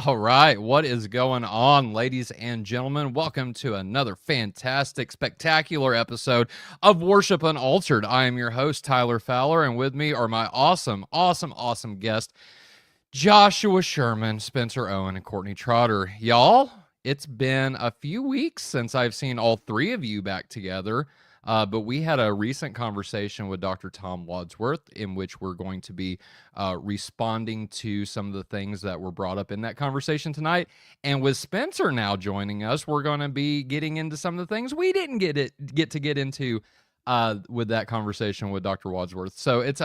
All right, what is going on, ladies and gentlemen? Welcome to another fantastic, spectacular episode of Worship Unaltered. I am your host, Tyler Fowler, and with me are my awesome guests, Joshua Sherman, Spencer Owen, and Courtney Trotter. Y'all, it's been a few weeks since I've seen all three of you back together. But we had a recent conversation with Dr. Tom Wadsworth in which we're going to be responding to some of the things that were brought up in that conversation tonight. And with Spencer now joining us, we're going to be getting into some of the things we didn't get to get into with that conversation with Dr. Wadsworth. So it's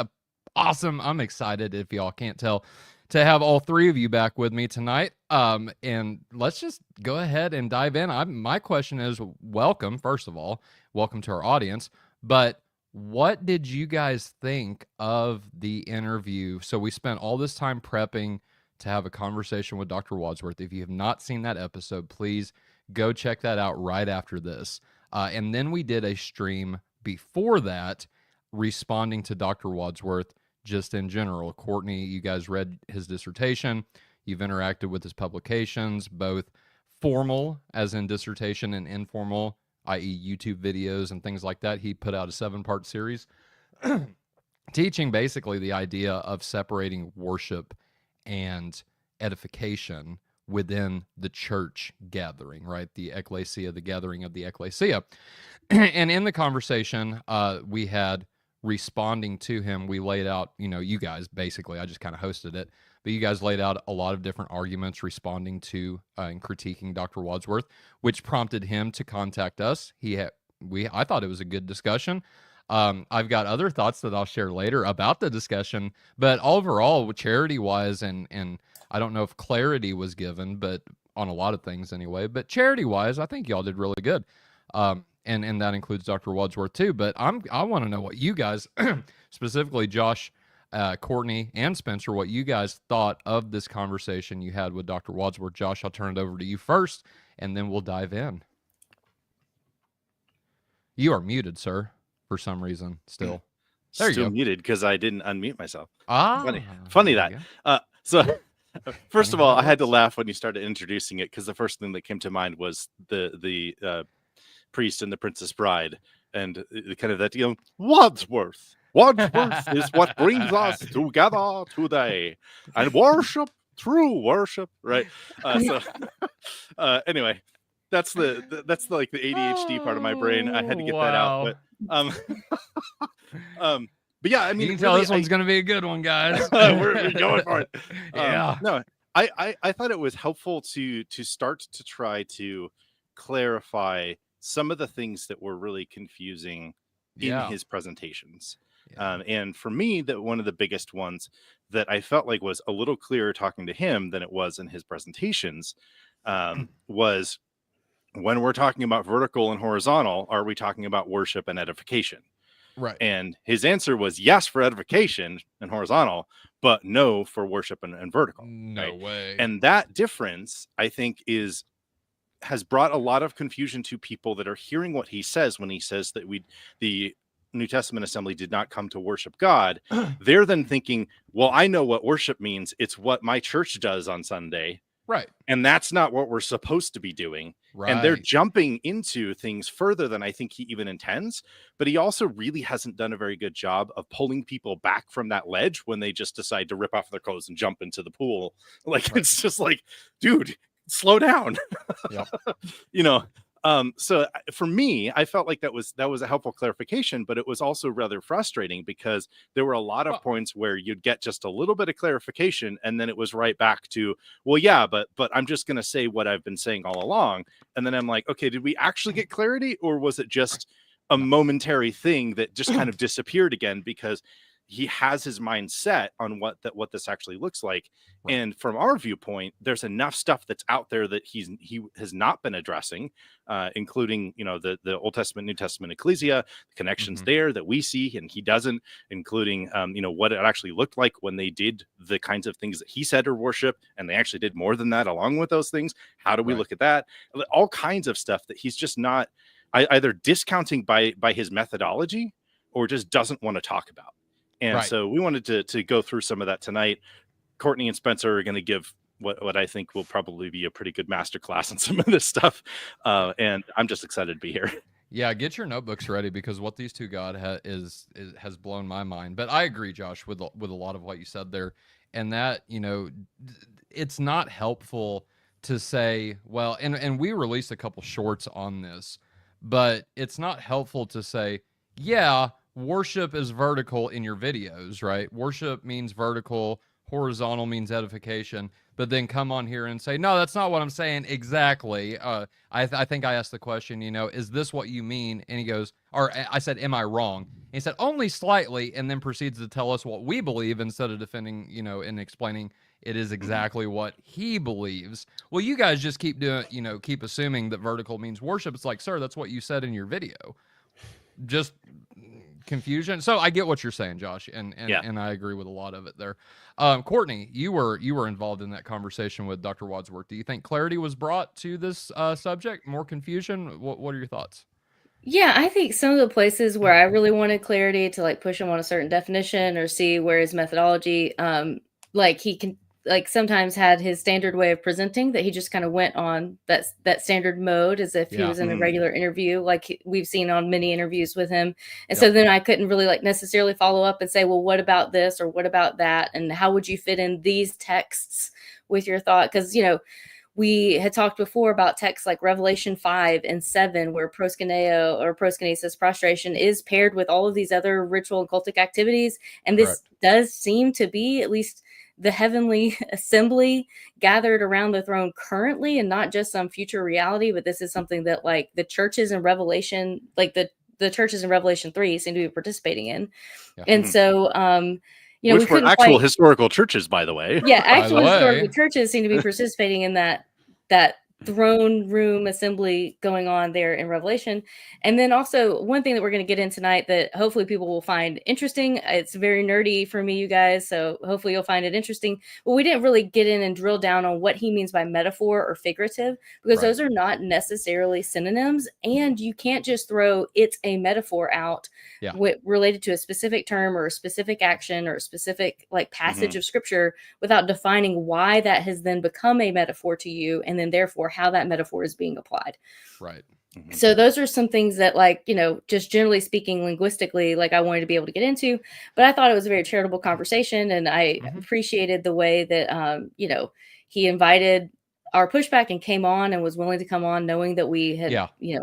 awesome. I'm excited, if y'all can't tell, to have all three of you back with me tonight. And let's just go ahead and dive in. My question is, welcome, first of all. Welcome to our audience. But what did you guys think of the interview? So we spent all this time prepping to have a conversation with Dr. Wadsworth. If you have not seen that episode, please go check that out right after this. And then we did a stream before that, responding to Dr. Wadsworth just in general. Courtney, you guys read his dissertation. You've interacted with his publications, both formal, as in dissertation, and informal, i.e. YouTube videos and things like that. He put out a 7-part series teaching basically the idea of separating worship and edification within the church gathering, right? The ecclesia, the gathering of the ecclesia. And in the conversation we had, responding to him, we laid out, you guys, basically, I just kind of hosted it, but you guys laid out a lot of different arguments responding to and critiquing Dr. Wadsworth, which prompted him to contact us. I thought it was a good discussion. I've got other thoughts that I'll share later about the discussion, but overall, charity-wise, and I don't know if clarity was given, but on a lot of things anyway, but charity-wise, I think y'all did really good. And that includes Dr. Wadsworth too. But I want to know what you guys, specifically Josh, Courtney, and Spencer, what you guys thought of this conversation you had with Dr. Wadsworth. Josh, I'll turn it over to you first, and then we'll dive in. You are muted, sir, for some reason. Still, there you go. Muted because I didn't unmute myself. Funny that. So. First of all, I had to laugh when you started introducing it because the first thing that came to mind was the priest and the Princess Bride, and kind of that, Wadsworth is what brings us together today, and worship, true worship, right? Anyway, that's the ADHD part of my brain. I had to get that out, but yeah, I mean, you can tell this one's going to be a good one, guys. we're going for it. Yeah. No, I thought it was helpful to start to try to clarify some of the things that were really confusing in his presentations. And for me, that one of the biggest ones that I felt like was a little clearer talking to him than it was in his presentations was, when we're talking about vertical and horizontal, are we talking about worship and edification? Right. And his answer was yes for edification and horizontal, but no for worship and vertical. No way. And that difference, I think, has brought a lot of confusion to people that are hearing what he says when he says that the New Testament assembly did not come to worship God. They're then thinking, well, I know what worship means. It's what my church does on Sunday. Right. And that's not what we're supposed to be doing. Right. And they're jumping into things further than I think he even intends. But he also really hasn't done a very good job of pulling people back from that ledge when they just decide to rip off their clothes and jump into the pool. Like, right. It's just like, dude, slow down. Yep. So for me, I felt like that was a helpful clarification, but it was also rather frustrating because there were a lot of points where you'd get just a little bit of clarification, and then it was right back to, well, yeah, but I'm just going to say what I've been saying all along. And then I'm like, okay, did we actually get clarity, or was it just a momentary thing that just kind of disappeared again because he has his mind set on what this actually looks like. Right. And from our viewpoint, there's enough stuff that's out there that he has not been addressing, including, the Old Testament, New Testament ecclesia, the connections there that we see, and he doesn't, including, what it actually looked like when they did the kinds of things that he said are worship, and they actually did more than that along with those things. How do we look at that? All kinds of stuff that he's just not either discounting by his methodology or just doesn't want to talk about. And so we wanted to go through some of that tonight. Courtney and Spencer are going to give what I think will probably be a pretty good masterclass on some of this stuff. And I'm just excited to be here. Yeah, get your notebooks ready, because what these two got has blown my mind. But I agree, Josh, with a lot of what you said there, and that, it's not helpful to say, well, and we released a couple shorts on this, but it's not helpful to say, yeah, worship is vertical in your videos, right? Worship means vertical, horizontal means edification, but then come on here and say, no, that's not what I'm saying exactly. I think I asked the question, is this what you mean? And he goes, or I said, am I wrong? And he said, only slightly, and then proceeds to tell us what we believe instead of defending, and explaining it is exactly what he believes. Well, you guys just keep doing, keep assuming that vertical means worship. It's like, sir, that's what you said in your video. Just confusion. So I get what you're saying, Josh, and I agree with a lot of it there. Courtney, you were involved in that conversation with Dr. Wadsworth. Do you think clarity was brought to this subject? More confusion? What are your thoughts? Yeah, I think some of the places where I really wanted clarity to like push him on a certain definition or see where his methodology, like he can like sometimes had his standard way of presenting that he just kind of went on that standard mode as if he was in a regular interview, like we've seen on many interviews with him. And so then I couldn't really like necessarily follow up and say, well, what about this or what about that? And how would you fit in these texts with your thought? Because, we had talked before about texts like Revelation 5 and 7, where proskuneo or proskinesis, prostration, is paired with all of these other ritual and cultic activities. And this does seem to be at least the heavenly assembly gathered around the throne currently, and not just some future reality. But this is something that like the churches in Revelation, like the churches in Revelation 3 seem to be participating in. Yeah. And so, which were actual historical churches, by the way. Yeah, actual historical churches seem to be participating in that throne room assembly going on there in Revelation. And then also one thing that we're going to get in tonight that hopefully people will find interesting. It's very nerdy for me, you guys, so hopefully you'll find it interesting. But we didn't really get in and drill down on what he means by metaphor or figurative, because those are not necessarily synonyms. And you can't just throw it's a metaphor out related to a specific term or a specific action or a specific like passage of scripture without defining why that has then become a metaphor to you, and then therefore how that metaphor is being applied. Right. So those are some things that, like, just generally speaking, linguistically, like I wanted to be able to get into, but I thought it was a very charitable conversation, and I appreciated the way that, he invited our pushback and came on and was willing to come on, knowing that we had,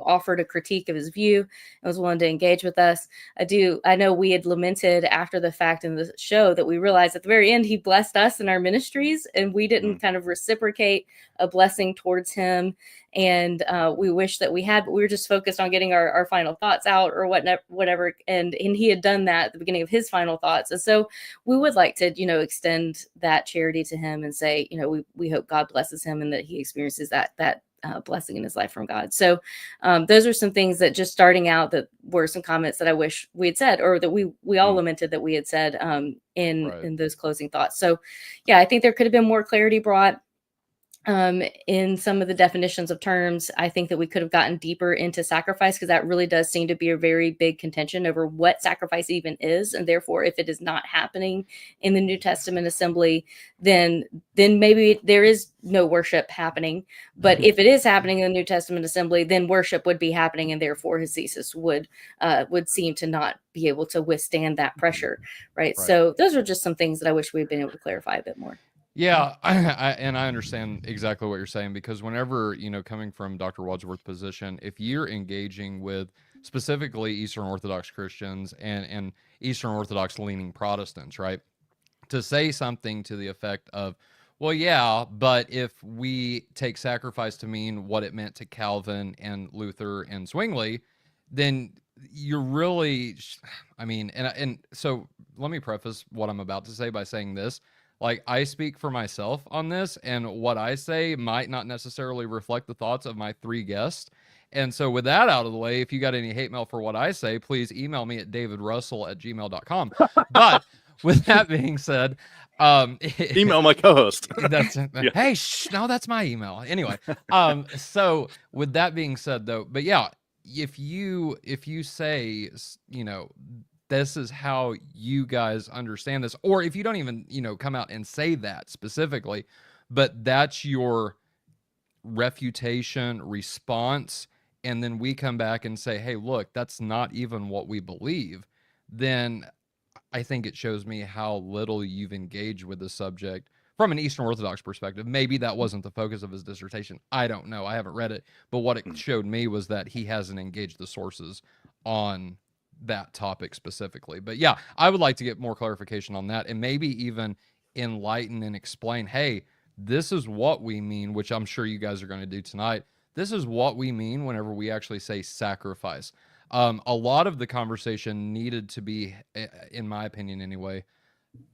offered a critique of his view and was willing to engage with us. I know we had lamented after the fact in the show that we realized at the very end, he blessed us in our ministries, and we didn't kind of reciprocate a blessing towards him. And we wish that we had, but we were just focused on getting our final thoughts out or whatever. And he had done that at the beginning of his final thoughts. And so we would like to, extend that charity to him and say, we hope God blesses him and that he experiences that blessing in his life from God. So those are some things that just starting out that were some comments that I wish we had said, or that we all lamented that we had said in those closing thoughts. So yeah, I think there could have been more clarity brought in some of the definitions of terms. I think that we could have gotten deeper into sacrifice, because that really does seem to be a very big contention over what sacrifice even is. And therefore, if it is not happening in the New Testament assembly, then maybe there is no worship happening. But if it is happening in the New Testament assembly, then worship would be happening, and therefore his thesis would seem to not be able to withstand that pressure. Right. So those are just some things that I wish we had been able to clarify a bit more. Yeah, and I understand exactly what you're saying, because whenever, coming from Dr. Wadsworth's position, if you're engaging with specifically Eastern Orthodox Christians and Eastern Orthodox leaning Protestants, right, to say something to the effect of, well, yeah, but if we take sacrifice to mean what it meant to Calvin and Luther and Zwingli, then you're really, and so let me preface what I'm about to say by saying this. Like, I speak for myself on this, and what I say might not necessarily reflect the thoughts of my three guests. And so with that out of the way, if you got any hate mail for what I say, please email me at davidrussell@gmail.com. But with that being said, email my co-host. Hey, no, that's my email. Anyway, so with that being said, though, but yeah, if you say, this is how you guys understand this, or if you don't even, come out and say that specifically, but that's your refutation response, and then we come back and say, hey, look, that's not even what we believe, then I think it shows me how little you've engaged with the subject from an Eastern Orthodox perspective. Maybe that wasn't the focus of his dissertation. I don't know. I haven't read it. But what it showed me was that he hasn't engaged the sources on that topic specifically. But yeah, I would like to get more clarification on that, and maybe even enlighten and explain, hey, this is what we mean, which I'm sure you guys are going to do tonight. This is what we mean whenever we actually say sacrifice. A lot of the conversation needed to be, in my opinion anyway,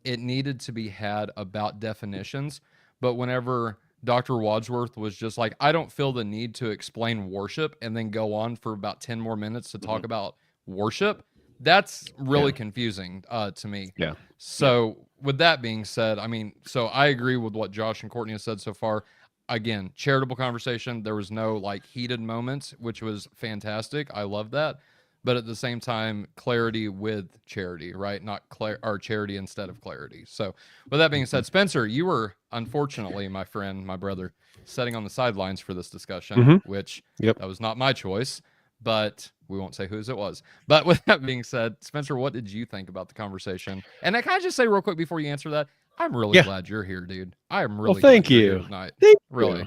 it needed to be had about definitions. But whenever Dr. Wadsworth was just like, I don't feel the need to explain worship, and then go on for about 10 more minutes to talk about worship, that's really confusing to me. Yeah. So with that being said, I mean, so I agree with what Josh and Courtney have said so far. Again, charitable conversation. There was no like heated moments, which was fantastic. I love that. But at the same time, clarity with charity, right? Not or charity instead of clarity. So with that being said, Spencer, you were unfortunately, my friend, my brother, sitting on the sidelines for this discussion, which that was not my choice, but we won't say whose it was. But with that being said, Spencer, what did you think about the conversation? And can I just say real quick before you answer that, I'm really glad you're here, dude. I am really glad thank you're you here tonight. Thank really. you.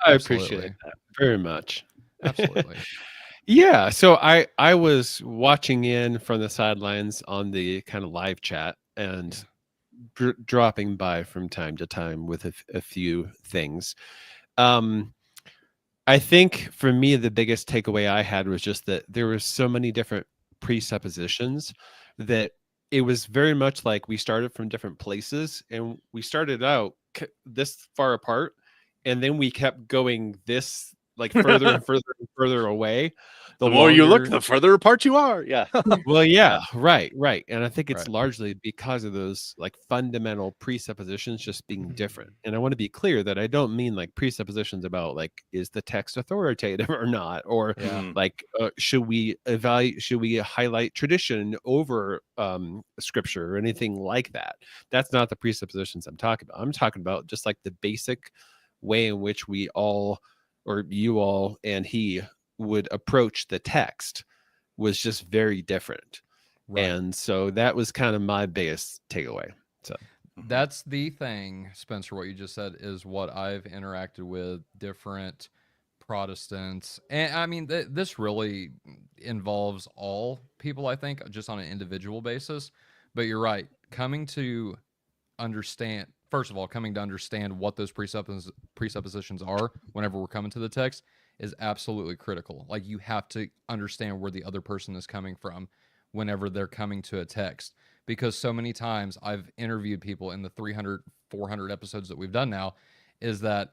I appreciate that very much. Absolutely. Yeah, so I was watching in from the sidelines on the kind of live chat and dropping by from time to time with a few things. I think for me, the biggest takeaway I had was just that there were so many different presuppositions that it was very much like we started from different places, and we started out this far apart, and then we kept going this like further and further and further away. The more you look, the further apart you are. Yeah. Well, yeah, right. And I think it's largely because of those like fundamental presuppositions just being different. And I want to be clear that I don't mean like presuppositions about like, is the text authoritative or not? Or like, should we highlight tradition over scripture or anything like that? That's not the presuppositions I'm talking about. I'm talking about just like the basic way in which we all, or you all and he, would approach the text was just very different. And so that was kind of my biggest takeaway. So that's the thing, Spencer, what you just said is what I've interacted with different Protestants. And I mean, this really involves all people, I think, just on an individual basis. But you're right. Coming to understand what those presuppositions are whenever we're coming to the text is absolutely critical. Like, you have to understand where the other person is coming from whenever they're coming to a text. Because so many times I've interviewed people in the 300, 400 episodes that we've done now, is that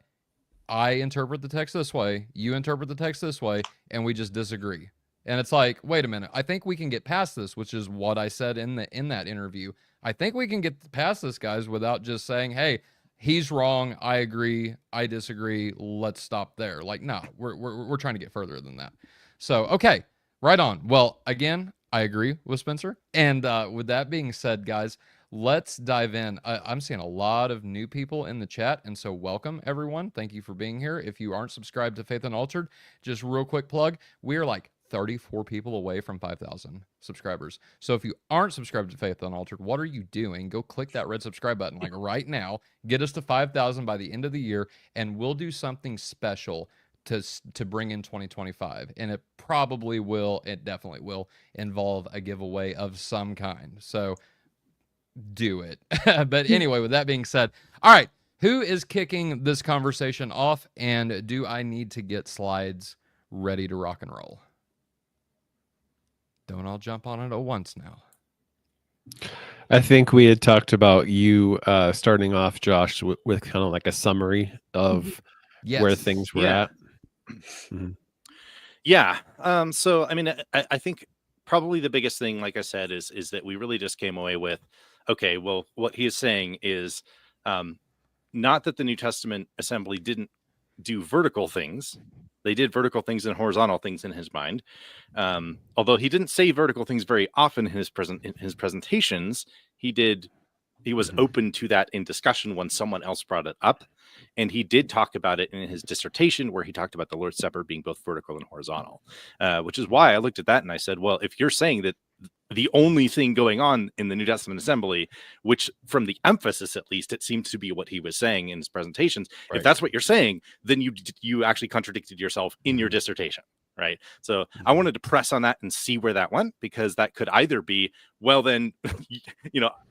I interpret the text this way, you interpret the text this way, and we just disagree. And it's like, wait a minute, I think we can get past this, which is what I said in that interview. I think we can get past this, guys, without just saying, hey, he's wrong, I agree, I disagree, let's stop there. Like, no, we're trying to get further than that. So, okay, right on. Well, again, I agree with Spencer. And with that being said, guys, let's dive in. I'm seeing a lot of new people in the chat, and so welcome, everyone. Thank you for being here. If you aren't subscribed to Faith Unaltered, just real quick plug, we are like 34 people away from 5,000 subscribers. So if you aren't subscribed to Faith Unaltered, what are you doing? Go click that red subscribe button like right now. Get us to 5,000 by the end of the year, and we'll do something special to bring in 2025. And it definitely will involve a giveaway of some kind. So do it. But anyway, with that being said, all right, who is kicking this conversation off? And do I need to get slides ready to rock and roll? Don't all jump on it at once now. I think we had talked about you starting off, Josh, with kind of like a summary of where things were at. Yeah. So, I mean, I think probably the biggest thing, like I said, is that we really just came away with, okay, well, what he is saying is not that the New Testament assembly didn't do vertical things. They did vertical things and horizontal things in his mind. Although he didn't say vertical things very often in his presentations, he did He was open to that in discussion when someone else brought it up. And he did talk about it in his dissertation, where he talked about the Lord's Supper being both vertical and horizontal, which is why I looked at that and I said, well, if you're saying that the only thing going on in the New Testament assembly, which from the emphasis, at least, it seemed to be what he was saying in his presentations. Right. If that's what you're saying, then you actually contradicted yourself in your dissertation. Right. So I wanted to press on that and see where that went, because that could either be, well, then,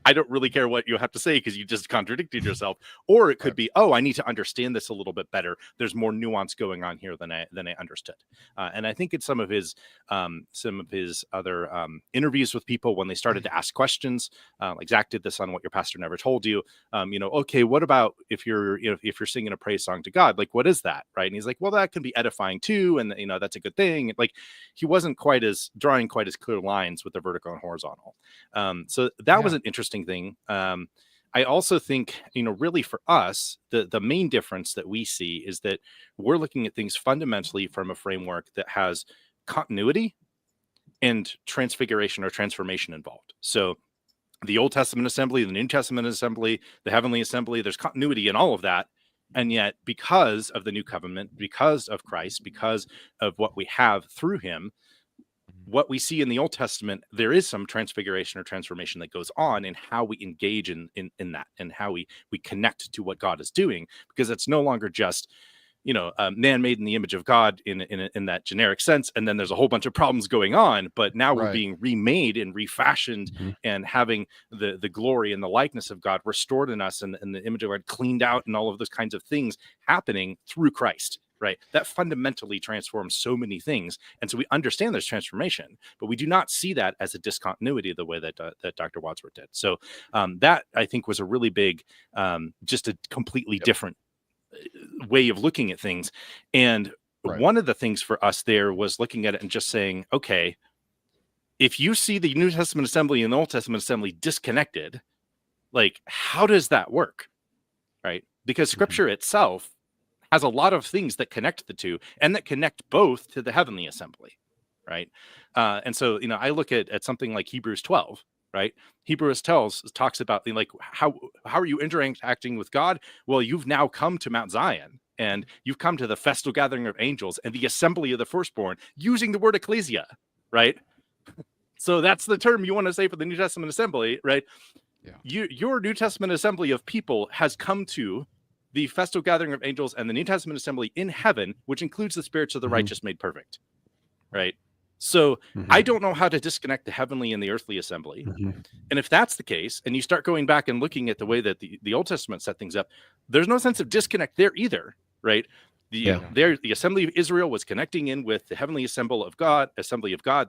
I don't really care what you have to say because you just contradicted yourself. Or it could be, oh, I need to understand this a little bit better. There's more nuance going on here than I understood. And I think in some of his other interviews with people, when they started to ask questions, like Zach did this on What Your Pastor Never Told You, okay, what about if you're singing a praise song to God? Like, what is that? Right. And he's like, well, that can be edifying too. And, that's a good thing. Like, he wasn't drawing quite as clear lines with the vertical and horizontal. So that was an interesting thing. I also think, really for us, the main difference that we see is that we're looking at things fundamentally from a framework that has continuity and transfiguration or transformation involved. So the Old Testament assembly, the New Testament assembly, the heavenly assembly, there's continuity in all of that. And yet, because of the new covenant, because of Christ, because of what we have through him, what we see in the Old Testament, there is some transfiguration or transformation that goes on in how we engage in that, and how we connect to what God is doing, because it's no longer just, man made in the image of God in that generic sense. And then there's a whole bunch of problems going on, but now we're being remade and refashioned and having the glory and the likeness of God restored in us, and the image of God cleaned out, and all of those kinds of things happening through Christ. Right. That fundamentally transforms so many things. And so we understand there's transformation, but we do not see that as a discontinuity the way that Dr. Wadsworth did. So that, I think, was a really big, just a completely different way of looking at things. And one of the things for us there was looking at it and just saying, okay, if you see the New Testament assembly and the Old Testament assembly disconnected, like, how does that work? Right. Because scripture itself has a lot of things that connect the two, and that connect both to the heavenly assembly, right? And so, I look at something like Hebrews 12, right? Hebrews talks about, like, how are you interacting with God? Well, you've now come to Mount Zion, and you've come to the festal gathering of angels and the assembly of the firstborn, using the word ecclesia, right? So that's the term you want to say for the New Testament assembly, right? Yeah. Your New Testament assembly of people has come to the festal gathering of angels and the New Testament assembly in heaven, which includes the spirits of the righteous made perfect, right? So I don't know how to disconnect the heavenly and the earthly assembly. And if that's the case, and you start going back and looking at the way that the Old Testament set things up, there's no sense of disconnect there either, right? The assembly of Israel was connecting in with the heavenly assembly of God.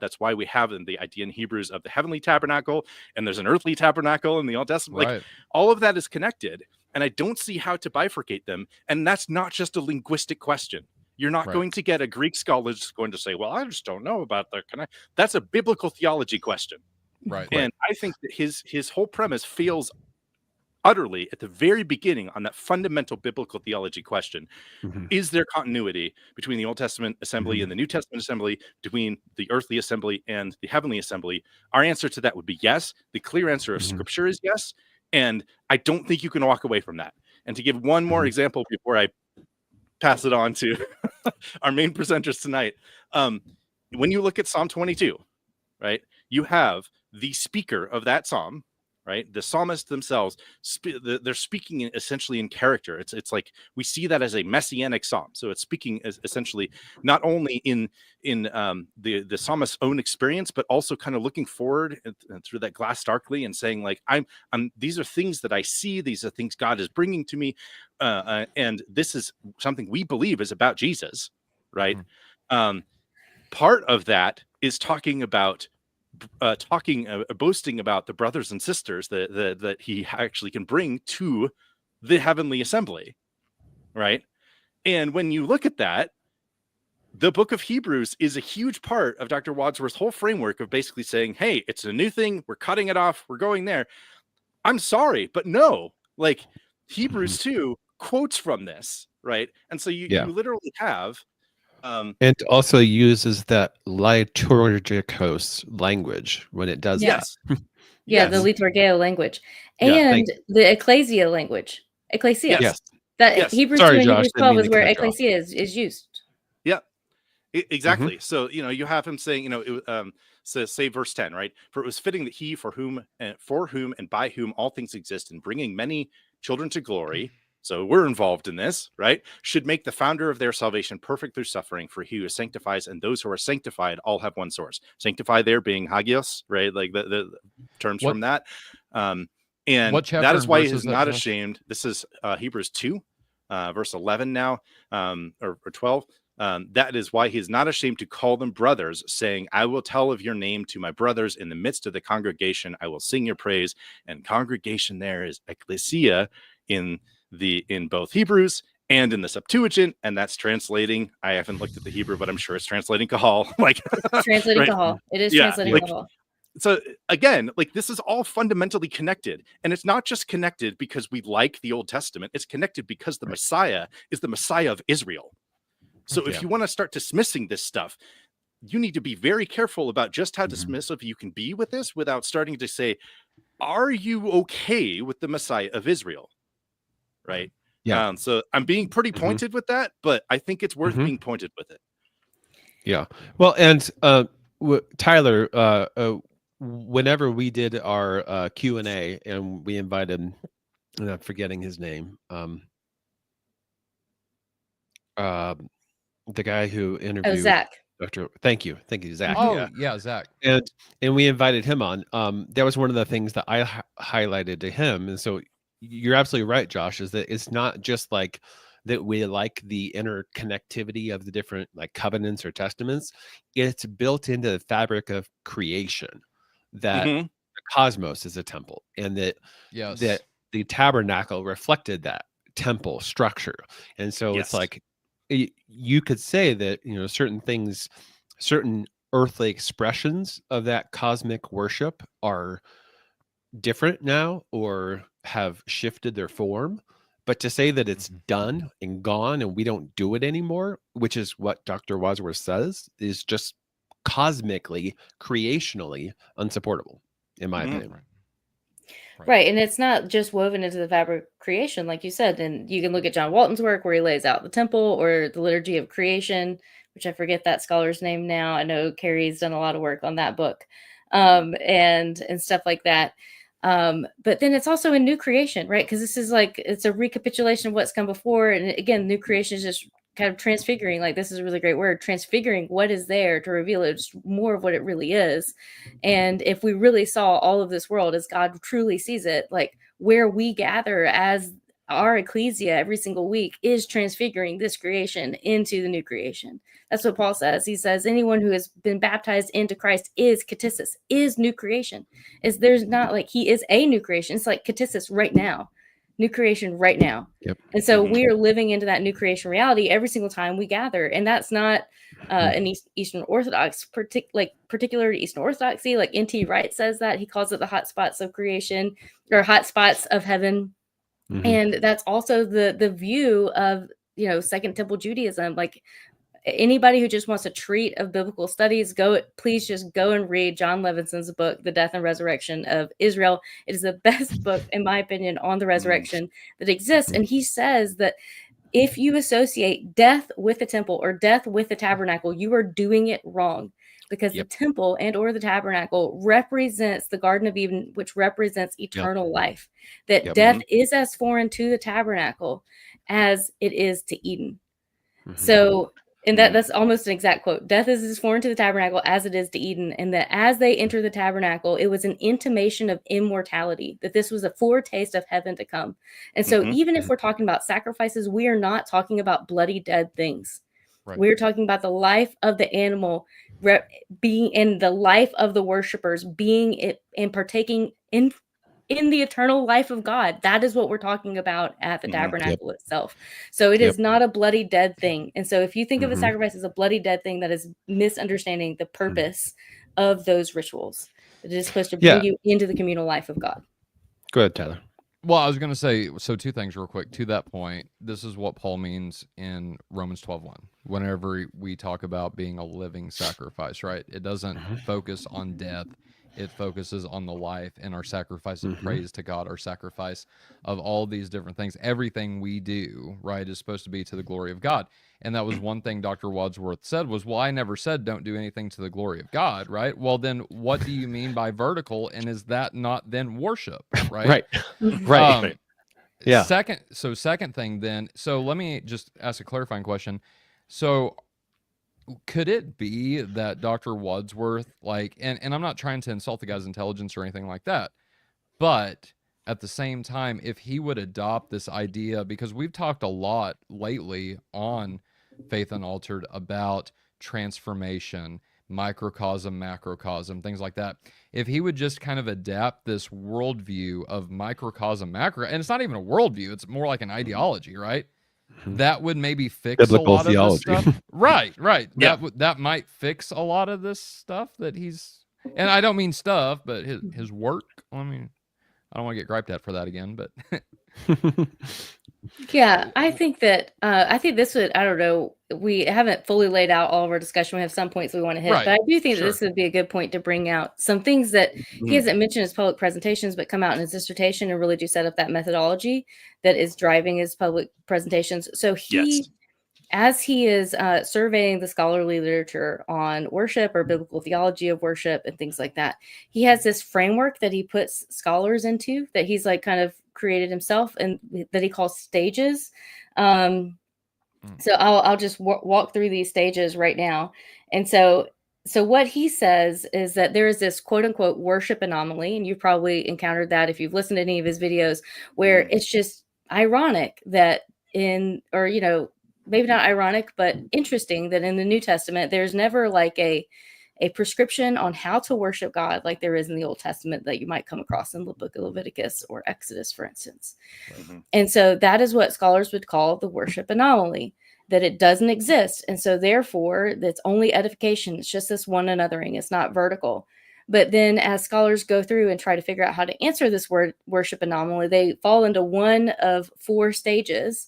That's why we have the idea in Hebrews of the heavenly tabernacle, and there's an earthly tabernacle in the Old Testament. Like, all of that is connected. And I don't see how to bifurcate them. And that's not just a linguistic question. You're not going to get a Greek scholar just going to say, well, I just don't know about the connect. That's a biblical theology question. Right. And I think that his whole premise fails utterly at the very beginning on that fundamental biblical theology question. Is there continuity between the Old Testament assembly and the New Testament assembly, between the earthly assembly and the heavenly assembly? Our answer to that would be yes. The clear answer of scripture is yes. And I don't think you can walk away from that. And to give one more example before I pass it on to our main presenters tonight, when you look at Psalm 22, right, you have the speaker of that psalm, right? The psalmists themselves, they're speaking essentially in character. It's like we see that as a messianic psalm. So it's speaking essentially not only in the psalmist's own experience, but also kind of looking forward and through that glass darkly and saying, like, I'm these are things that I see. These are things God is bringing to me, and this is something we believe is about Jesus, right? Part of that is talking about. Boasting about the brothers and sisters that he actually can bring to the heavenly assembly, right? And when you look at that, the book of Hebrews is a huge part of Dr. Wadsworth's whole framework of basically saying, hey, it's a new thing, we're cutting it off, we're going there. I'm sorry, but no, like, Hebrews 2 quotes from this, right? And so you literally have it also uses that liturgicos language when it does that. Yeah, the Yes. liturgeo language. Yeah, And thank you. the ecclesia language. Ecclesia. Yes. That Yes. Hebrews 2 Sorry, and Josh, Hebrews didn't 12 mean is to where cut you off. ecclesia is used. Yeah. Mm-hmm. Exactly. So, you have him saying, so say verse 10, right? For it was fitting that he for whom and by whom all things exist, and bringing many children to glory, so we're involved in this, right? Should make the founder of their salvation perfect through suffering. For he who sanctifies and those who are sanctified all have one source. Sanctify there being hagios, right? Like the terms from that. And what that chapter is and why verse he is is that, not Josh? ashamed. This is Hebrews 2, verse 11 now, or 12. That is why he is not ashamed to call them brothers, saying, I will tell of your name to my brothers in the midst of the congregation. I will sing your praise. And congregation there is ecclesia in both Hebrews and in the Septuagint. And that's translating. I haven't looked at the Hebrew, but I'm sure it's translating kahal. Like, It's translating right? kahal. It is Yeah, translating like, kahal. So again, like this is all fundamentally connected, and it's not just connected because we like the Old Testament. It's connected because the Messiah is the Messiah of Israel. So if you want to start dismissing this stuff, you need to be very careful about just how dismissive you can be with this without starting to say, are you okay with the Messiah of Israel? Right. Yeah. So I'm being pretty pointed with that, but I think it's worth being pointed with it. Yeah. Well, and Tyler, whenever we did our Q&A and we invited, and I'm forgetting his name, the guy who interviewed Zach. Dr. Thank you, Zach. Oh, yeah, Zach. And we invited him on. That was one of the things that I highlighted to him. And so you're absolutely right, Josh, is that it's not just like that we like the interconnectivity of the different like covenants or testaments. It's built into the fabric of creation that the cosmos is a temple, and that the tabernacle reflected that temple structure. And so it's like you could say that, certain things, certain earthly expressions of that cosmic worship are different now or have shifted their form. But to say that it's done and gone and we don't do it anymore, which is what Dr. Wadsworth says, is just cosmically, creationally unsupportable, in my opinion. Right. And it's not just woven into the fabric of creation, like you said. And you can look at John Walton's work where he lays out the temple or the liturgy of creation, which I forget that scholar's name now. I know Carrie's done a lot of work on that book, and stuff like that. But then it's also in new creation, right? Because this is like, it's a recapitulation of what's come before. And again, new creation is just kind of transfiguring, like this is a really great word, transfiguring what is there to reveal it, just more of what it really is. And if we really saw all of this world as God truly sees it, like where we gather as our ecclesia every single week is transfiguring this creation into the new creation. That's what Paul says. He says anyone who has been baptized into Christ is katissis, is new creation. Is there's not like he is a new creation. It's like katissis right now, new creation right now. Yep. And so we are living into that new creation reality every single time we gather. And that's not an Eastern Orthodox, particular to Eastern Orthodoxy. Like N.T. Wright says that. He calls it the hot spots of creation or hot spots of heaven. And that's also the view of, Second Temple Judaism. Like anybody who just wants a treat of biblical studies, please just go and read John Levinson's book, The Death and Resurrection of Israel. It is the best book, in my opinion, on the resurrection that exists. And he says that if you associate death with the temple or death with the tabernacle, you are doing it wrong. Because the temple and or the tabernacle represents the Garden of Eden, which represents eternal life. That death is as foreign to the tabernacle as it is to Eden. So, and that's almost an exact quote. Death is as foreign to the tabernacle as it is to Eden. And that as they enter the tabernacle, it was an intimation of immortality, that this was a foretaste of heaven to come. And so even if we're talking about sacrifices, we are not talking about bloody dead things. Right. We're talking about the life of the animal being in the life of the worshipers, being it and partaking in the eternal life of God. That is what we're talking about at the tabernacle itself. So it is not a bloody dead thing. And so if you think of a sacrifice as a bloody dead thing, that is misunderstanding the purpose of those rituals. It is supposed to bring you into the communal life of God. Go ahead, Tyler. Well, I was going to say, so two things real quick. To that point, this is what Paul means in Romans 12:1. Whenever we talk about being a living sacrifice, right? It doesn't focus on death it focuses on the life and our sacrifice of praise to God, our sacrifice of all these different things. Everything we do, right, is supposed to be to the glory of God. And that was one thing Dr. Wadsworth said was, well, I never said don't do anything to the glory of God, right? Well, then what do you mean by vertical? And is that not then worship, right? Right. Yeah. Second thing then, so let me just ask a clarifying question. So could it be that Dr. Wadsworth, like, and I'm not trying to insult the guy's intelligence or anything like that, but at the same time, if he would adopt this idea, because we've talked a lot lately on Faith Unaltered about transformation, microcosm, macrocosm, things like that. If he would just kind of adapt this worldview of microcosm, macro, and it's not even a worldview, it's more like an ideology, right? That would maybe fix Biblical a lot theology. of this stuff. Right. Yeah. That might fix a lot of this stuff that he's, and I don't mean stuff, but his work. I mean, I don't want to get griped at for that again, but Yeah, I think that I think this would, I don't know, we haven't fully laid out all of our discussion. We have some points we want to hit, Right. but I do think that Sure. this would be a good point to bring out some things that he hasn't mentioned in his public presentations, but come out in his dissertation and really do set up that methodology that is driving his public presentations. So Yes. as he is surveying the scholarly literature on worship or biblical theology of worship and things like that, he has this framework that he puts scholars into that he's like kind of created himself and that he calls stages. So I'll just walk through these stages right now. And so what he says is that there is this quote unquote worship anomaly, and you've probably encountered that if you've listened to any of his videos, where it's just ironic that maybe not ironic, but interesting that in the New Testament, there's never like a prescription on how to worship God like there is in the Old Testament that you might come across in the book of Leviticus or Exodus, for instance. And so that is what scholars would call the worship anomaly, that it doesn't exist. And so therefore, that's only edification. It's just this one anothering. It's not vertical. But then as scholars go through and try to figure out how to answer this worship anomaly, they fall into one of four stages.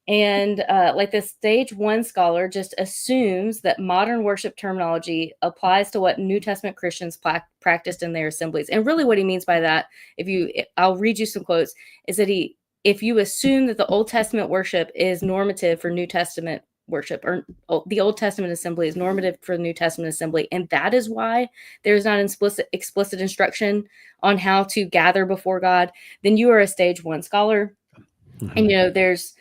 And like the stage one scholar just assumes that modern worship terminology applies to what New Testament Christians practiced in their assemblies. And really what he means by that, I'll read you some quotes, is that if you assume that the Old Testament worship is normative for New Testament worship, or the Old Testament assembly is normative for the New Testament assembly, and that is why there's not explicit instruction on how to gather before God, then you are a stage one scholar. And there's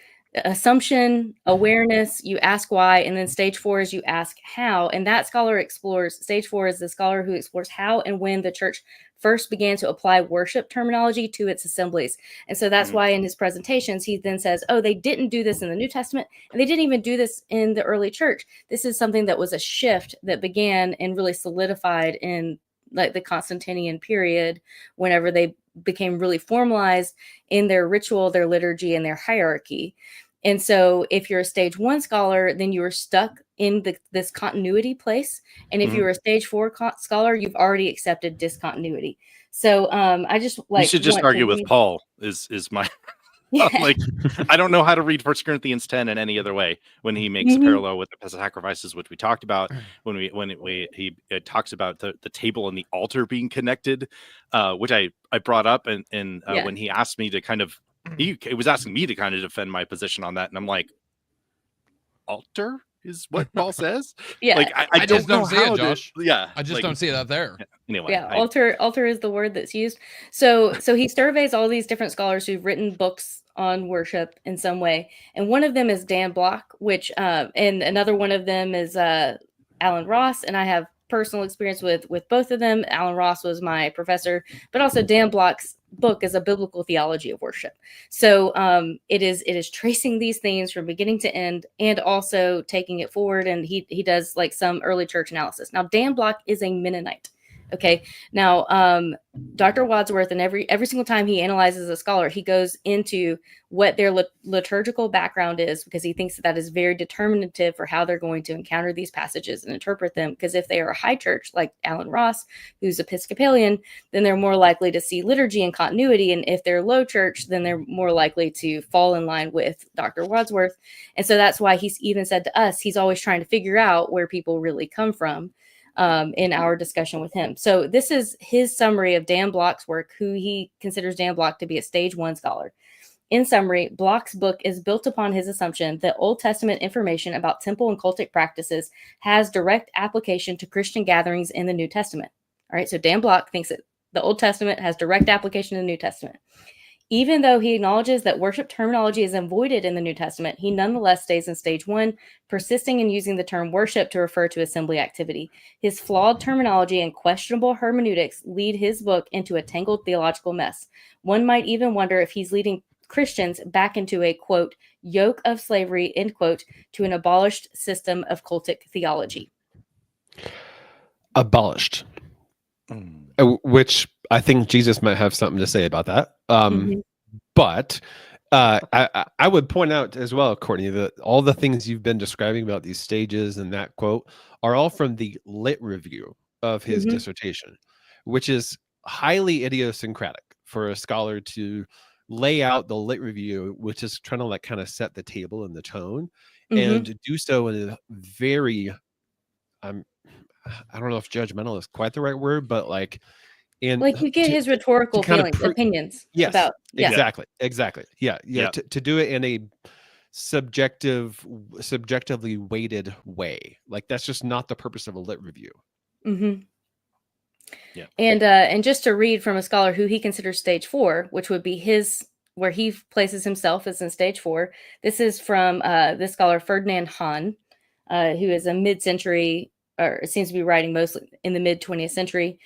assumption, awareness, you ask why, and then stage four is you ask how. And that scholar explores, stage four is the scholar who explores how and when the church first began to apply worship terminology to its assemblies. And so that's why in his presentations, he then says, oh, they didn't do this in the New Testament, and they didn't even do this in the early church. This is something that was a shift that began and really solidified in like the Constantinian period, whenever they became really formalized in their ritual, their liturgy, and their hierarchy. And so if you're a stage one scholar, then you are stuck in this continuity place. And if you're a stage four scholar, you've already accepted discontinuity. So I just like... You should just argue with Paul is my... like, I don't know how to read 1 Corinthians 10 in any other way when he makes a parallel with the sacrifices, which we talked about when he talks about the table and the altar being connected, which I brought up and when he asked me to kind of... He was asking me to kind of defend my position on that, and I'm like, altar is what Paul says. Like I just don't see it, Josh. I just don't see it up there. Anyway, altar is the word that's used. So he surveys all these different scholars who've written books on worship in some way, and one of them is Dan Block, which and another one of them is Alan Ross, and I have personal experience with both of them. Alan Ross was my professor, but also Dan Block's book is a biblical theology of worship. So it is tracing these themes from beginning to end, and also taking it forward. And he does like some early church analysis. Now, Dan Block is a Mennonite. Okay. Now, Dr. Wadsworth, and every single time he analyzes a scholar, he goes into what their liturgical background is, because he thinks that is very determinative for how they're going to encounter these passages and interpret them. Because if they are a high church, like Alan Ross, who's Episcopalian, then they're more likely to see liturgy and continuity. And if they're low church, then they're more likely to fall in line with Dr. Wadsworth. And so that's why he's even said to us, he's always trying to figure out where people really come from. in our discussion with him. So this is his summary of Dan Block's work, who he considers Dan Block to be a stage 1 scholar. In summary, Block's book is built upon his assumption that Old Testament information about temple and cultic practices has direct application to Christian gatherings in the New Testament. All right, so Dan Block thinks that the Old Testament has direct application to the New Testament. Even though he acknowledges that worship terminology is avoided in the New Testament, he nonetheless stays in stage 1, persisting in using the term worship to refer to assembly activity. His flawed terminology and questionable hermeneutics lead his book into a tangled theological mess. One might even wonder if he's leading Christians back into a, quote, yoke of slavery, end quote, to an abolished system of cultic theology. Abolished. Which I think Jesus might have something to say about that. But I would point out as well, Courtney, that all the things you've been describing about these stages and that quote are all from the lit review of his dissertation, which is highly idiosyncratic for a scholar to lay out the lit review, which is trying to like kind of set the table and the tone, and do so in a very, I don't know if judgmental is quite the right word, but like, and like you get his rhetorical feelings, opinions. Yes, about, exactly. Yeah. To do it in a subjectively weighted way, like that's just not the purpose of a lit review. Yeah. And just to read from a scholar who he considers stage 4, which would be where he places himself as in stage 4. This is from this scholar Ferdinand Hahn, who is a mid-century, or it seems to be writing mostly in the mid-20th century.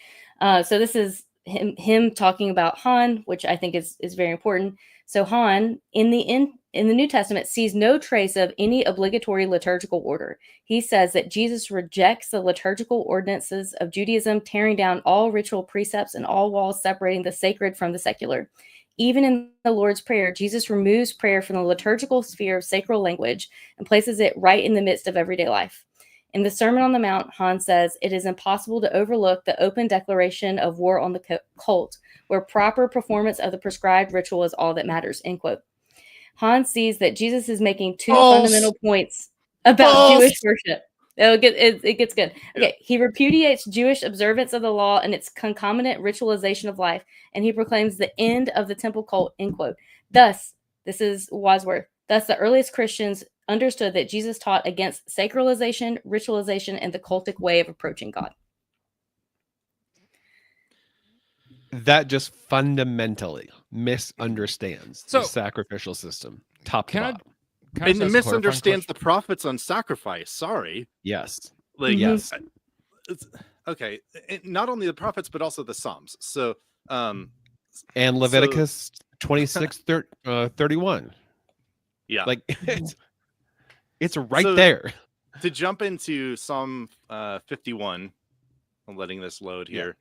So this is him talking about Hahn, which I think is very important. So Hahn in the New Testament sees no trace of any obligatory liturgical order. He says that Jesus rejects the liturgical ordinances of Judaism, tearing down all ritual precepts and all walls separating the sacred from the secular. Even in the Lord's Prayer, Jesus removes prayer from the liturgical sphere of sacral language and places it right in the midst of everyday life. In the Sermon on the Mount, Hahn says, it is impossible to overlook the open declaration of war on the cult, where proper performance of the prescribed ritual is all that matters, end quote. Hahn sees that Jesus is making two fundamental points about Jewish worship. It gets good. Okay, he repudiates Jewish observance of the law and its concomitant ritualization of life, and he proclaims the end of the temple cult, end quote. Thus, this is Wadsworth, thus the earliest Christians understood that Jesus taught against sacralization, ritualization, and the cultic way of approaching God. That just fundamentally misunderstands the sacrificial system, top to bottom. And misunderstands the prophets on sacrifice. Sorry. Yes. Yes. Okay. Not only the prophets, but also the Psalms. So, and Leviticus 26:31. Yeah. Like it's right there. To jump into Psalm 51, I'm letting this load here.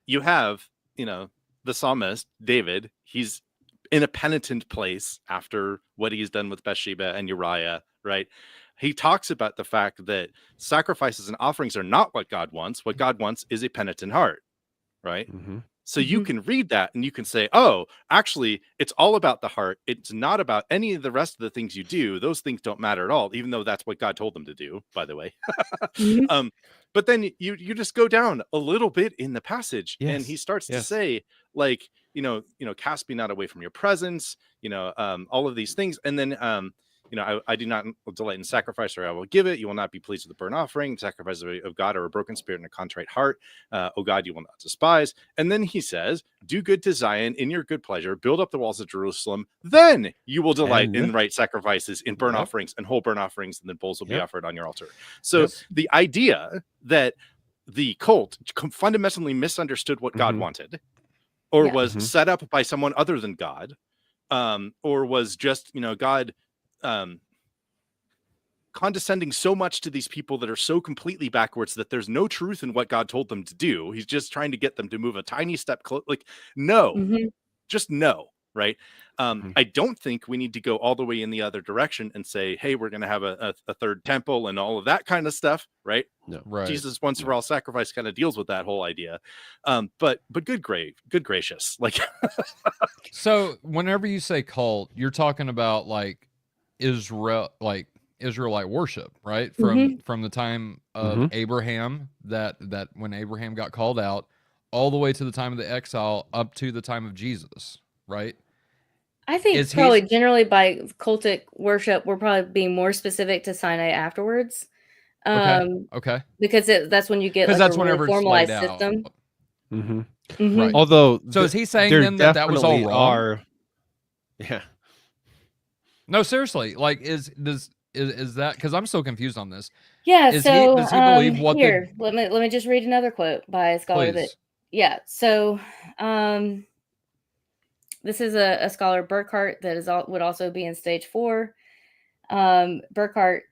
You have, the psalmist, David, he's in a penitent place after what he's done with Bathsheba and Uriah, right? He talks about the fact that sacrifices and offerings are not what God wants. What God wants is a penitent heart, right? So you can read that and you can say, oh, actually, it's all about the heart. It's not about any of the rest of the things you do. Those things don't matter at all, even though that's what God told them to do, by the way. But then you just go down a little bit in the passage and he starts to say, like, cast me not away from your presence, all of these things. And then, I do not delight in sacrifice, or I will give it. You will not be pleased with the burnt offering, sacrifice of God, or a broken spirit and a contrite heart. O God, you will not despise. And then he says, do good to Zion in your good pleasure, build up the walls of Jerusalem. Then you will delight in right sacrifices, in burnt offerings and whole burnt offerings, and then bulls will be offered on your altar. So the idea that the cult fundamentally misunderstood what God wanted, or was set up by someone other than God, or was just, God condescending so much to these people that are so completely backwards that there's no truth in what God told them to do. He's just trying to get them to move a tiny step closer. Like, no, just no. Right. I don't think we need to go all the way in the other direction and say, hey, we're going to have a third temple and all of that kind of stuff. Right. No, right. Jesus once for all sacrifice kind of deals with that whole idea. But good gracious. Like, so whenever you say cult, you're talking about like Israel, like Israelite worship, right? Mhm. From the time of Abraham, that when Abraham got called out, all the way to the time of the exile, up to the time of Jesus, right? I think Is probably he generally by cultic worship, we're probably being more specific to Sinai afterwards, okay? Okay, because that's when you get because like a that's really whenever it's laid formalized out, system. Mm-hmm. Mhm. right? Although So is he saying there then that was all definitely wrong? are, yeah. No, seriously. Like, is that, because I'm so confused on this? Yeah, Is he so does he believe what the here, let me just read another quote by a scholar that please? yeah, so this is a scholar, Burkhardt, that is would also be in stage 4. Burkhardt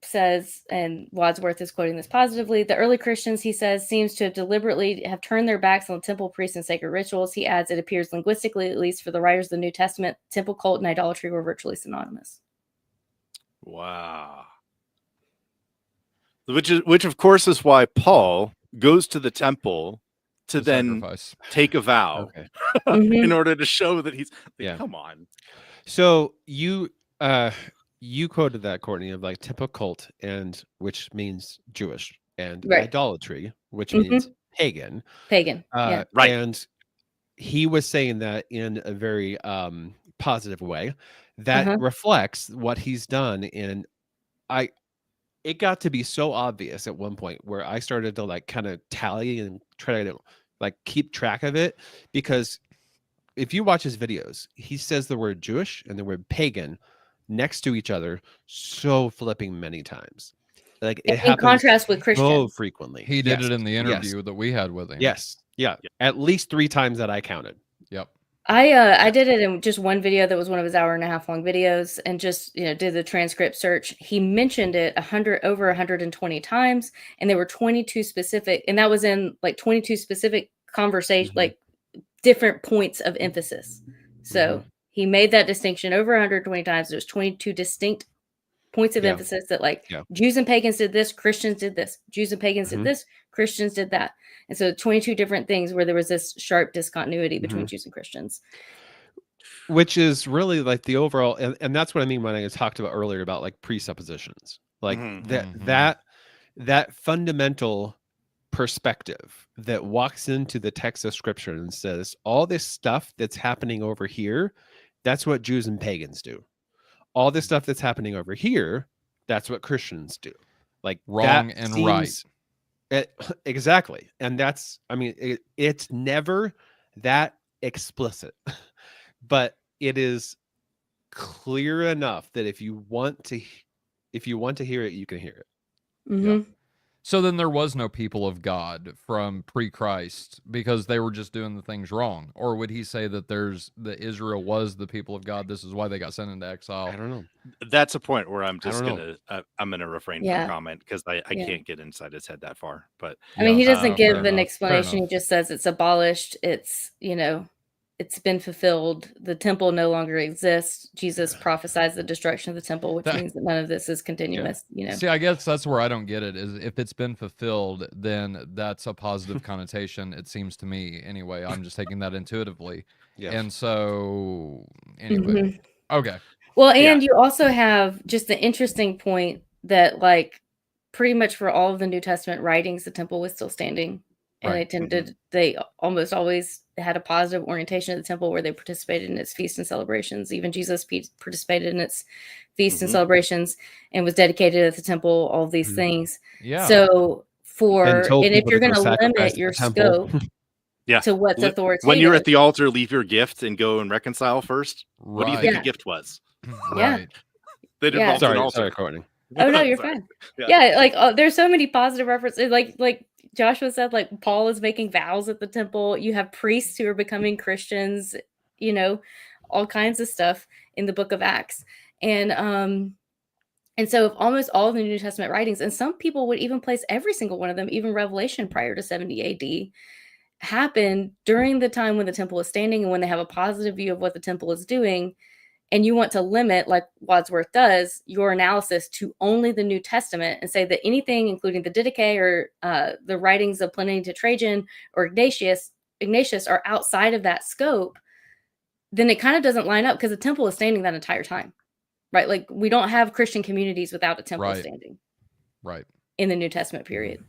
says, and Wadsworth is quoting this positively, the early Christians, he says, seems to have deliberately have turned their backs on the temple priests and sacred rituals. He adds, it appears linguistically, at least for the writers of the New Testament, temple cult and idolatry were virtually synonymous. Wow. Which of course is why Paul goes to the temple to then sacrifice. take a vow Okay. in order to show that he's like, Yeah. come on. So you quoted that, Courtney, of like typical cult, and which means Jewish, and Right. idolatry, which means pagan. Pagan. Yeah. Right. And he was saying that in a very positive way that reflects what he's done. And it got to be so obvious at one point where I started to like kind of tally and try to like keep track of it, because if you watch his videos, he says the word Jewish and the word pagan next to each other so flipping many times. Like it In happens contrast with so Christians. frequently. He did Yes, it in the yes, interview that we had with him. yes, yeah, at least 3 times that I counted. Yep. I did it in just one video that was one of his hour and a half long videos, and just did the transcript search. He mentioned it over 120 times, and there were 22 specific, and that was in like 22 specific conversations, like different points of emphasis. So he made that distinction over 120 times. There's 22 distinct points of emphasis that like Jews and pagans did this, Christians did this, Jews and pagans did this, Christians did that. And so 22 different things where there was this sharp discontinuity between Jews and Christians. Which is really like the overall, and that's what I mean when I talked about earlier about like presuppositions, like that fundamental perspective that walks into the text of scripture and says all this stuff that's happening over here, that's what Jews and pagans do. All this stuff that's happening over here, that's what Christians do. Like wrong and right. Exactly. And that's, I mean, it's never that explicit, but it is clear enough that if you want to hear it, you can hear it. Yeah. So then there was no people of God from pre-Christ because they were just doing the things wrong? Or would he say that Israel was the people of God? This is why they got sent into exile. I don't know. That's a point where I'm just gonna refrain from comment because I can't get inside his head that far. But I mean, he doesn't give an enough. explanation. He just says it's abolished. It's it's been fulfilled. The temple no longer exists. Jesus prophesies the destruction of the temple, which means that none of this is continuous. See, I guess that's where I don't get it. Is if it's been fulfilled, then that's a positive connotation. It seems to me, anyway. I'm just taking that intuitively. Yeah. And so, anyway, okay. Well, and you also have just the interesting point that, like, pretty much for all of the New Testament writings, the temple was still standing. And they almost always had a positive orientation of the temple where they participated in its feasts and celebrations. Even Jesus participated in its feasts and celebrations and was dedicated at the temple, all of these things. Yeah. So and if you're going to limit your scope to what's authoritative. When you're at the altar, leave your gift and go and reconcile first. What do you think the gift was? Right. They didn't Sorry, Courtney. Oh, no, you're fine. Yeah, like there's so many positive references. Like Joshua said, like Paul is making vows at the temple. You have priests who are becoming Christians, all kinds of stuff in the book of Acts. And so if almost all of the New Testament writings, and some people would even place every single one of them, even Revelation prior to 70 AD, happened during the time when the temple is standing and when they have a positive view of what the temple is doing, and you want to limit, like Wadsworth does, your analysis to only the New Testament and say that anything, including the Didache or the writings of Pliny to Trajan or Ignatius are outside of that scope, then it kind of doesn't line up because the temple is standing that entire time. right? Like we don't have Christian communities without a temple Right. standing Right. in the New Testament period.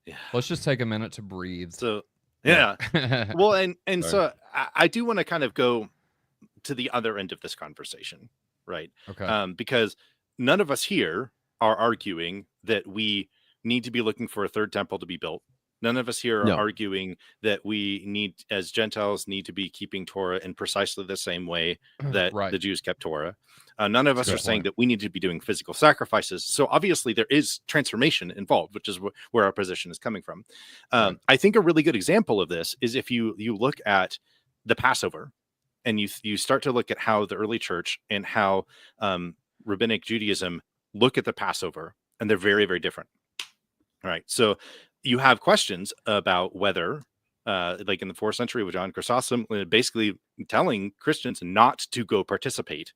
Yeah. Let's just take a minute to breathe. So yeah. Well, and Sorry. so I do want to kind of go to the other end of this conversation, right? Okay. Because none of us here are arguing that we need to be looking for a third temple to be built. None of us here are No. arguing that we need, as Gentiles, need to be keeping Torah in precisely the same way that Right. the Jews kept Torah. None of us Good are saying point. that we need to be doing physical sacrifices. So obviously there is transformation involved, which is where our position is coming from. Right. I think a really good example of this is if you look at the Passover, and you start to look at how the early church and how rabbinic Judaism look at the Passover, and they're very, very different. All right. So you have questions about whether, like in the 4th century with John Chrysostom, basically telling Christians not to go participate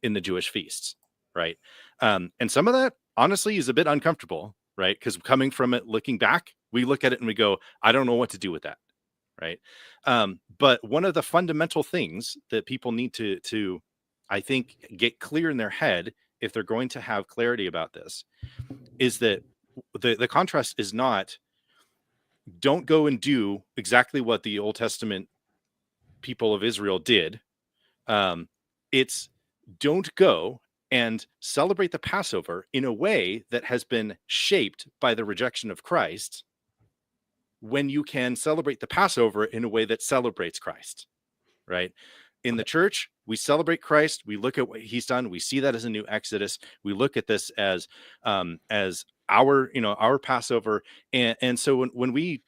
in the Jewish feasts. Right. And some of that, honestly, is a bit uncomfortable. Right. Because coming from it, looking back, we look at it and we go, I don't know what to do with that. Right. But one of the fundamental things that people need to, I think, get clear in their head, if they're going to have clarity about this, is that the contrast is not, don't go and do exactly what the Old Testament people of Israel did. It's don't go and celebrate the Passover in a way that has been shaped by the rejection of Christ, when you can celebrate the Passover in a way that celebrates Christ, right? In the church, we celebrate Christ. We look at what he's done. We see that as a new Exodus. We look at this as our Passover. And so when we,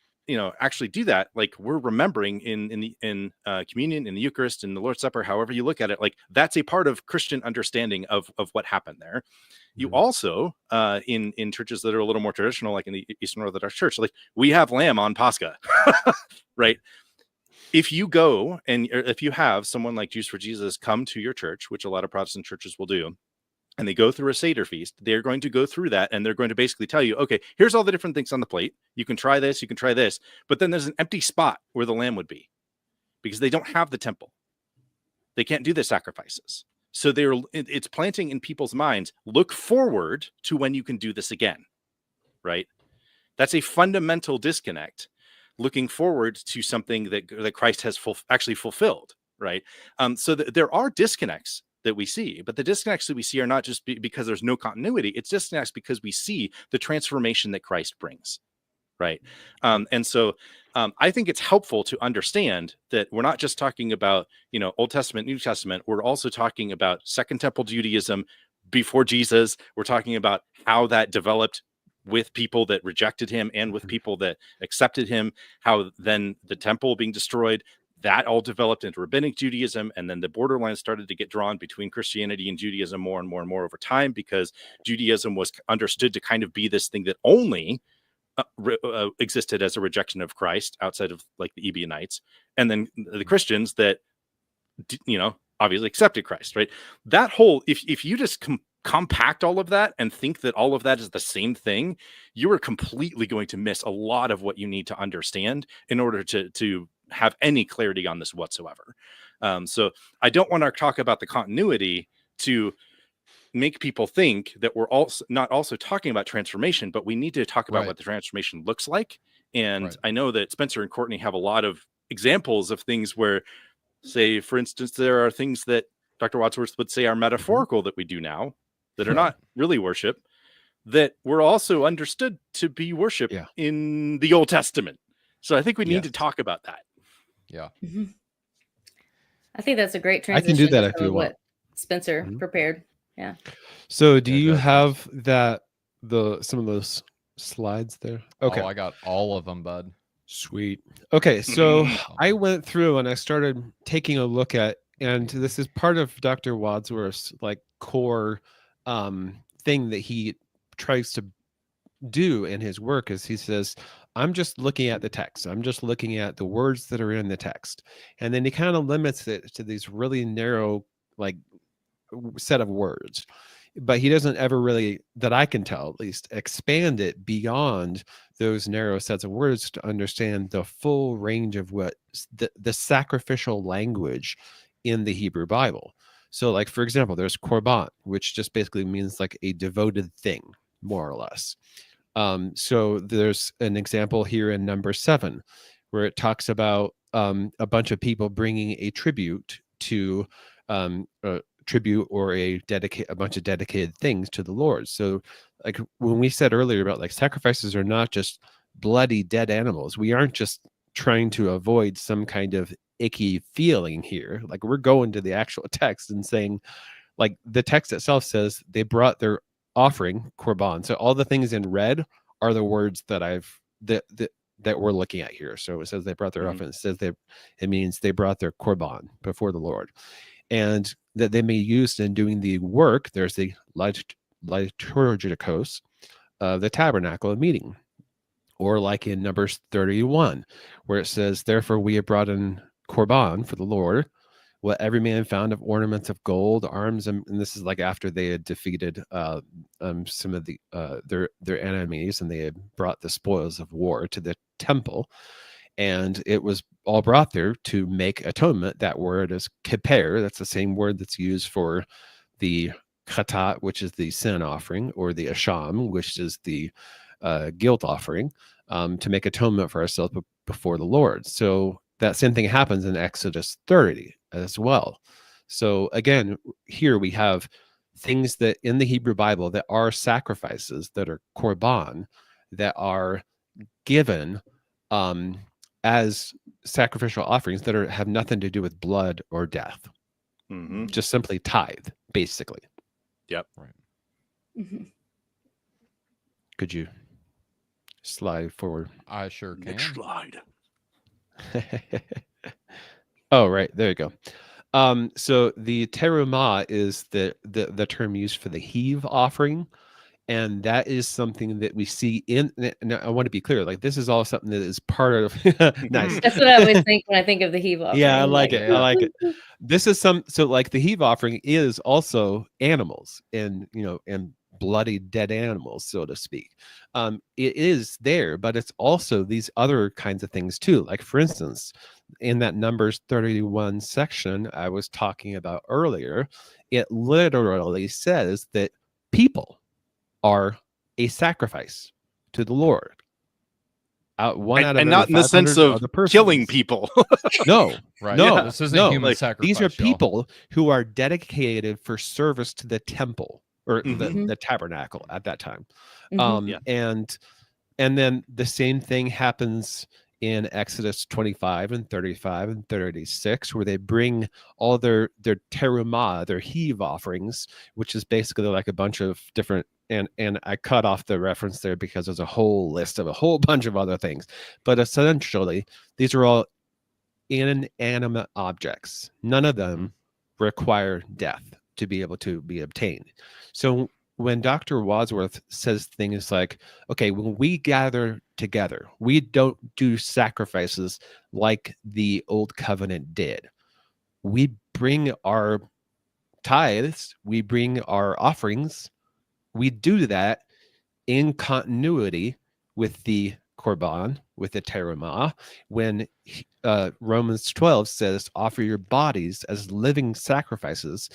actually do that, like we're remembering in communion, in the Eucharist, in the Lord's Supper, however you look at it, like that's a part of Christian understanding of what happened there. You also, in churches that are a little more traditional, like in the Eastern Orthodox Church, like we have lamb on Pascha, right? If you go and if you have someone like Jews for Jesus come to your church, which a lot of Protestant churches will do, and they go through a Seder feast, they're going to go through that and they're going to basically tell you, okay, here's all the different things on the plate. You can try this, you can try this, but then there's an empty spot where the lamb would be because they don't have the temple. They can't do the sacrifices. So it's planting in people's minds, look forward to when you can do this again, right? That's a fundamental disconnect, looking forward to something that Christ has actually fulfilled, right? So there are disconnects that we see, but the disconnects that we see are not just because there's no continuity. It's disconnects because we see the transformation that Christ brings, right? And so I think it's helpful to understand that we're not just talking about, Old Testament, New Testament. We're also talking about Second Temple Judaism before Jesus. We're talking about how that developed with people that rejected him and with people that accepted him, how then the temple being destroyed, that all developed into rabbinic Judaism. And then the borderlines started to get drawn between Christianity and Judaism more and more and more over time, because Judaism was understood to kind of be this thing that only existed as a rejection of Christ outside of like the Ebionites. And then the Christians that, obviously accepted Christ, right? That whole, if you just compact all of that and think that all of that is the same thing, you are completely going to miss a lot of what you need to understand in order to have any clarity on this whatsoever. So I don't want to talk about the continuity to make people think that we're also not also talking about transformation, but we need to talk about what the transformation looks like. And I know that Spencer and Courtney have a lot of examples of things where, say, for instance, there are things that Dr. Wadsworth would say are metaphorical that we do now that are not really worship, that were also understood to be worship in the Old Testament. So I think we need to talk about that. Yeah. I think that's a great transition. I can do that if you want. What Spencer prepared. Yeah. So do you have some of those slides there? Okay. Oh, I got all of them, bud. Sweet. Okay. So I went through and I started taking a look at, and this is part of Dr. Wadsworth's like core thing that he tries to do in his work, is he says, I'm just looking at the text. I'm just looking at the words that are in the text. And then he kind of limits it to these really narrow, like, set of words. But he doesn't ever really, that I can tell at least, expand it beyond those narrow sets of words to understand the full range of what the sacrificial language in the Hebrew Bible. So, like, for example, there's korban, which just basically means like a devoted thing, more or less. So there's an example here in number 7, where it talks about a bunch of people bringing a tribute to tribute or a bunch of dedicated things to the Lord. So, like when we said earlier about like sacrifices are not just bloody dead animals, we aren't just trying to avoid some kind of icky feeling here. Like, we're going to the actual text and saying, like, the text itself says they brought their offering, korban. So all the things in red are the words that that we're looking at here. So it says they brought their offering. It says it means they brought their korban before the Lord, and that they may use in doing the work. There's the liturgicos, the tabernacle of meeting, or like in Numbers 31, where it says, "Therefore we have brought in korban for the Lord, what every man found of ornaments of gold, arms," and this is like after they had defeated some of the their enemies, and they had brought the spoils of war to the temple, and it was all brought there to make atonement. That word is kippur. That's the same word that's used for the chatat, which is the sin offering, or the asham, which is the guilt offering, to make atonement for ourselves before the Lord. So that same thing happens in Exodus 30 as well. So again, here we have things that in the Hebrew Bible that are sacrifices, that are korban, that are given as sacrificial offerings that have nothing to do with blood or death. Just simply tithe, basically. Yep. Right. Mm-hmm. Could you slide forward? I sure can. Next slide. Oh, right. There you go. So the terumah is the term used for the heave offering. And that is something that we see in, and I want to be clear, like, this is all something that is part of, nice. That's what I always think when I think of the heave offering. Yeah, I like it. yeah. I like it. This is so like the heave offering is also animals, and, and bloody dead animals, so to speak. It is there, but it's also these other kinds of things too. Like, for instance, in that Numbers 31 section I was talking about earlier, it literally says that people are a sacrifice to the Lord. And not in the sense of killing people. No, right. No, This isn't no. human Like, sacrifice. These are y'all. people who are dedicated for service to the temple, or Mhm. the tabernacle at that time. Mhm. Yeah. And then the same thing happens in Exodus 25 and 35 and 36, where they bring all their terumah, their heave offerings, which is basically like a bunch of different, and I cut off the reference there because there's a whole list of a whole bunch of other things. But essentially, these are all inanimate objects. None of them require death to be able to be obtained. So when Dr. Wadsworth says things like, okay, when we gather together, we don't do sacrifices like the old covenant did. We bring our tithes, we bring our offerings, we do that in continuity with the korban, with the terumah, when Romans 12 says, offer your bodies as living sacrifices.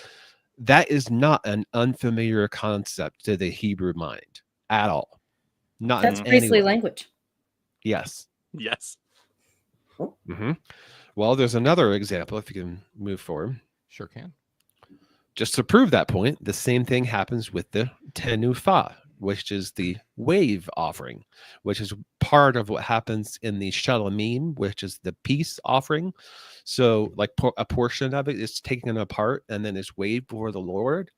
That is not an unfamiliar concept to the Hebrew mind at all. Not That's in priestly any way. language. Yes. Yes. Well, there's another example, if you can move forward. Sure can. Just to prove that point, the same thing happens with the tenufah, which is the wave offering, which is part of what happens in the shalamim, which is the peace offering. So like a portion of it is taken apart and then is waved before the Lord,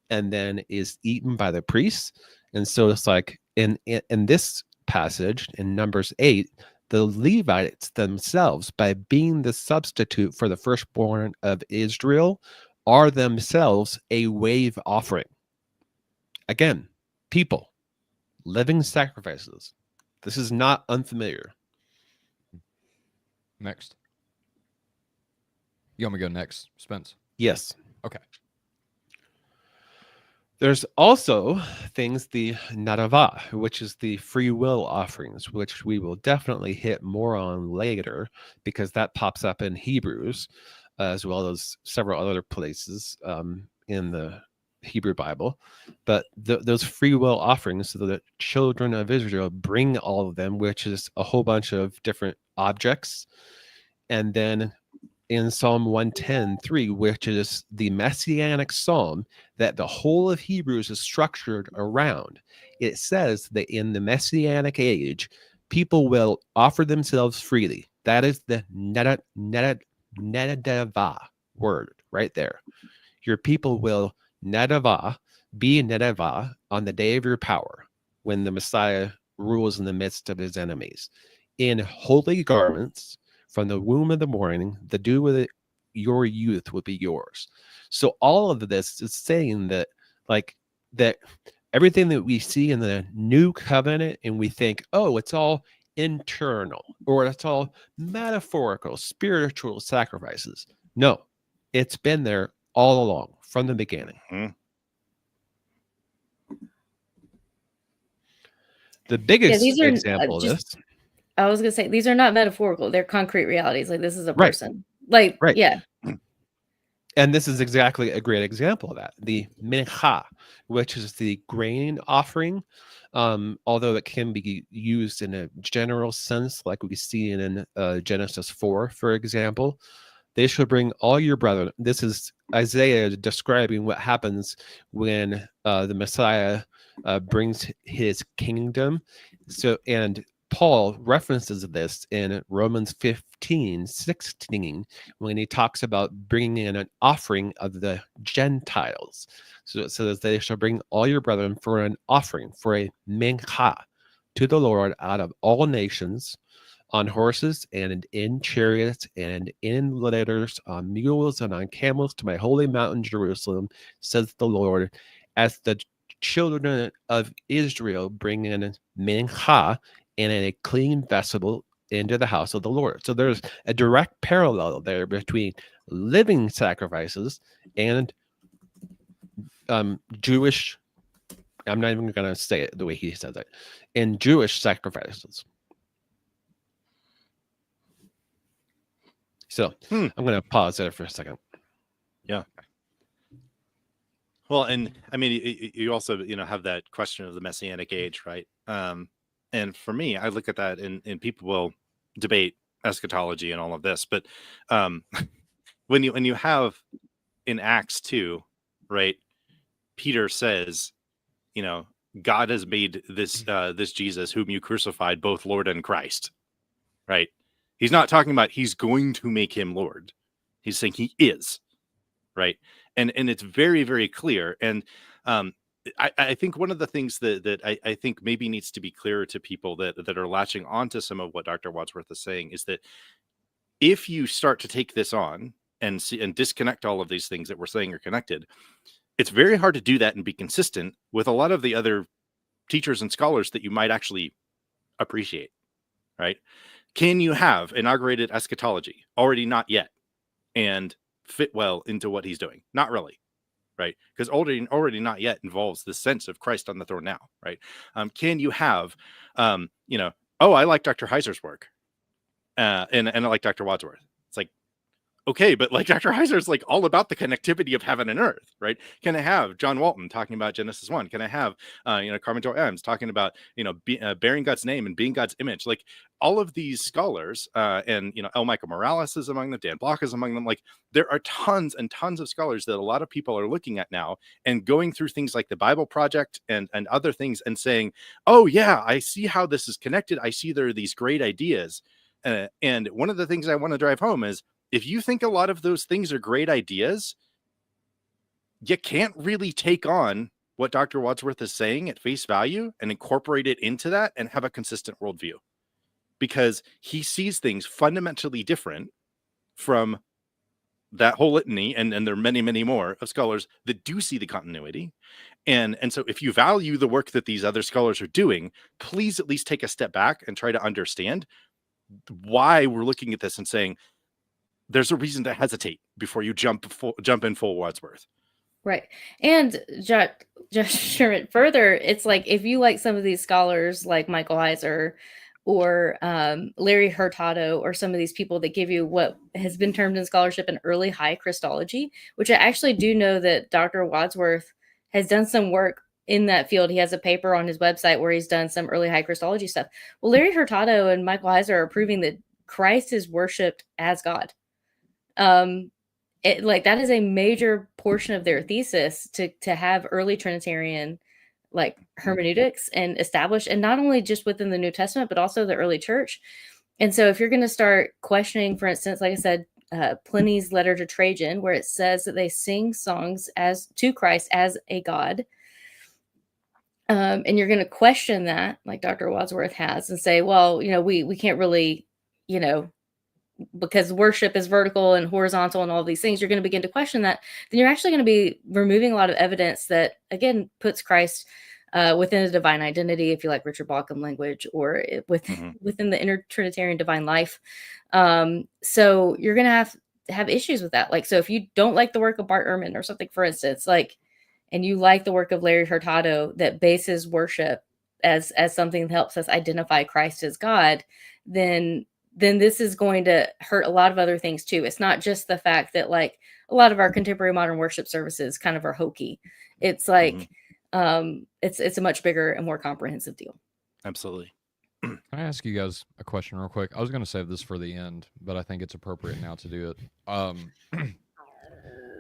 and then is eaten by the priests. And so it's like in this passage in Numbers 8, the Levites themselves, by being the substitute for the firstborn of Israel, are themselves a wave offering. Again, people, living sacrifices. This is not unfamiliar. Next. You want me to go next, Spence? Yes. Okay. There's also things, the nadava, which is the free will offerings, which we will definitely hit more on later because that pops up in Hebrews as well as several other places in the Hebrew Bible. But those free will offerings, so the children of Israel bring all of them, which is a whole bunch of different objects. And then in Psalm 110:3, which is the messianic psalm that the whole of Hebrews is structured around, it says that in the messianic age, people will offer themselves freely. That is the nedava word right there. Your people will be nedava on the day of your power, when the Messiah rules in the midst of his enemies, in holy garments. From the womb of the morning, the dew of your youth will be yours. So all of this is saying that, like, that everything that we see in the new covenant, and we think, oh, it's all internal, or it's all metaphorical, spiritual sacrifices. No, it's been there all along from the beginning. Mm-hmm. The biggest example of this. I was going to say, these are not metaphorical. They're concrete realities. Like, this is a person. Right. Like, yeah. And this is exactly a great example of that. The mincha, which is the grain offering, although it can be used in a general sense, like we see in Genesis 4, for example. They shall bring all your brethren. This is Isaiah describing what happens when the Messiah brings his kingdom. So, and Paul references this in Romans 15:16 when he talks about bringing in an offering of the Gentiles. So it says, they shall bring all your brethren for an offering, for a mincha, to the Lord out of all nations, on horses and in chariots and in litters, on mules and on camels, to my holy mountain Jerusalem, says the Lord, as the children of Israel bring in mincha, and in a clean vessel into the house of the Lord. So there's a direct parallel there between living sacrifices and Jewish, I'm not even going to say it the way he says it, and Jewish sacrifices. So I'm going to pause there for a second. Yeah. Well, and I mean, you also, have that question of the Messianic age, right? And for me, I look at that, and people will debate eschatology and all of this, but when you have in Acts 2, right, Peter says, God has made this Jesus whom you crucified both Lord and Christ, right? He's not talking about he's going to make him Lord. He's saying he is, right? And it's very, very clear. And I think one of the things that I think maybe needs to be clearer to people that are latching onto some of what Dr. Wadsworth is saying is that if you start to take this on and see and disconnect all of these things that we're saying are connected, it's very hard to do that and be consistent with a lot of the other teachers and scholars that you might actually appreciate, right? Can you have inaugurated eschatology? Already not yet, and fit well into what he's doing? Not really. Right, because already not yet involves the sense of Christ on the throne now, right? Can you have, I like Dr. Heiser's work, and I like Dr. Wadsworth. It's like, okay, but like Dr. Heiser's like all about the connectivity of heaven and earth, right? Can I have John Walton talking about Genesis 1? Can I have, Carmen Tor Ems talking about, bearing God's name and being God's image? Like all of these scholars, and, L. Michael Morales is among them, Dan Block is among them. Like there are tons and tons of scholars that a lot of people are looking at now and going through things like the Bible Project and other things and saying, oh yeah, I see how this is connected. I see there are these great ideas. And one of the things I want to drive home is, if you think a lot of those things are great ideas, you can't really take on what Dr. Wadsworth is saying at face value and incorporate it into that and have a consistent worldview, because he sees things fundamentally different from that whole litany. And there are many, many more of scholars that do see the continuity. And so if you value the work that these other scholars are doing, please at least take a step back and try to understand why we're looking at this and saying, there's a reason to hesitate before you jump in full Wadsworth. Right. And just share it further, it's like if you like some of these scholars like Michael Heiser or Larry Hurtado or some of these people that give you what has been termed in scholarship an early high Christology, which I actually do know that Dr. Wadsworth has done some work in that field. He has a paper on his website where he's done some early high Christology stuff. Well, Larry Hurtado and Michael Heiser are proving that Christ is worshipped as God. Like that is a major portion of their thesis to have early Trinitarian like hermeneutics and established, and not only just within the New Testament, but also the early church. And so if you're going to start questioning, for instance, like I said, Pliny's letter to Trajan, where it says that they sing songs as to Christ as a God, and you're going to question that, like Dr. Wadsworth has, and say, well, we can't really, because worship is vertical and horizontal and all these things, you're going to begin to question that, then you're actually going to be removing a lot of evidence that, again, puts Christ within a divine identity, if you like Richard Bauckham language, or within the inner Trinitarian divine life. So you're going to have issues with that. Like, so if you don't like the work of Bart Ehrman or something, for instance, like, and you like the work of Larry Hurtado that bases worship as something that helps us identify Christ as God, then this is going to hurt a lot of other things too. It's not just the fact that like a lot of our contemporary modern worship services kind of are hokey. It's like, it's a much bigger and more comprehensive deal. Absolutely. Can I ask you guys a question real quick? I was going to save this for the end, but I think it's appropriate now to do it.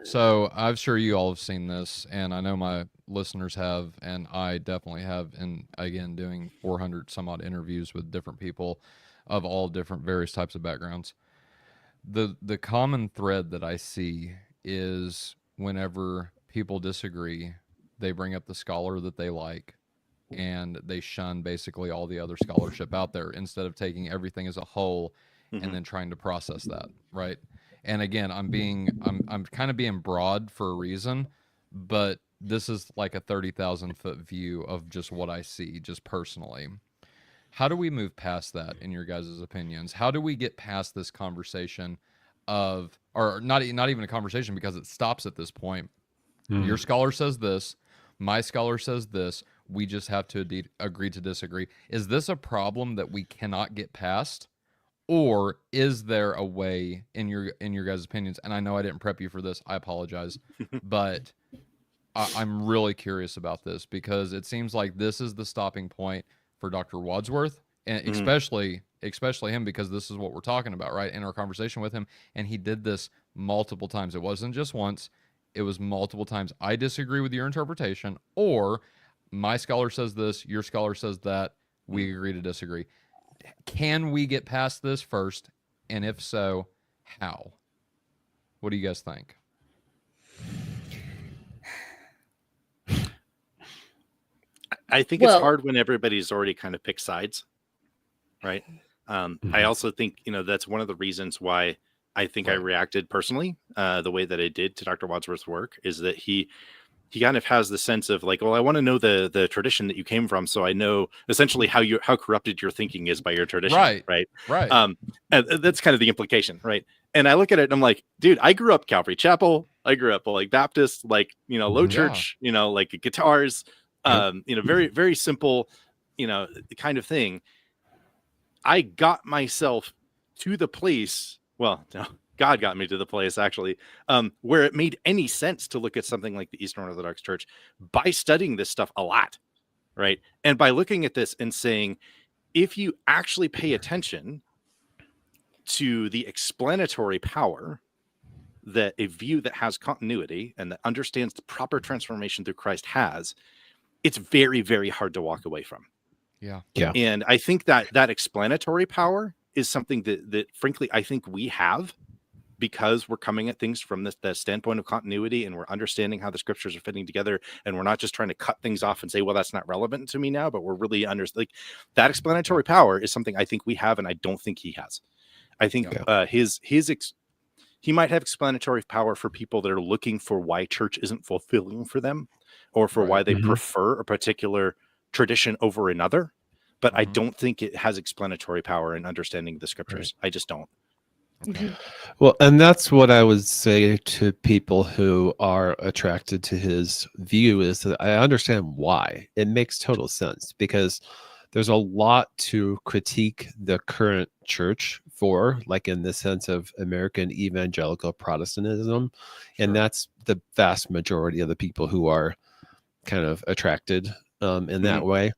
So I'm sure you all have seen this, and I know my listeners have, and I definitely have, and again, doing 400 some odd interviews with different people of all different various types of backgrounds. The common thread that I see is whenever people disagree, they bring up the scholar that they like, and they shun basically all the other scholarship out there instead of taking everything as a whole and then trying to process that, right? And again, I'm kind of being broad for a reason, but this is like a 30,000 foot view of just what I see, just personally. How do we move past that, in your guys' opinions? How do we get past this conversation of, or not even a conversation, because it stops at this point? Your scholar says this, my scholar says this. We just have to agree to disagree. Is this a problem that we cannot get past, or is there a way, in your guys' opinions? And I know I didn't prep you for this. I apologize, but I'm really curious about this, because it seems like this is the stopping point for Dr. Wadsworth, and especially him, because this is what we're talking about, right? In our conversation with him, and he did this multiple times. It wasn't just once; it was multiple times. I disagree with your interpretation, or my scholar says this, your scholar says that. We agree to disagree. Can we get past this first? And if so, how? What do you guys think? I think it's hard when everybody's already kind of picked sides, right? I also think, that's one of the reasons why I think I reacted personally the way that I did to Dr. Wadsworth's work, is that he kind of has the sense of like, well, I want to know the tradition that you came from, so I know essentially how corrupted your thinking is by your tradition, right? And that's kind of the implication, right? And I look at it and I'm like, dude, I grew up Calvary Chapel, I grew up like Baptist, like low church, like guitars, very very simple, kind of thing. I got myself to the place. Well, no, God got me to the place, actually, where it made any sense to look at something like the Eastern Orthodox Church by studying this stuff a lot, right? And by looking at this and saying, if you actually pay attention to the explanatory power that a view that has continuity and that understands the proper transformation through Christ has, it's very, very hard to walk away from. Yeah. And I think that explanatory power is something that frankly, I think we have, because we're coming at things from the standpoint of continuity, and we're understanding how the scriptures are fitting together, and we're not just trying to cut things off and say, well, that's not relevant to me now, but we're really that explanatory power is something I think we have, and I don't think he has. I think he might have explanatory power for people that are looking for why church isn't fulfilling for them, or for why they prefer a particular tradition over another. But I don't think it has explanatory power in understanding the scriptures. I just don't. Mhm. Well, and that's what I would say to people who are attracted to his view, is that I understand why. It makes total sense, because there's a lot to critique the current church for, like in the sense of American evangelical Protestantism. Sure. And that's the vast majority of the people who are kind of attracted in that way.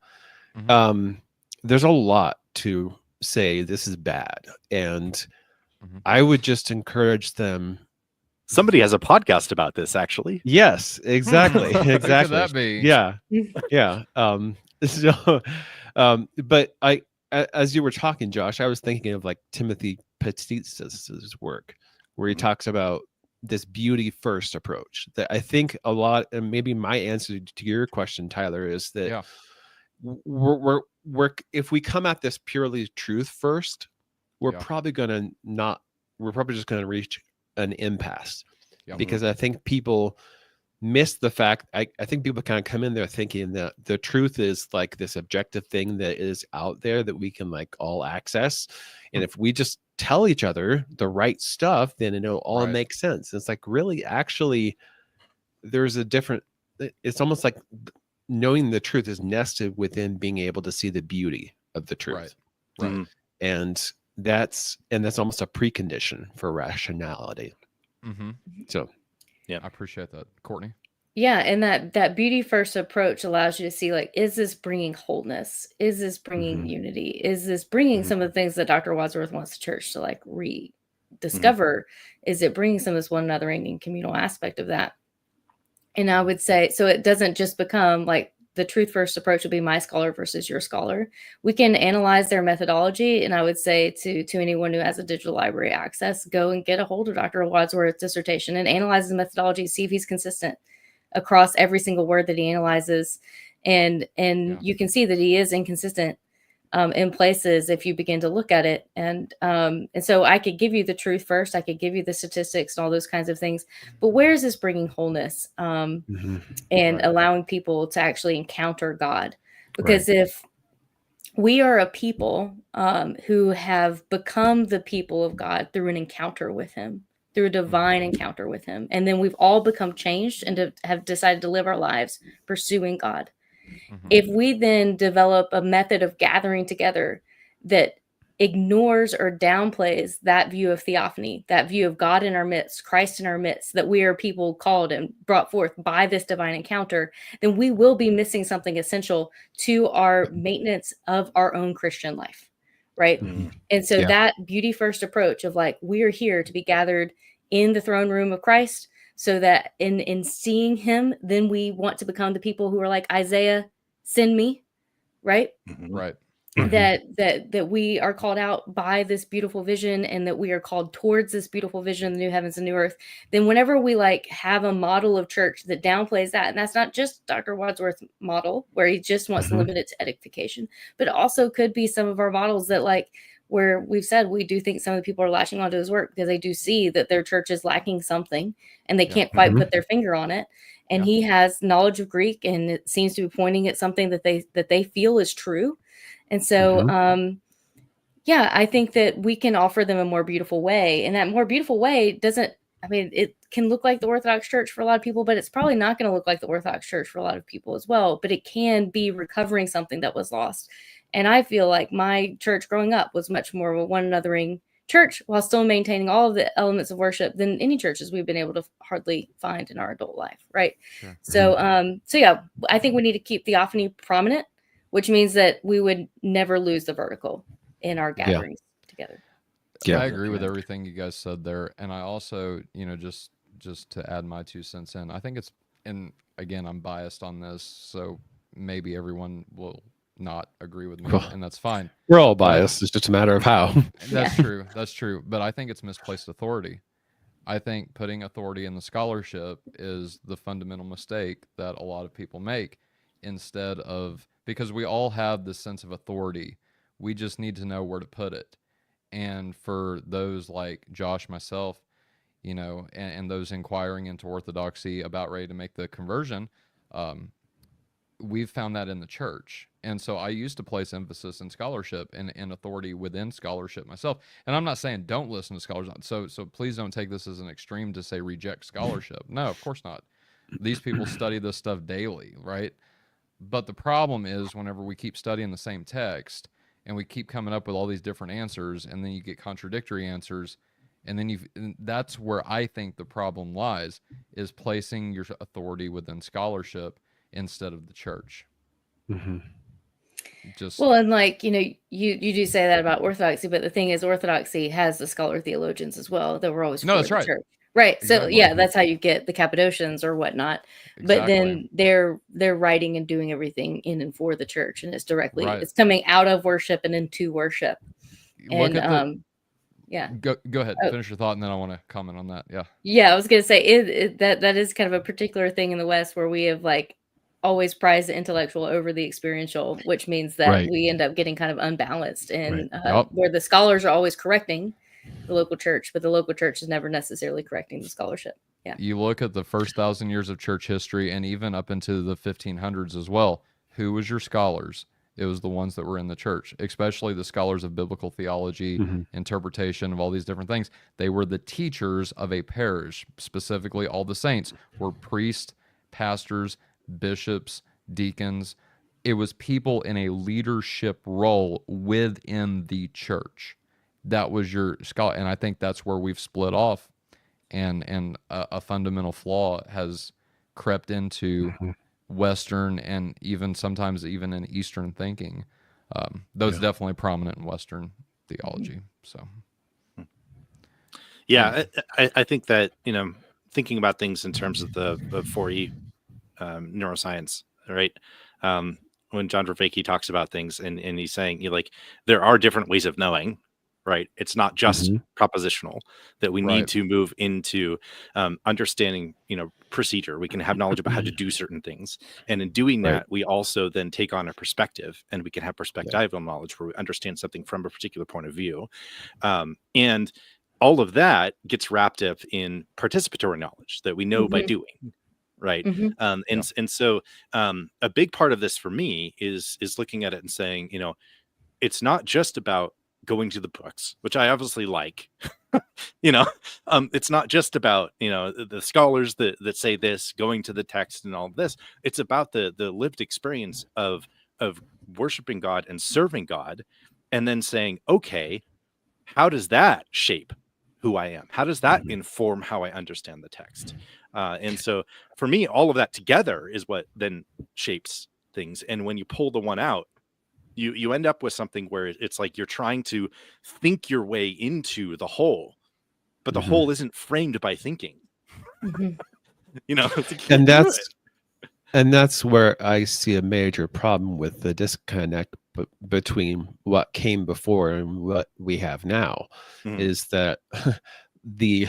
Mhm. There's a lot to say this is bad. And Mhm. I would just encourage them. Somebody has a podcast about this, actually. Yes, exactly. Who could Exactly. that be? Yeah. Yeah. So, but as you were talking, Josh, I was thinking of like Timothy Petit's work, where he Mhm. talks about this beauty first approach. That I think a lot, and maybe my answer to your question, Tyler, is that Yeah. we're if we come at this purely truth first, we're Yeah. probably just going to reach an impasse. Yeah. Because I think people miss the fact, I think people kind of come in there thinking that the truth is like this objective thing that is out there that we can like all access. And if we just tell each other the right stuff, then it'll all Right. make sense. It's like, really, actually, there's a different, it's almost like knowing the truth is nested within being able to see the beauty of the truth. Right. Mhm. And that's almost a precondition for rationality. Mm-hmm. So Yeah. I appreciate that, Courtney. Yeah, and that beauty first approach allows you to see, like, is this bringing wholeness? Is this bringing Mhm. unity? Is this bringing Mhm. some of the things that Dr. Wadsworth wants the church to like rediscover? Is it bringing some of this one anothering and communal aspect of that? And I would say, so it doesn't just become like the truth first approach would be my scholar versus your scholar. We can analyze their methodology, and I would say to anyone who has a digital library access, go and get a hold of Dr. Wadsworth's dissertation and analyze the methodology, see if he's consistent across every single word that he analyzes. And Yeah. you can see that he is inconsistent in places if you begin to look at it. And so I could give you the truth first. I could give you the statistics and all those kinds of things. But where is this bringing wholeness and Right. allowing people to actually encounter God? Because if we are a people who have become the people of God through an encounter with him, through a divine encounter with him. And then we've all become changed and have decided to live our lives pursuing God. Mhm. If we then develop a method of gathering together that ignores or downplays that view of theophany, that view of God in our midst, Christ in our midst, that we are people called and brought forth by this divine encounter, then we will be missing something essential to our maintenance of our own Christian life. Right. Mhm. And so Yeah. that beauty first approach of like, we are here to be gathered in the throne room of Christ, so that in seeing him, then we want to become the people who are like Isaiah, send me, right? Mhm. Right. That we are called out by this beautiful vision, and that we are called towards this beautiful vision, the new heavens and new earth. Then whenever we like have a model of church that downplays that, and that's not just Dr. Wadsworth's model where he just wants to limit it to edification, but it also could be some of our models that like where we've said we do think some of the people are latching onto his work because they do see that their church is lacking something and they Yeah. can't quite put their finger on it. And Yeah. he has knowledge of Greek, and it seems to be pointing at something that they feel is true. And so, yeah, I think that we can offer them a more beautiful way. And that more beautiful way doesn't, I mean, it can look like the Orthodox Church for a lot of people, but it's probably not going to look like the Orthodox Church for a lot of people as well. But it can be recovering something that was lost. And I feel like my church growing up was much more of a one anothering church while still maintaining all of the elements of worship than any churches we've been able to hardly find in our adult life. Right. Sure. So yeah, I think we need to keep theophany prominent, which means that we would never lose the vertical in our gatherings together. Yeah. I agree with everything you guys said there. And I also, just to add my 2 cents in, I think it's, and again, I'm biased on this, so maybe everyone will not agree with me, and that's fine. We're all biased. It's just a matter of how. That's true. That's true. But I think it's misplaced authority. I think putting authority in the scholarship is the fundamental mistake that a lot of people make, instead of, because we all have this sense of authority. We just need to know where to put it. And for those like Josh, myself, and those inquiring into orthodoxy, about ready to make the conversion, we've found that in the church. And so I used to place emphasis in scholarship and authority within scholarship myself. And I'm not saying don't listen to scholars. So please don't take this as an extreme to say reject scholarship. No, of course not. These people study this stuff daily, right? But the problem is whenever we keep studying the same text and we keep coming up with all these different answers, and then you get contradictory answers, and then that's where I think the problem lies, is placing your authority within scholarship instead of the church. Mm-hmm. Well, and like, you do say that about Orthodoxy, but the thing is, Orthodoxy has the scholar theologians as well that were always for that's the right. church. Right. Exactly. So yeah, that's how you get the Cappadocians or whatnot. Exactly. But then they're writing and doing everything in and for the church, and it's directly it's coming out of worship and into worship. Look and yeah. Go ahead. Finish your thought, and then I want to comment on that. Yeah. Yeah, I was gonna say that is kind of a particular thing in the West where we have like always prized the intellectual over the experiential, which means that we end up getting kind of unbalanced, and where the scholars are always correcting the local church, but the local church is never necessarily correcting the scholarship. Yeah. You look at the first 1,000 years of church history, and even up into the 1500s as well. Who was your scholars? It was the ones that were in the church, especially the scholars of biblical theology, interpretation of all these different things. They were the teachers of a parish. Specifically, all the saints were priests, pastors, bishops, deacons. It was people in a leadership role within the church. That was your scholar. And I think that's where we've split off, and a fundamental flaw has crept into Western and even sometimes even in Eastern thinking. Though it's definitely prominent in Western theology. So, yeah, I think that, thinking about things in terms of the 4E neuroscience, right? When John Vervaeke talks about things and he's saying, there are different ways of knowing, right? It's not just propositional, that we need to move into understanding, procedure. We can have knowledge about how to do certain things. And in doing that, we also then take on a perspective, and we can have perspectival knowledge where we understand something from a particular point of view. And all of that gets wrapped up in participatory knowledge that we know by doing. Right. And so a big part of this for me is looking at it and saying, it's not just about going to the books, which I obviously like. It's not just about, the scholars that say this, going to the text and all of this. It's about the lived experience of worshiping God and serving God, and then saying, okay, how does that shape who I am? How does that inform how I understand the text? And so for me, all of that together is what then shapes things. And when you pull the one out, you end up with something where it's like you're trying to think your way into the whole, but the whole isn't framed by thinking. And that's where I see a major problem with the disconnect between what came before and what we have now, is that the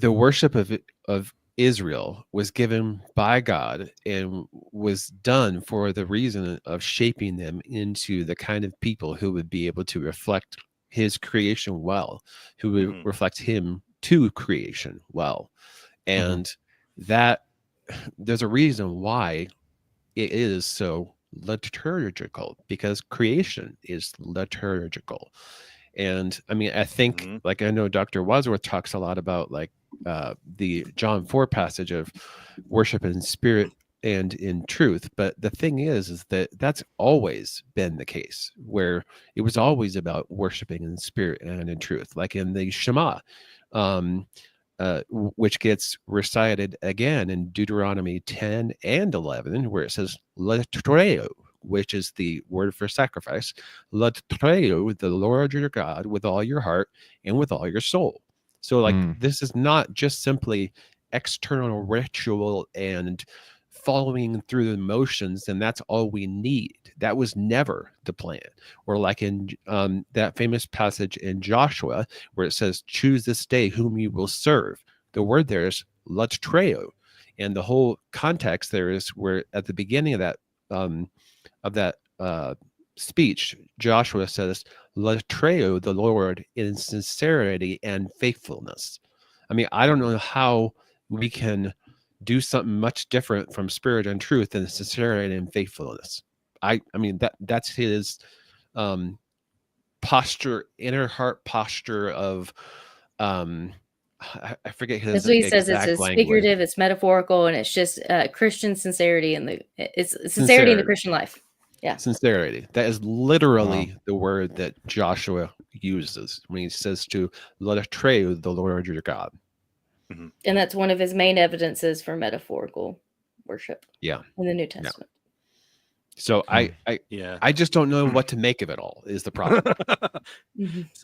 worship of Israel was given by God and was done for the reason of shaping them into the kind of people who would be able to reflect his creation well, who would reflect him to creation well. And that there's a reason why it is so liturgical, because creation is liturgical. And I mean, I think, like, I know Dr. Wadsworth talks a lot about the John 4 passage of worship in spirit and in truth. But the thing is that that's always been the case, where it was always about worshiping in spirit and in truth, like in the Shema, which gets recited again in Deuteronomy 10 and 11, where it says, Latreo, which is the word for sacrifice. Latreo, the Lord your God, with all your heart and with all your soul. So, like, this is not just simply external ritual and following through the motions, and that's all we need. That was never the plan. Or like in that famous passage in Joshua, where it says, choose this day whom you will serve. The word there is latreo. And the whole context there is where at the beginning of that speech, Joshua says, latreo the Lord in sincerity and faithfulness. I mean, I don't know how we can do something much different from spirit and truth than sincerity and faithfulness. I mean, that's his posture, inner heart posture of I forget his That's what he says. exact It's language. figurative, it's metaphorical, and it's just Christian sincerity it's sincerity in the Christian life. Yeah. Sincerity. That is literally the word that Joshua uses when he says to latreyu the Lord your God. Mhm. And that's one of his main evidences for metaphorical worship. Yeah. In the New Testament. So I just don't know what to make of it all is the problem.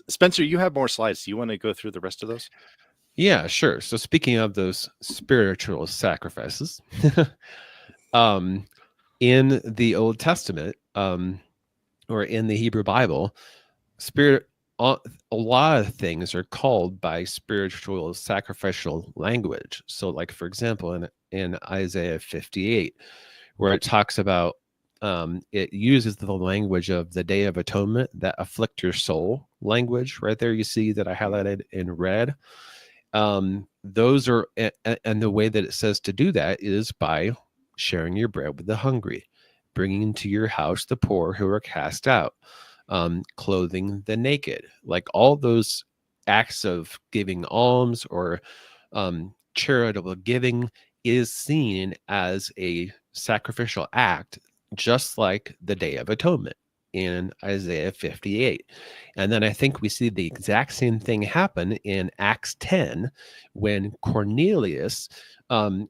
Spencer, you have more slides. Do you want to go through the rest of those? Yeah, sure. So speaking of those spiritual sacrifices, in the Old Testament, or in the Hebrew Bible, a lot of things are called by spiritual sacrificial language. So, like for example, in Isaiah 58, where it talks about, it uses the language of the Day of Atonement, that afflict your soul language. Right there, you see that I highlighted in red. Those are, and the way that it says to do that is by sharing your bread with the hungry, bringing into your house the poor who are cast out, clothing the naked. Like all those acts of giving alms or charitable giving is seen as a sacrificial act, just like the Day of Atonement in Isaiah 58. And then I think we see the exact same thing happen in Acts 10 when Cornelius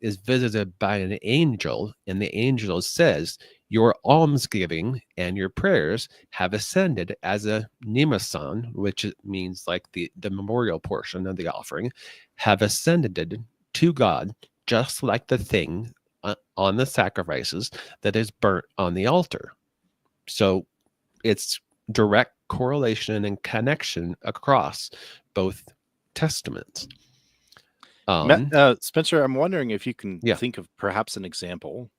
is visited by an angel, and the angel says, your almsgiving and your prayers have ascended as a nemason, which means like the memorial portion of the offering, have ascended to God, just like the thing on the sacrifices that is burnt on the altar. So it's direct correlation and connection across both testaments. Spencer, I'm wondering if you can think of perhaps an example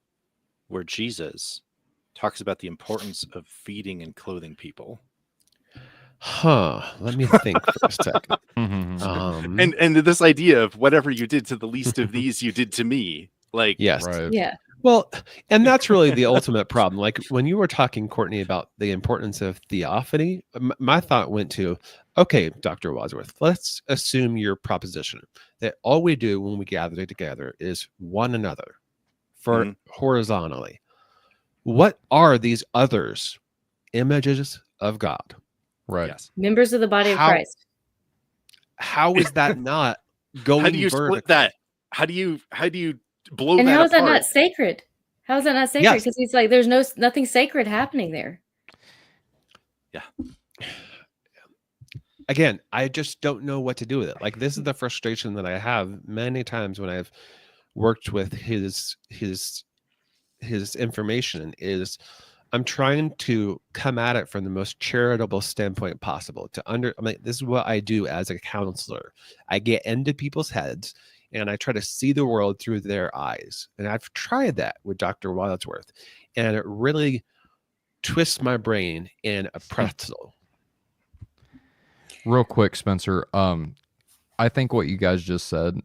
where Jesus talks about the importance of feeding and clothing people. Let me think for a second. And this idea of whatever you did to the least of these, you did to me. Like, yes. Right. Yeah. Well, and that's really the ultimate problem. Like when you were talking, Courtney, about the importance of theophany, my thought went to, okay, Dr. Wadsworth, let's assume your proposition that all we do when we gather together is one another for horizontally. What are these others? Images of God. Right. Yes. Members of the body of Christ. How is that not going How do you vertical? split that? How do you blow and that how is apart? that not sacred? How is that not sacred? Because he's like, there's nothing sacred happening there. Yeah. Again, I just don't know what to do with it. Like this is the frustration that I have many times when I've worked with his information is I'm trying to come at it from the most charitable standpoint possible. This is what I do as a counselor. I get into people's heads and I try to see the world through their eyes. And I've tried that with Dr. Wadsworth, and it really twists my brain in a pretzel. Real quick, Spencer. I think what you guys just said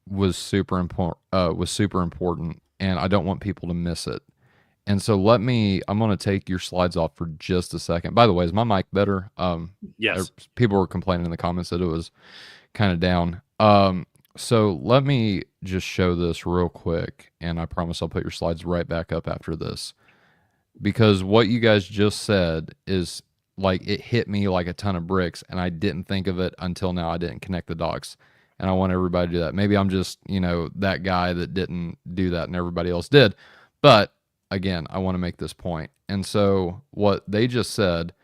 was super important. And I don't want people to miss it. And so I'm going to take your slides off for just a second. By the way, is my mic better? Yes. People were complaining in the comments that it was kind of down. So let me just show this real quick, and I promise I'll put your slides right back up after this. Because what you guys just said is like, it hit me like a ton of bricks, and I didn't think of it until now. I didn't connect the dots. And I want everybody to do that. Maybe I'm just, that guy that didn't do that and everybody else did. But again, I want to make this point. And so what they just said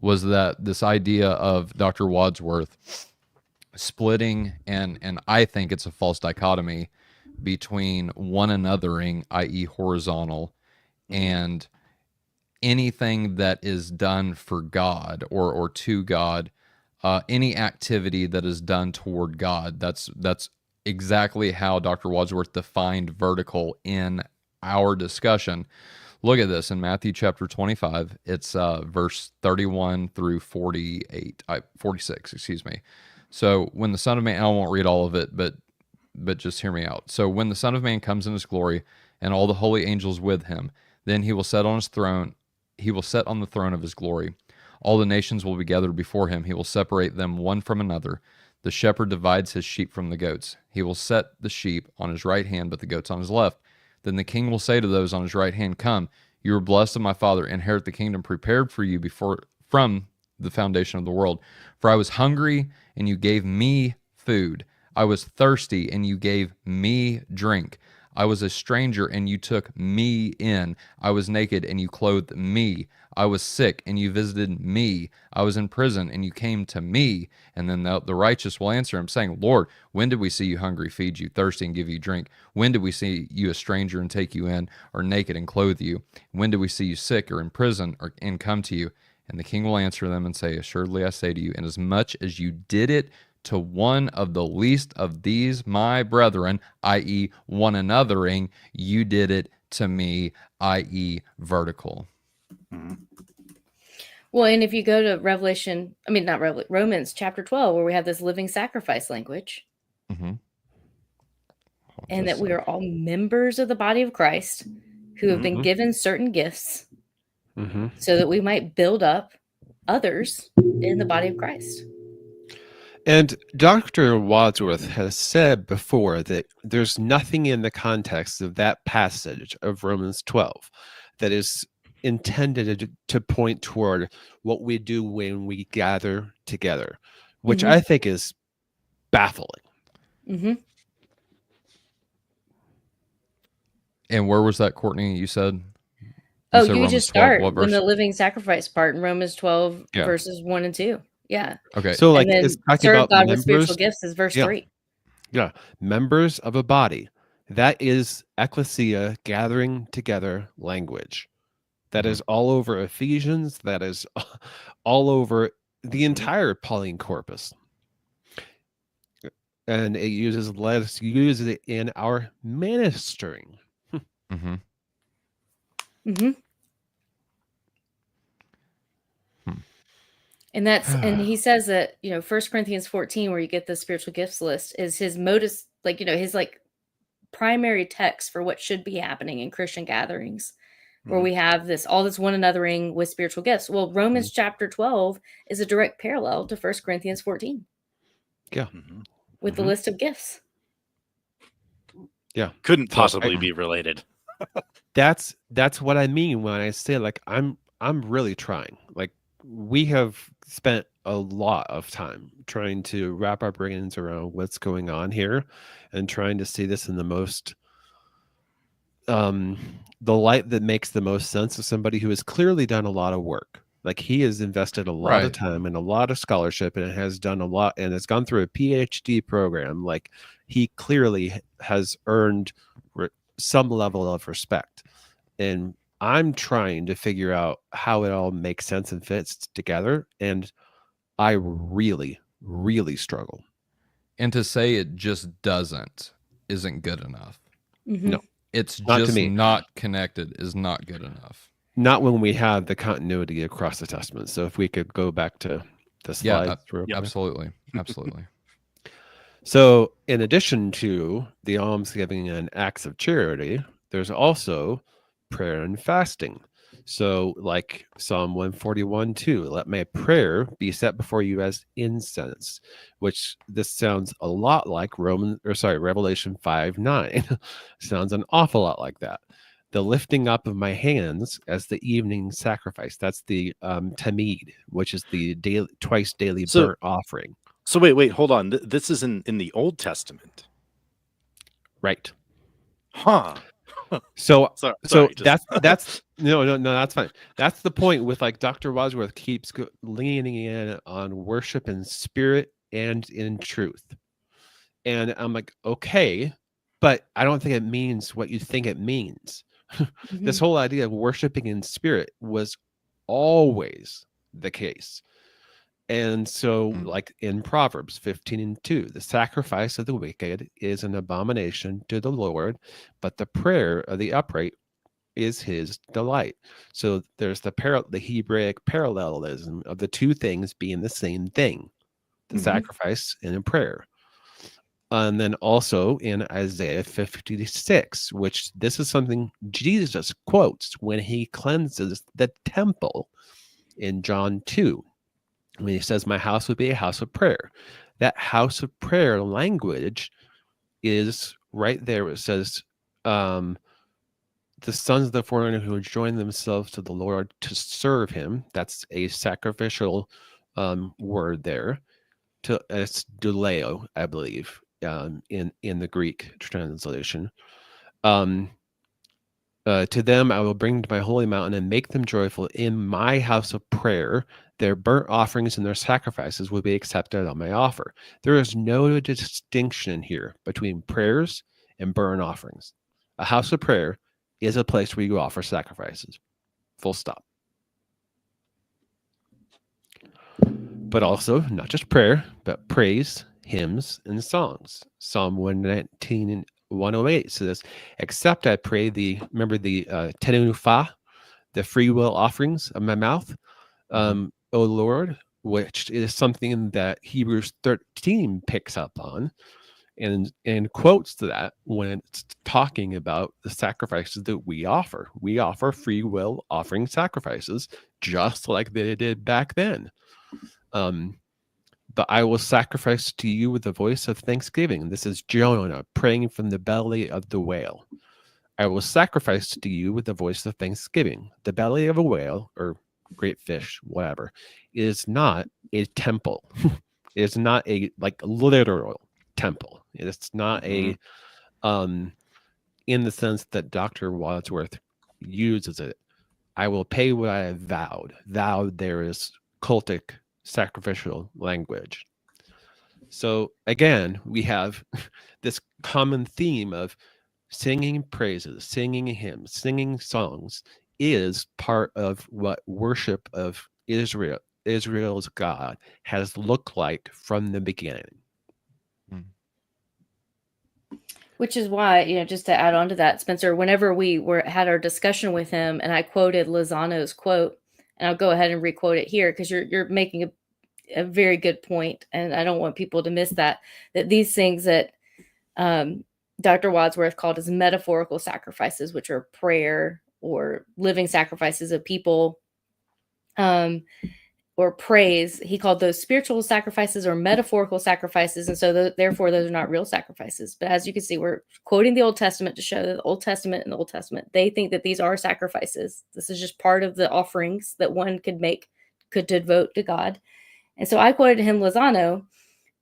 was that this idea of Dr. Wadsworth splitting, and I think it's a false dichotomy between one anothering, i.e. horizontal, and anything that is done for God or to God, any activity that is done toward God. That's exactly how Dr. Wadsworth defined vertical in our discussion. Look at this in Matthew chapter 25. It's verse 31 through 46, excuse me. So when the Son of Man, I won't read all of it, but but just hear me out. So when the Son of Man comes in his glory and all the holy angels with him, then he will set on his throne. He will set on the throne of his glory. All the nations will be gathered before him. He will separate them one from another. The shepherd divides his sheep from the goats. He will set the sheep on his right hand, but the goats on his left. Then the king will say to those on his right hand, "Come, you are blessed of my Father. Inherit the kingdom prepared for you before from the foundation of the world. For I was hungry, and you gave me food. I was thirsty, and you gave me drink. I was a stranger, and you took me in. I was naked, and you clothed me. I was sick, and you visited me. I was in prison, and you came to me." And then the righteous will answer him, saying, "Lord, when did we see you hungry, feed you, thirsty, and give you drink? When did we see you a stranger and take you in, or naked and clothe you? When did we see you sick or in prison and come to you?" And the king will answer them and say, "Assuredly I say to you, inasmuch as you did it to one of the least of these my brethren," i.e. one anothering, "you did it to me," i.e. vertical. Well, and if you go to Romans chapter 12, where we have this living sacrifice language, and that we are all members of the body of Christ who have been given certain gifts so that we might build up others in the body of Christ. And Dr. Wadsworth has said before that there's nothing in the context of that passage of Romans 12 that is intended to point toward what we do when we gather together, which I think is baffling. And where was that, Courtney? You said? You just start in the living sacrifice part in Romans 12, verses 1 and 2. Yeah. Okay. So like it's talking about God with spiritual gifts is verse 3. Yeah. Members of a body. That is ecclesia, gathering together language. That is all over Ephesians. That is all over the entire Pauline corpus. And it uses, let us use it in our ministering. And and he says that, 1 Corinthians 14, where you get the spiritual gifts list, is his modus, his primary text for what should be happening in Christian gatherings, where we have all this one anothering with spiritual gifts. Well, Romans chapter 12 is a direct parallel to 1 Corinthians 14. Yeah. With the list of gifts. Yeah. Couldn't possibly be related. That's what I mean when I say I'm really trying. We have spent a lot of time trying to wrap our brains around what's going on here and trying to see this in the most the light that makes the most sense of somebody who has clearly done a lot of work. He has invested a lot of time and a lot of scholarship, and has done a lot, and has gone through a PhD program. He clearly has earned some level of respect. And I'm trying to figure out how it all makes sense and fits together. And I really, really struggle. And to say it just isn't good enough. No. It's not just not connected is not good enough. Not when we have the continuity across the Testament. So if we could go back to the slide. Absolutely. Absolutely. So in addition to the almsgiving and acts of charity, there's also prayer and fasting. So Psalm 141:2, let my prayer be set before you as incense, which this sounds a lot like Revelation 5:9. Sounds an awful lot like that. The lifting up of my hands as the evening sacrifice. That's the tamid, which is the twice daily burnt offering. So wait, hold on. This is in the Old Testament. Right. Huh. So sorry, that's no, that's fine. That's the point with Dr. Wadsworth keeps leaning in on worship in spirit and in truth. And I'm okay, but I don't think it means what you think it means. This whole idea of worshiping in spirit was always the case. And so, in Proverbs 15:2, the sacrifice of the wicked is an abomination to the Lord, but the prayer of the upright is his delight. So there's the Hebraic parallelism of the two things being the same thing, the sacrifice and a prayer. And then also in Isaiah 56, which this is something Jesus quotes when he cleanses the temple in John 2, when he says, my house would be a house of prayer. That house of prayer language is right there. It says, the sons of the foreigner who join themselves to the Lord to serve him. That's a sacrificial word there. It's douleo, I believe, in the Greek translation. To them I will bring to my holy mountain and make them joyful in my house of prayer. Their burnt offerings and their sacrifices will be accepted on my offer. There is no distinction here between prayers and burnt offerings. A house of prayer is a place where you offer sacrifices. Full stop. But also not just prayer, but praise, hymns, and songs. Psalm 119 and 108 says, except I pray remember the tenufa, the free will offerings of my mouth, O Lord, which is something that Hebrews 13 picks up on and quotes to that when it's talking about the sacrifices that we offer. We offer free will offering sacrifices just like they did back then. But I will sacrifice to you with the voice of thanksgiving. This is Jonah praying from the belly of the whale. I will sacrifice to you with the voice of thanksgiving. The belly of a whale or great fish, whatever, is not a temple. It is not a literal temple. It's not a in the sense that Dr. Wadsworth uses it. I will pay what I have vowed. Vowed there is cultic sacrificial language. So again, we have this common theme of singing praises, singing hymns, singing songs is part of what worship of Israel's God has looked like from the beginning. Which is why, just to add on to that, Spencer, whenever we had our discussion with him and I quoted Lozano's quote, and I'll go ahead and requote it here because you're making a very good point, and I don't want people to miss that these things that Dr. Wadsworth called as metaphorical sacrifices, which are prayer or living sacrifices of people, or praise, he called those spiritual sacrifices or metaphorical sacrifices. And so therefore those are not real sacrifices. But as you can see, we're quoting the Old Testament to show that the Old Testament and the Old Testament, they think that these are sacrifices. This is just part of the offerings that one could devote to God. And so I quoted him Lozano,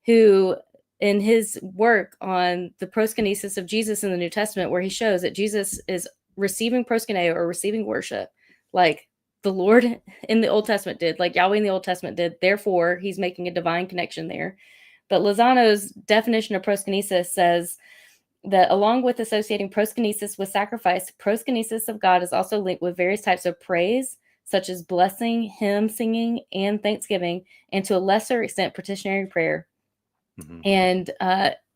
who in his work on the proskinesis of Jesus in the New Testament, where he shows that Jesus is receiving proskuneo or receiving worship like the Lord in the Old Testament did, like Yahweh in the Old Testament did. Therefore, he's making a divine connection there. But Lozano's definition of proskinesis says that along with associating proskinesis with sacrifice, proskinesis of God is also linked with various types of praise, such as blessing, hymn singing, and thanksgiving, and to a lesser extent, petitionary prayer. And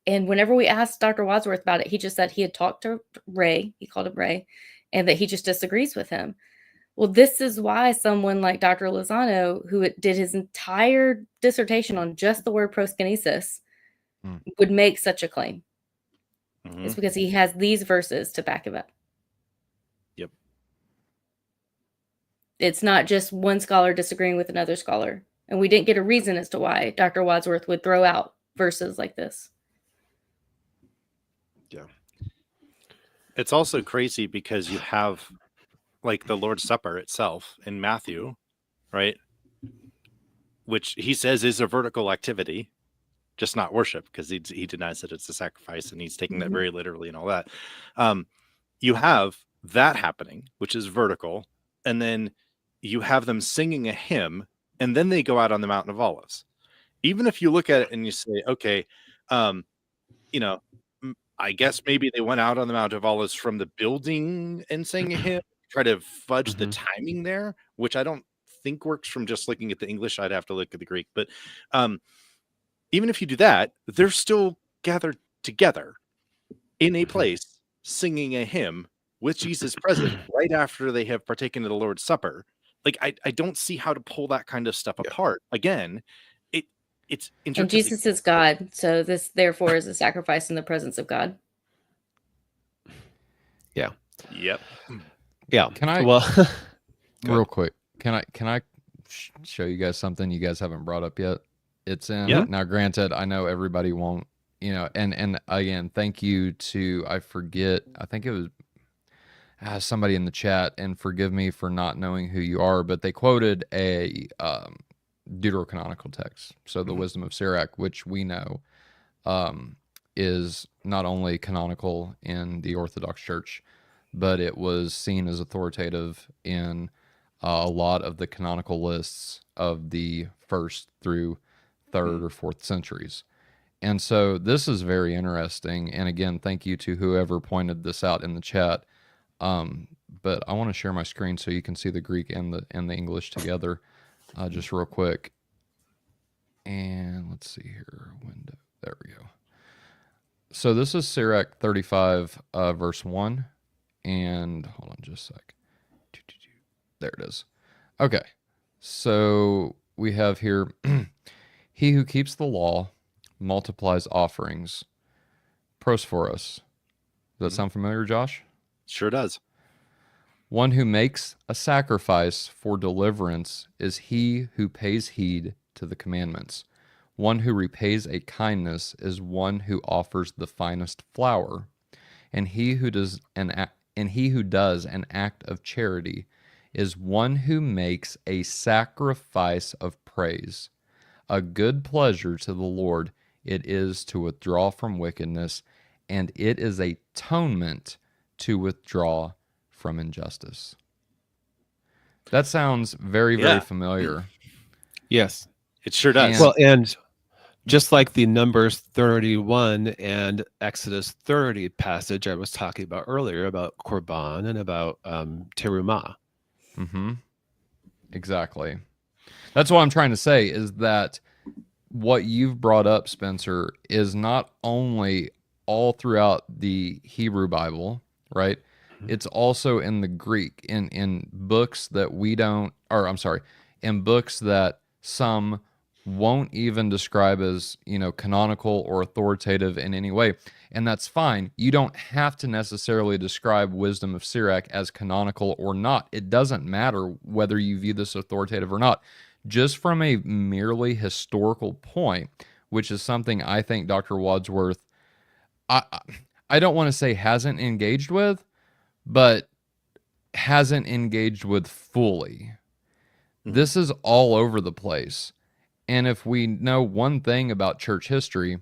whenever we asked Dr. Wadsworth about it, he just said he had talked to Ray, he called him Ray, and that he just disagrees with him. Well, this is why someone like Dr. Lozano, who did his entire dissertation on just the word proskinesis, would make such a claim. It's because he has these verses to back it up. Yep. It's not just one scholar disagreeing with another scholar. And we didn't get a reason as to why Dr. Wadsworth would throw out verses like this. Yeah. It's also crazy because you have like the Lord's Supper itself in Matthew, right? Which he says is a vertical activity, just not worship, because he denies that it's a sacrifice and he's taking that very literally and all that. You have that happening, which is vertical, and then you have them singing a hymn, and then they go out on the Mountain of Olives. Even if you look at it and you say, okay, I guess maybe they went out on the Mount of Olives from the building and sang a hymn, try to fudge the timing there, which I don't think works from just looking at the English. I'd have to look at the Greek. But even if you do that, they're still gathered together in a place singing a hymn with Jesus present right after they have partaken of the Lord's Supper. Like, I don't see how to pull that kind of stuff apart. Again, it's And intricately. Jesus is God, so this therefore is a sacrifice in the presence of God. Yep. Yeah. Can I Well, real quick? Can I show you guys something you guys haven't brought up yet? It's in Yeah. now. Granted, I know everybody won't. And again, thank you to I think it was somebody in the chat, and forgive me for not knowing who you are, but they quoted a deuterocanonical text, so the Wisdom of Sirach, which we know is not only canonical in the Orthodox Church, but it was seen as authoritative in a lot of the canonical lists of the 1st through 3rd or 4th centuries. And so this is very interesting. And again, thank you to whoever pointed this out in the chat. But I want to share my screen so you can see the Greek and the English together, just real quick. And let's see here, window. There we go. So this is Sirach 35, verse 1. And hold on just a sec. There it is. Okay. So we have here, he who keeps the law multiplies offerings. Prosperous. Does that sound familiar, Josh? Sure does. One who makes a sacrifice for deliverance is he who pays heed to the commandments. One who repays a kindness is one who offers the finest flour. And he who does an act of charity is one who makes a sacrifice of praise. A good pleasure to the Lord it is to withdraw from wickedness, and it is a atonement to withdraw from injustice. That sounds very, very familiar. yes, it sure does. Well, and just like the Numbers 31 and Exodus 30 passage I was talking about earlier about Korban and about Terumah. Mm-hmm. Exactly. That's what I'm trying to say, is that what you've brought up, Spencer, is not only all throughout the Hebrew Bible, right? It's also in the Greek, in books that we don't, or I'm sorry, in books that some won't even describe as, canonical or authoritative in any way. And that's fine. You don't have to necessarily describe Wisdom of Sirach as canonical or not. It doesn't matter whether you view this authoritative or not. Just from a merely historical point, which is something I think Dr. Wadsworth, I don't want to say hasn't engaged with, but hasn't engaged with fully. This is all over the place. And if we know one thing about church history,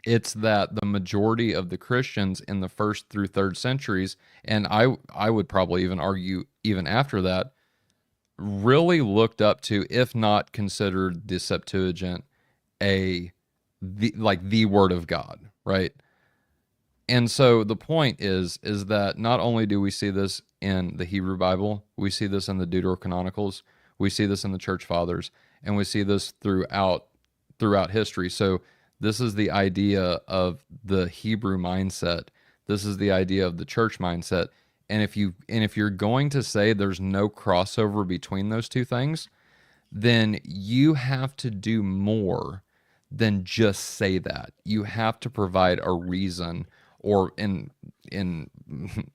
it's that the majority of the Christians in the 1st through 3rd centuries, and I would probably even argue even after that, really looked up to, if not considered the Septuagint the word of God, right? And so the point is that not only do we see this in the Hebrew Bible, we see this in the Deuterocanonicals, we see this in the Church Fathers, and we see this throughout history. So this is the idea of the Hebrew mindset. This is the idea of the church mindset. And if you're going to say there's no crossover between those two things, then you have to do more than just say that. You have to provide a reason, or in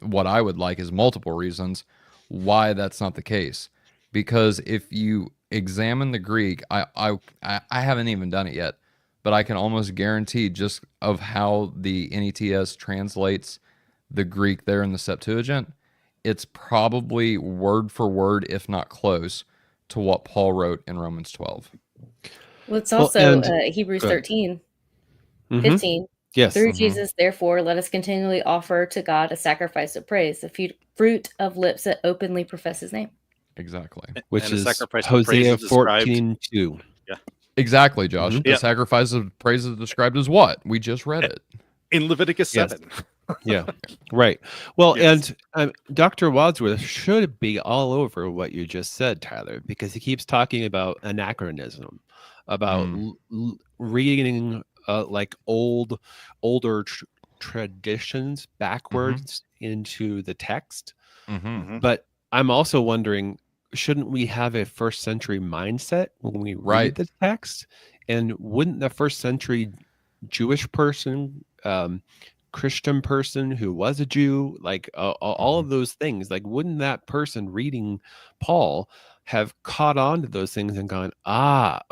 what I would like is multiple reasons why that's not the case. Because if you examine the Greek, I haven't even done it yet, but I can almost guarantee, just of how the NETS translates the Greek there in the Septuagint, it's probably word for word, if not close, to what Paul wrote in Romans 12. Well, it's also and- Hebrews go ahead. 13, Mhm. 15. Yes. Through Jesus, therefore, let us continually offer to God a sacrifice of praise, the fruit of lips that openly profess his name. Exactly. Which And a is sacrifice of praise Hosea is described- 14:2. Exactly, Josh. Mhm. The Yep. sacrifice of praise is described as what? We just read it. in Leviticus Yes. 7. Yeah, right. Well, Yes. and Dr. Wadsworth should be all over what you just said, Tyler, because he keeps talking about anachronism, about reading like older traditions backwards into the text. Mm-hmm. But I'm also wondering, shouldn't we have a 1st century mindset when we read Right. the text And wouldn't the first century Jewish person, Christian person who was a Jew, like all of those things, like wouldn't that person reading Paul have caught on to those things and gone,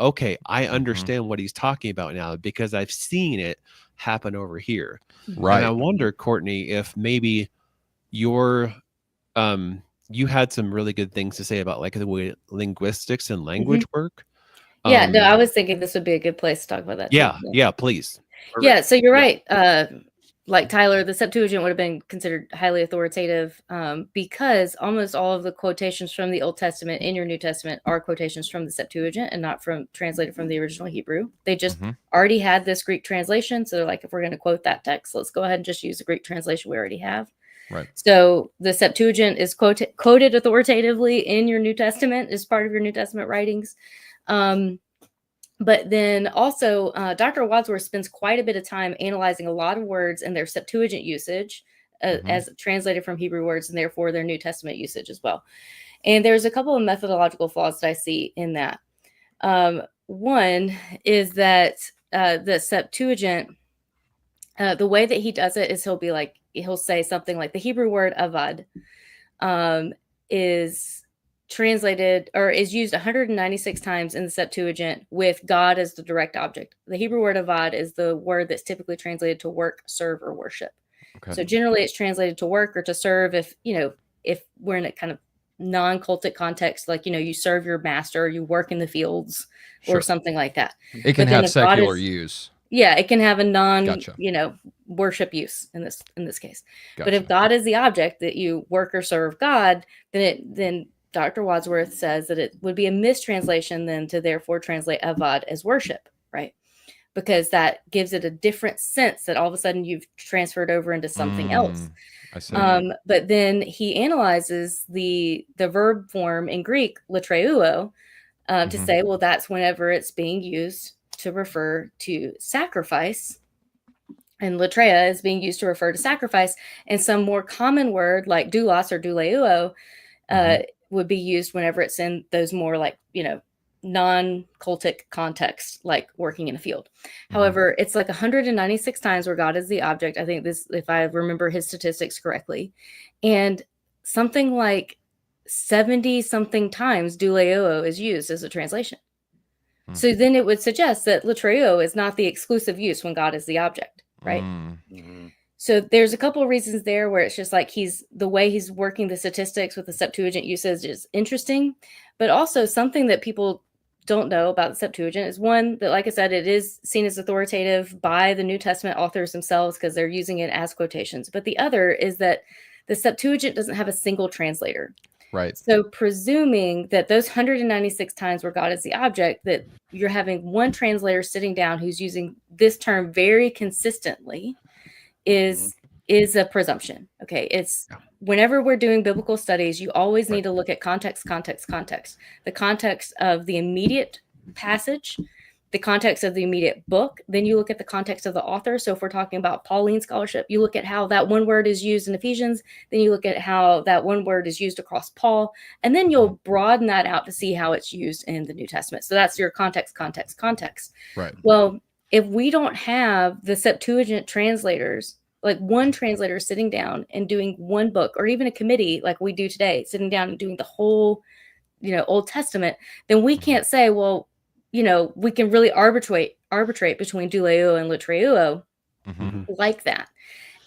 okay, I understand what he's talking about now because I've seen it happen over here. Right. And I wonder, Courtney, if maybe you had some really good things to say about like the way linguistics and language work. Yeah, no, I was thinking this would be a good place to talk about that. Yeah, please. Yeah, so you're right. Like Tyler, the Septuagint would have been considered highly authoritative because almost all of the quotations from the Old Testament in your New Testament are quotations from the Septuagint and not translated from the original Hebrew. They just already had this Greek translation. So they're like, if we're going to quote that text, let's go ahead and just use the Greek translation we already have. Right. So the Septuagint is quoted authoritatively in your New Testament as part of your New Testament writings. But then also, Dr. Wadsworth spends quite a bit of time analyzing a lot of words and their Septuagint usage as translated from Hebrew words, and therefore their New Testament usage as well. And there's a couple of methodological flaws that I see in that. One is that the Septuagint, the way that he does it is he'll say something like the Hebrew word avad is translated or is used 196 times in the Septuagint with God as the direct object. The Hebrew word avad is the word that's typically translated to work, serve, or worship. Okay. So generally it's translated to work or to serve if we're in a kind of non-cultic context, like, you serve your master, or you work in the fields or something like that. It can have secular use. Yeah, it can have a worship use in this case. Gotcha. But if God is the object that you work or serve God, then Dr. Wadsworth says that it would be a mistranslation then to therefore translate avad as worship, right? Because that gives it a different sense that all of a sudden you've transferred over into something else. I see. But then he analyzes the verb form in Greek, latreuo, to say, well, that's whenever it's being used to refer to sacrifice. And latreia is being used to refer to sacrifice. And some more common word like doulos or douleuo would be used whenever it's in those more like, non-cultic context, like working in a field. However, it's like 196 times where God is the object. I think this, if I remember his statistics correctly, and something like 70 something times douleuo is used as a translation. So then it would suggest that latreuo is not the exclusive use when God is the object, right? So there's a couple of reasons there where it's just like the way he's working the statistics with the Septuagint usage is interesting, but also something that people don't know about the Septuagint is one that, like I said, it is seen as authoritative by the New Testament authors themselves because they're using it as quotations. But the other is that the Septuagint doesn't have a single translator. Right. So presuming that those 196 times where God is the object, that you're having one translator sitting down who's using this term very consistently is a presumption. Okay. It's whenever we're doing biblical studies, you always need to look at context, the context of the immediate passage, the context of the immediate book. Then you look at the context of the author. So if we're talking about Pauline scholarship, you look at how that one word is used in Ephesians. Then you look at how that one word is used across Paul. And then you'll broaden that out to see how it's used in the New Testament. So that's your context. Right. Well, if we don't have the Septuagint translators, like one translator sitting down and doing one book, or even a committee like we do today, sitting down and doing the whole, Old Testament, then we can't say, well, we can really arbitrate between douleuo and latreuo like that.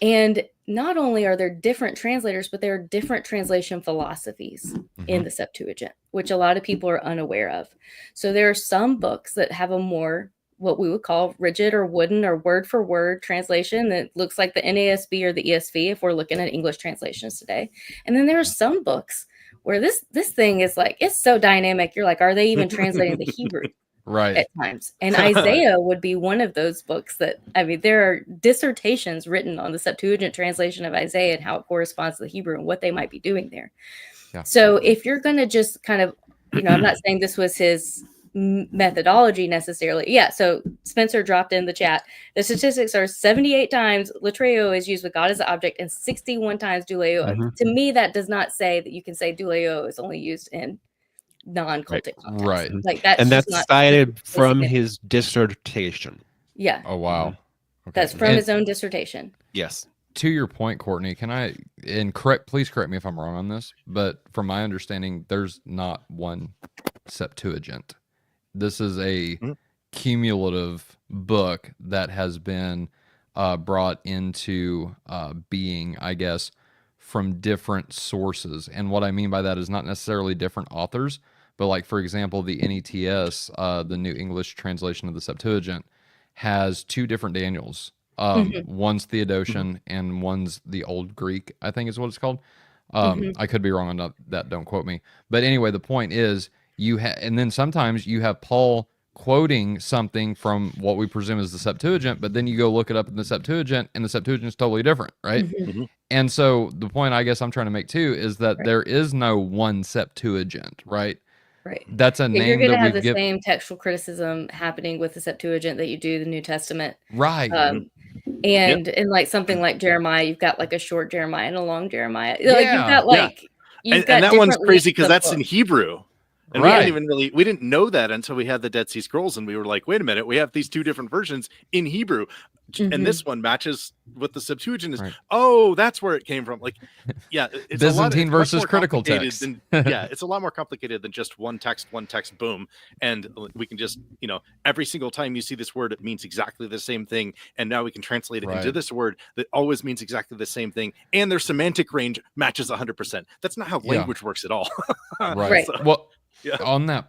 And not only are there different translators, but there are different translation philosophies in the Septuagint, which a lot of people are unaware of. So there are some books that have a more what we would call rigid or wooden or word for word translation that looks like the NASB or the ESV if we're looking at English translations today. And then there are some books where this thing is like, it's so dynamic. You're like, are they even translating the Hebrew? Right. At times. And Isaiah would be one of those books that, there are dissertations written on the Septuagint translation of Isaiah and how it corresponds to the Hebrew and what they might be doing there. Yeah. So if you're going to just kind of, I'm not saying this was his methodology necessarily. Yeah. So Spencer dropped in the chat. The statistics are 78 times latreuo is used with God as the object and 61 times douleuo. To me, that does not say that you can say douleuo is only used in non-cultic context. Right. Like that's And just that's not cited from significant. his dissertation. Yeah, Oh wow. Okay. that's from his own dissertation. Yes. To your point, Courtney, please correct me if I'm wrong on this, but from my understanding, there's not one Septuagint. This is a cumulative book that has been brought into being, I guess, from different sources. And what I mean by that is not necessarily different authors, but like, for example, the NETS, the New English Translation of the Septuagint, has two different Daniels. One's Theodosian and one's the Old Greek, I think is what it's called. I could be wrong on that. Don't quote me. But anyway, the point is and then sometimes you have Paul quoting something from what we presume is the Septuagint, but then you go look it up in the Septuagint and the Septuagint is totally different, right? And so the point I guess I'm trying to make too is that there is no one Septuagint, right? Right. That's a name you're going to that have we the same textual criticism happening with the Septuagint that you do the New Testament. Right. And like something like Jeremiah, you've got like a short Jeremiah and a long Jeremiah. Yeah. Like you've got like and that one's crazy because that's in Hebrew. And we didn't know that until we had the Dead Sea Scrolls, and we were like, wait a minute, we have these two different versions in Hebrew. And this one matches with the Septuagint is, oh, that's where it came from. Like, yeah, it's Byzantine versus critical text. It's a lot more complicated than just one text, boom. And we can just, every single time you see this word, it means exactly the same thing. And now we can translate it into this word that always means exactly the same thing. And their semantic range matches 100%. That's not how language works at all. Right. Well, on that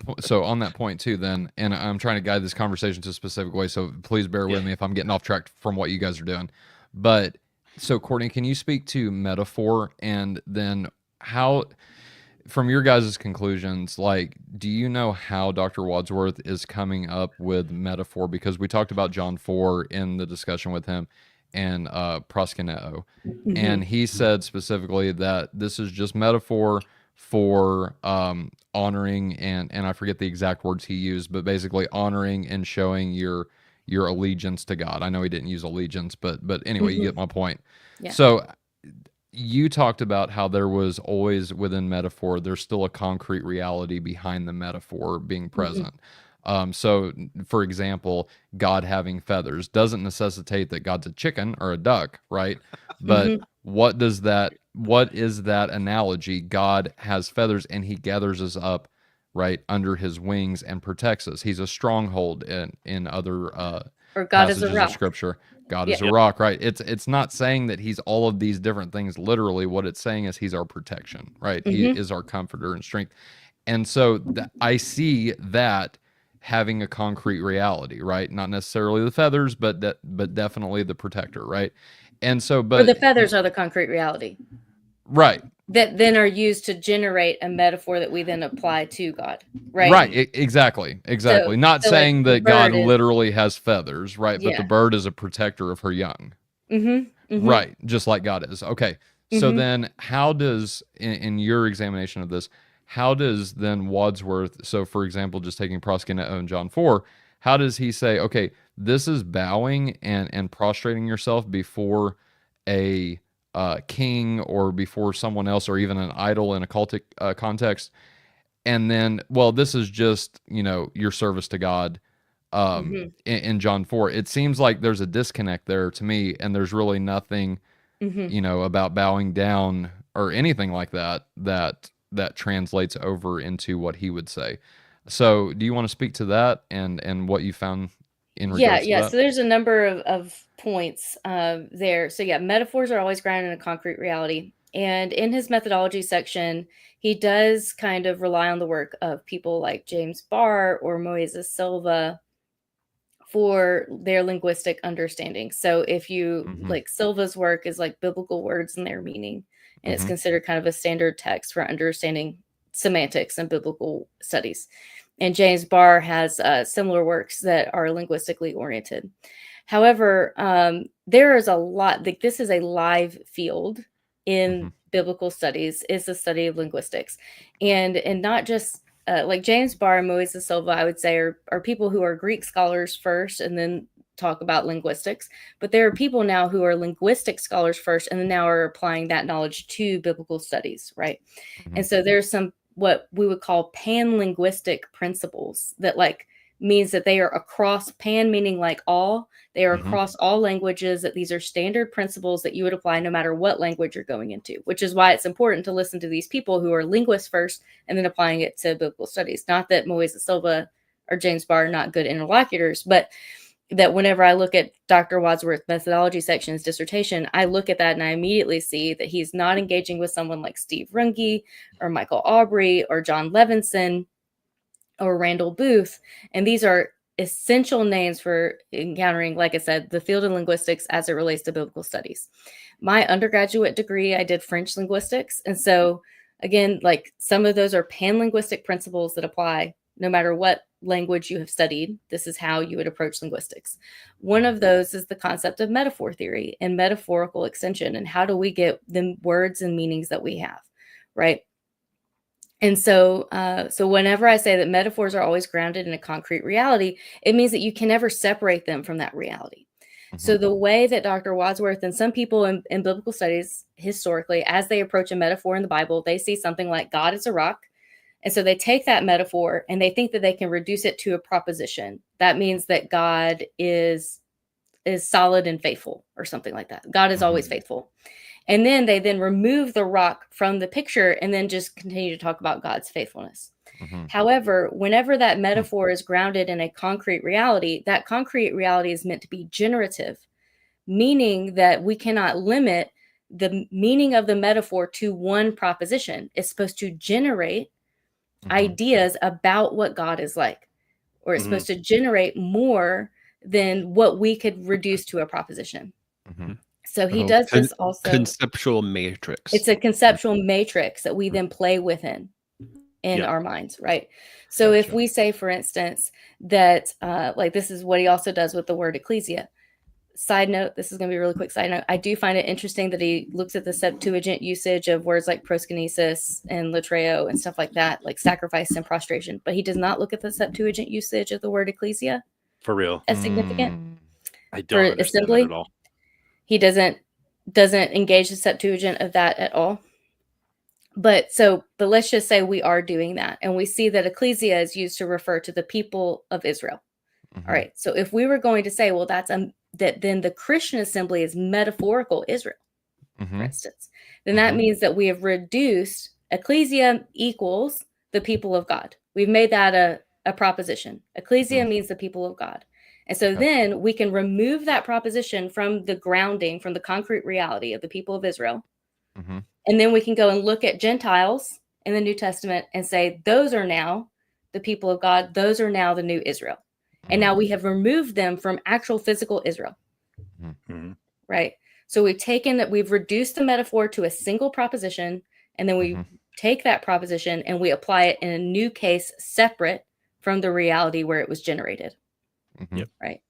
point too, then, and I'm trying to guide this conversation to a specific way, so please bear with me if I'm getting off track from what you guys are doing. But so, Courtney, can you speak to metaphor, and then how, from your guys' conclusions, like, do you know how Dr. Wadsworth is coming up with metaphor? Because we talked about John 4 in the discussion with him and proskuneo, and he said specifically that this is just metaphor for honoring and I forget the exact words he used, but basically honoring and showing your allegiance to God. I know he didn't use allegiance, but anyway, you get my point. Yeah. So you talked about how there was always within metaphor, there's still a concrete reality behind the metaphor being present. So for example, God having feathers doesn't necessitate that God's a chicken or a duck, right? But what is that analogy? God has feathers and he gathers us up, right, under his wings and protects us. He's a stronghold in other or God passages is a rock. of scripture. God is a rock, right? It's not saying that he's all of these different things literally. What it's saying is he's our protection, right? He is our comforter and strength. And so I see that having a concrete reality, right? Not necessarily the feathers, but definitely the protector, right? And so, but the feathers are the concrete reality, right? That then are used to generate a metaphor that we then apply to God, right? Right, exactly. So, not saying that God literally has feathers, right? But the bird is a protector of her young, right? Just like God is. Okay, so then how does, in your examination of this, how does then Wadsworth, so for example, just taking proskuneo in John 4, how does he say, okay, this is bowing and prostrating yourself before a king or before someone else or even an idol in a cultic context, and then, well, this is just, your service to God in John 4. It seems like there's a disconnect there to me, and there's really nothing, about bowing down or anything like that translates over into what he would say. So do you want to speak to that and what you found in regards to that? So there's a number of points there. So metaphors are always grounded in a concrete reality. And in his methodology section, he does kind of rely on the work of people like James Barr or Moises Silva for their linguistic understanding. So if you like, Silva's work is like biblical words and their meaning, and it's considered kind of a standard text for understanding semantics and biblical studies. And James Barr has similar works that are linguistically oriented. However, there is a lot, like this is a live field in biblical studies, is the study of linguistics. And not just like James Barr and Moises Silva, I would say are people who are Greek scholars first and then talk about linguistics. But there are people now who are linguistic scholars first and then now are applying that knowledge to biblical studies, right? And so there's some what we would call pan-linguistic principles that like means that they are across, pan meaning like all, they are across all languages, that these are standard principles that you would apply no matter what language you're going into, which is why it's important to listen to these people who are linguists first and then applying it to biblical studies. Not that Moise Silva or James Barr are not good interlocutors, but that whenever I look at Dr. Wadsworth methodology section's dissertation, I look at that and I immediately see that he's not engaging with someone like Steve Runge or Michael Aubrey or John Levinson or Randall Booth. And these are essential names for encountering, like I said, the field of linguistics as it relates to biblical studies. My undergraduate degree, I did French linguistics. And so again, like some of those are pan-linguistic principles that apply no matter what language you have studied. This is how you would approach linguistics. One of those is the concept of metaphor theory and metaphorical extension. And how do we get the words and meanings that we have, right? And so whenever I say that metaphors are always grounded in a concrete reality, it means that you can never separate them from that reality. So the way that Dr. Wadsworth and some people in biblical studies historically, as they approach a metaphor in the Bible, they see something like God is a rock. And so they take that metaphor and they think that they can reduce it to a proposition. That means that God is solid and faithful or something like that. God is always faithful. And then they remove the rock from the picture and then just continue to talk about God's faithfulness. However, whenever that metaphor is grounded in a concrete reality, that concrete reality is meant to be generative, meaning that we cannot limit the meaning of the metaphor to one proposition. It's supposed to generate ideas about what God is like, or it's supposed to generate more than what we could reduce to a proposition. So he does this also. Conceptual matrix. It's a conceptual matrix that we then play within in our minds, right? So if we say, for instance, that like this is what he also does with the word ecclesia. Side note, this is going to be a really quick side note. I do find it interesting that he looks at the Septuagint usage of words like proskinesis and latreo and stuff like that, like sacrifice and prostration. But he does not look at the Septuagint usage of the word ecclesia. For real. As significant. I don't understand that at all. He doesn't engage the Septuagint of that at all. But let's just say we are doing that. And we see that ecclesia is used to refer to the people of Israel. All right. So if we were going to say, well, that then the Christian assembly is metaphorical Israel, for instance, then that means that we have reduced ecclesia equals the people of God. We've made that a proposition. Ecclesia means the people of God. And so then we can remove that proposition from the grounding, from the concrete reality of the people of Israel. And then we can go and look at Gentiles in the New Testament and say, those are now the people of God. Those are now the new Israel. And now we have removed them from actual physical Israel. Right. So we've reduced the metaphor to a single proposition. And then we take that proposition and we apply it in a new case separate from the reality where it was generated. Right.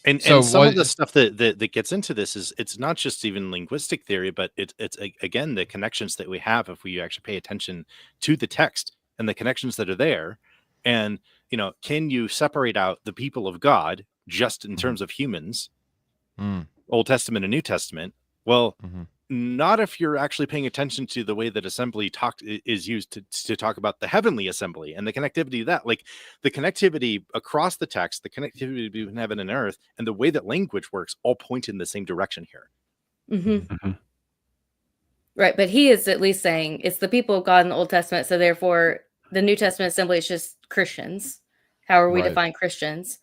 And some of the stuff that gets into this is it's not just even linguistic theory, but it's again, the connections that we have if we actually pay attention to the text and the connections that are there. And, can you separate out the people of God just in terms of humans, Old Testament and New Testament? Well, not if you're actually paying attention to the way that assembly is used to talk about the heavenly assembly and the connectivity of that, like the connectivity across the text, the connectivity between heaven and earth, and the way that language works all point in the same direction here. Right. But he is at least saying it's the people of God in the Old Testament. So therefore the New Testament assembly is just Christians. However we define Christians.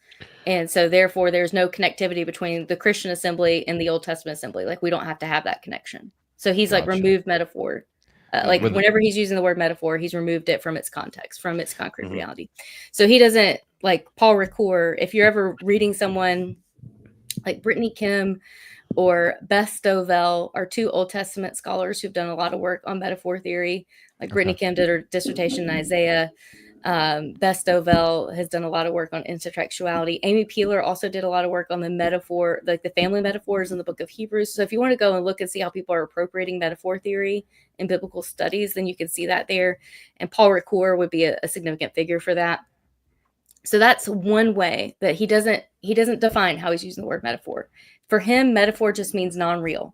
And so therefore there's no connectivity between the Christian assembly and the Old Testament assembly. Like we don't have to have that connection. So he's like removed metaphor. Whenever he's using the word metaphor, he's removed it from its context, from its concrete reality. So he doesn't, like Paul Ricoeur, if you're ever reading someone like Brittany Kim or Beth Stovell are two Old Testament scholars who've done a lot of work on metaphor theory. Like Brittany Kim did her dissertation in Isaiah. Beth Stovell has done a lot of work on intertextuality. Amy Peeler also did a lot of work on the metaphor, like the family metaphors in the book of Hebrews. So if you want to go and look and see how people are appropriating metaphor theory in biblical studies, then you can see that there. And Paul Ricoeur would be a significant figure for that. So that's one way that he doesn't define how he's using the word metaphor. For him, metaphor just means non-real.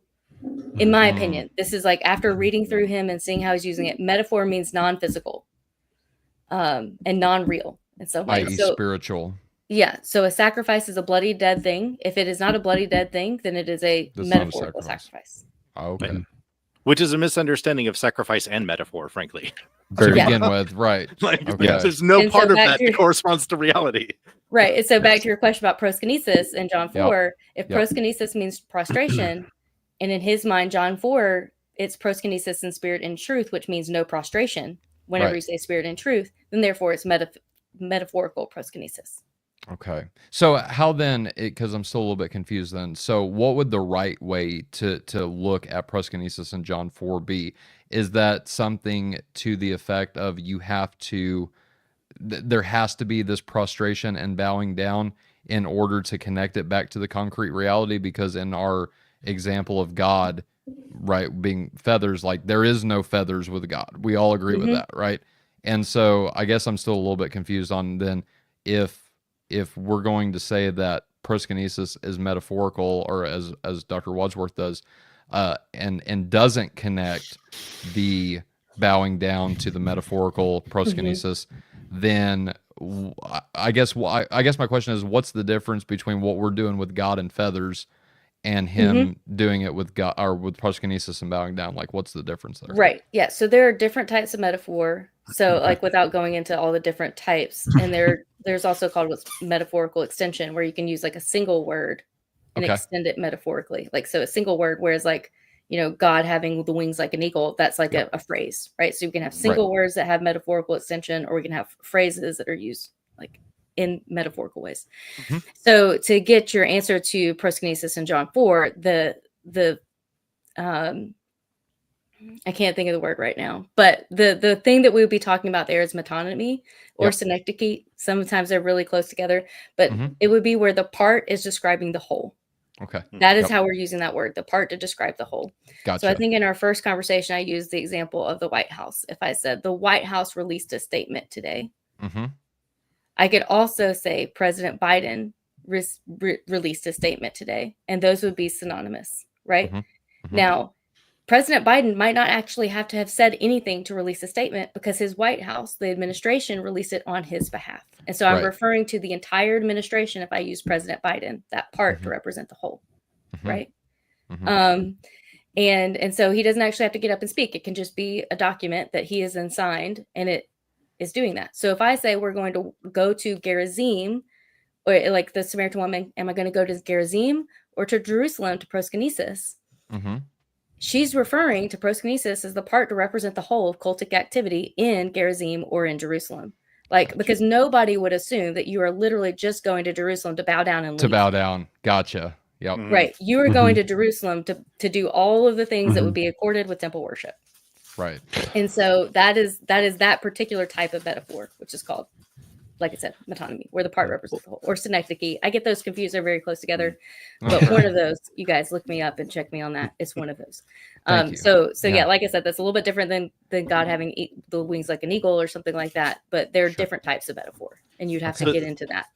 In my Mhm. opinion, this is like after reading through him and seeing how he's using it, metaphor means non-physical and non-real. And so like, i.e. so spiritual. yeah, so a sacrifice is a bloody dead thing. If it is not a bloody dead thing, then it is a That's not a metaphorical sacrifice. sacrifice. Okay. Which is a misunderstanding of sacrifice and metaphor, frankly. To Very Yeah. begin with, right. Like, Okay. there's no And so part of back that to that your- corresponds to reality. Right. And so back to your question about proskinesis in John 4, if Yep. proskinesis means prostration, and in his mind, John 4, it's proskinesis in spirit and truth, which means no prostration. Whenever Right. you say spirit and truth, then therefore it's metaphorical proskinesis. Okay. So how then, because I'm still a little bit confused then, so what would the right way to look at proskinesis in John 4 be? Is that something to the effect of you have to, there has to be this prostration and bowing down in order to connect it back to the concrete reality? Because in our example of God, right, being feathers, like there is no feathers with God. We all agree with that, right? And so I guess I'm still a little bit confused on then if we're going to say that proskinesis is metaphorical, or as Dr. Wadsworth does, and doesn't connect the bowing down to the metaphorical proskinesis, then I guess my question is, what's the difference between what we're doing with God and feathers and him doing it with God, or with proskinesis and bowing down? Like, what's the difference there? Right. Yeah. So there are different types of metaphor. So like without going into all the different types, and there's also called what's metaphorical extension, where you can use like a single word and Okay. extend it metaphorically. Like, so a single word, whereas like, God having the wings like an eagle, that's like a phrase, right? So you can have single words that have metaphorical extension, or we can have phrases that are used like in metaphorical ways. So to get your answer to proskinesis in John 4, the I can't think of the word right now, but the thing that we would be talking about there is metonymy or synecdoche. Sometimes they're really close together, but it would be where the part is describing the whole. Okay. That is how we're using that word, the part, to describe the whole. Gotcha. So I think in our first conversation, I used the example of the White House. If I said the White House released a statement today, I could also say President Biden released a statement today, and those would be synonymous, right? Now, President Biden might not actually have to have said anything to release a statement, because his White House, the administration, released it on his behalf. And so I'm referring to the entire administration if I use President Biden, that part, to represent the whole, right? And so he doesn't actually have to get up and speak. It can just be a document that he has then signed, and it is doing that. So if I say we're going to go to Gerizim, or like the Samaritan woman, am I going to go to Gerizim or to Jerusalem to proskinesis? She's referring to proskinesis as the part to represent the whole of cultic activity in Gerizim or in Jerusalem. Like, because nobody would assume that you are literally just going to Jerusalem to bow down and leave. To bow down. Gotcha. Yep. Right. You are going to Jerusalem to do all of the things that would be accorded with temple worship. Right. And so that is that particular type of metaphor, which is called, like I said, metonymy, where the part represents the whole, or synecdoche. I get those confused. They're very close together. But one of those, you guys look me up and check me on that. It's one of those. Thank you. So yeah, like I said, that's a little bit different than God having the wings like an eagle or something like that. But there are different types of metaphor, and you'd have to get into that.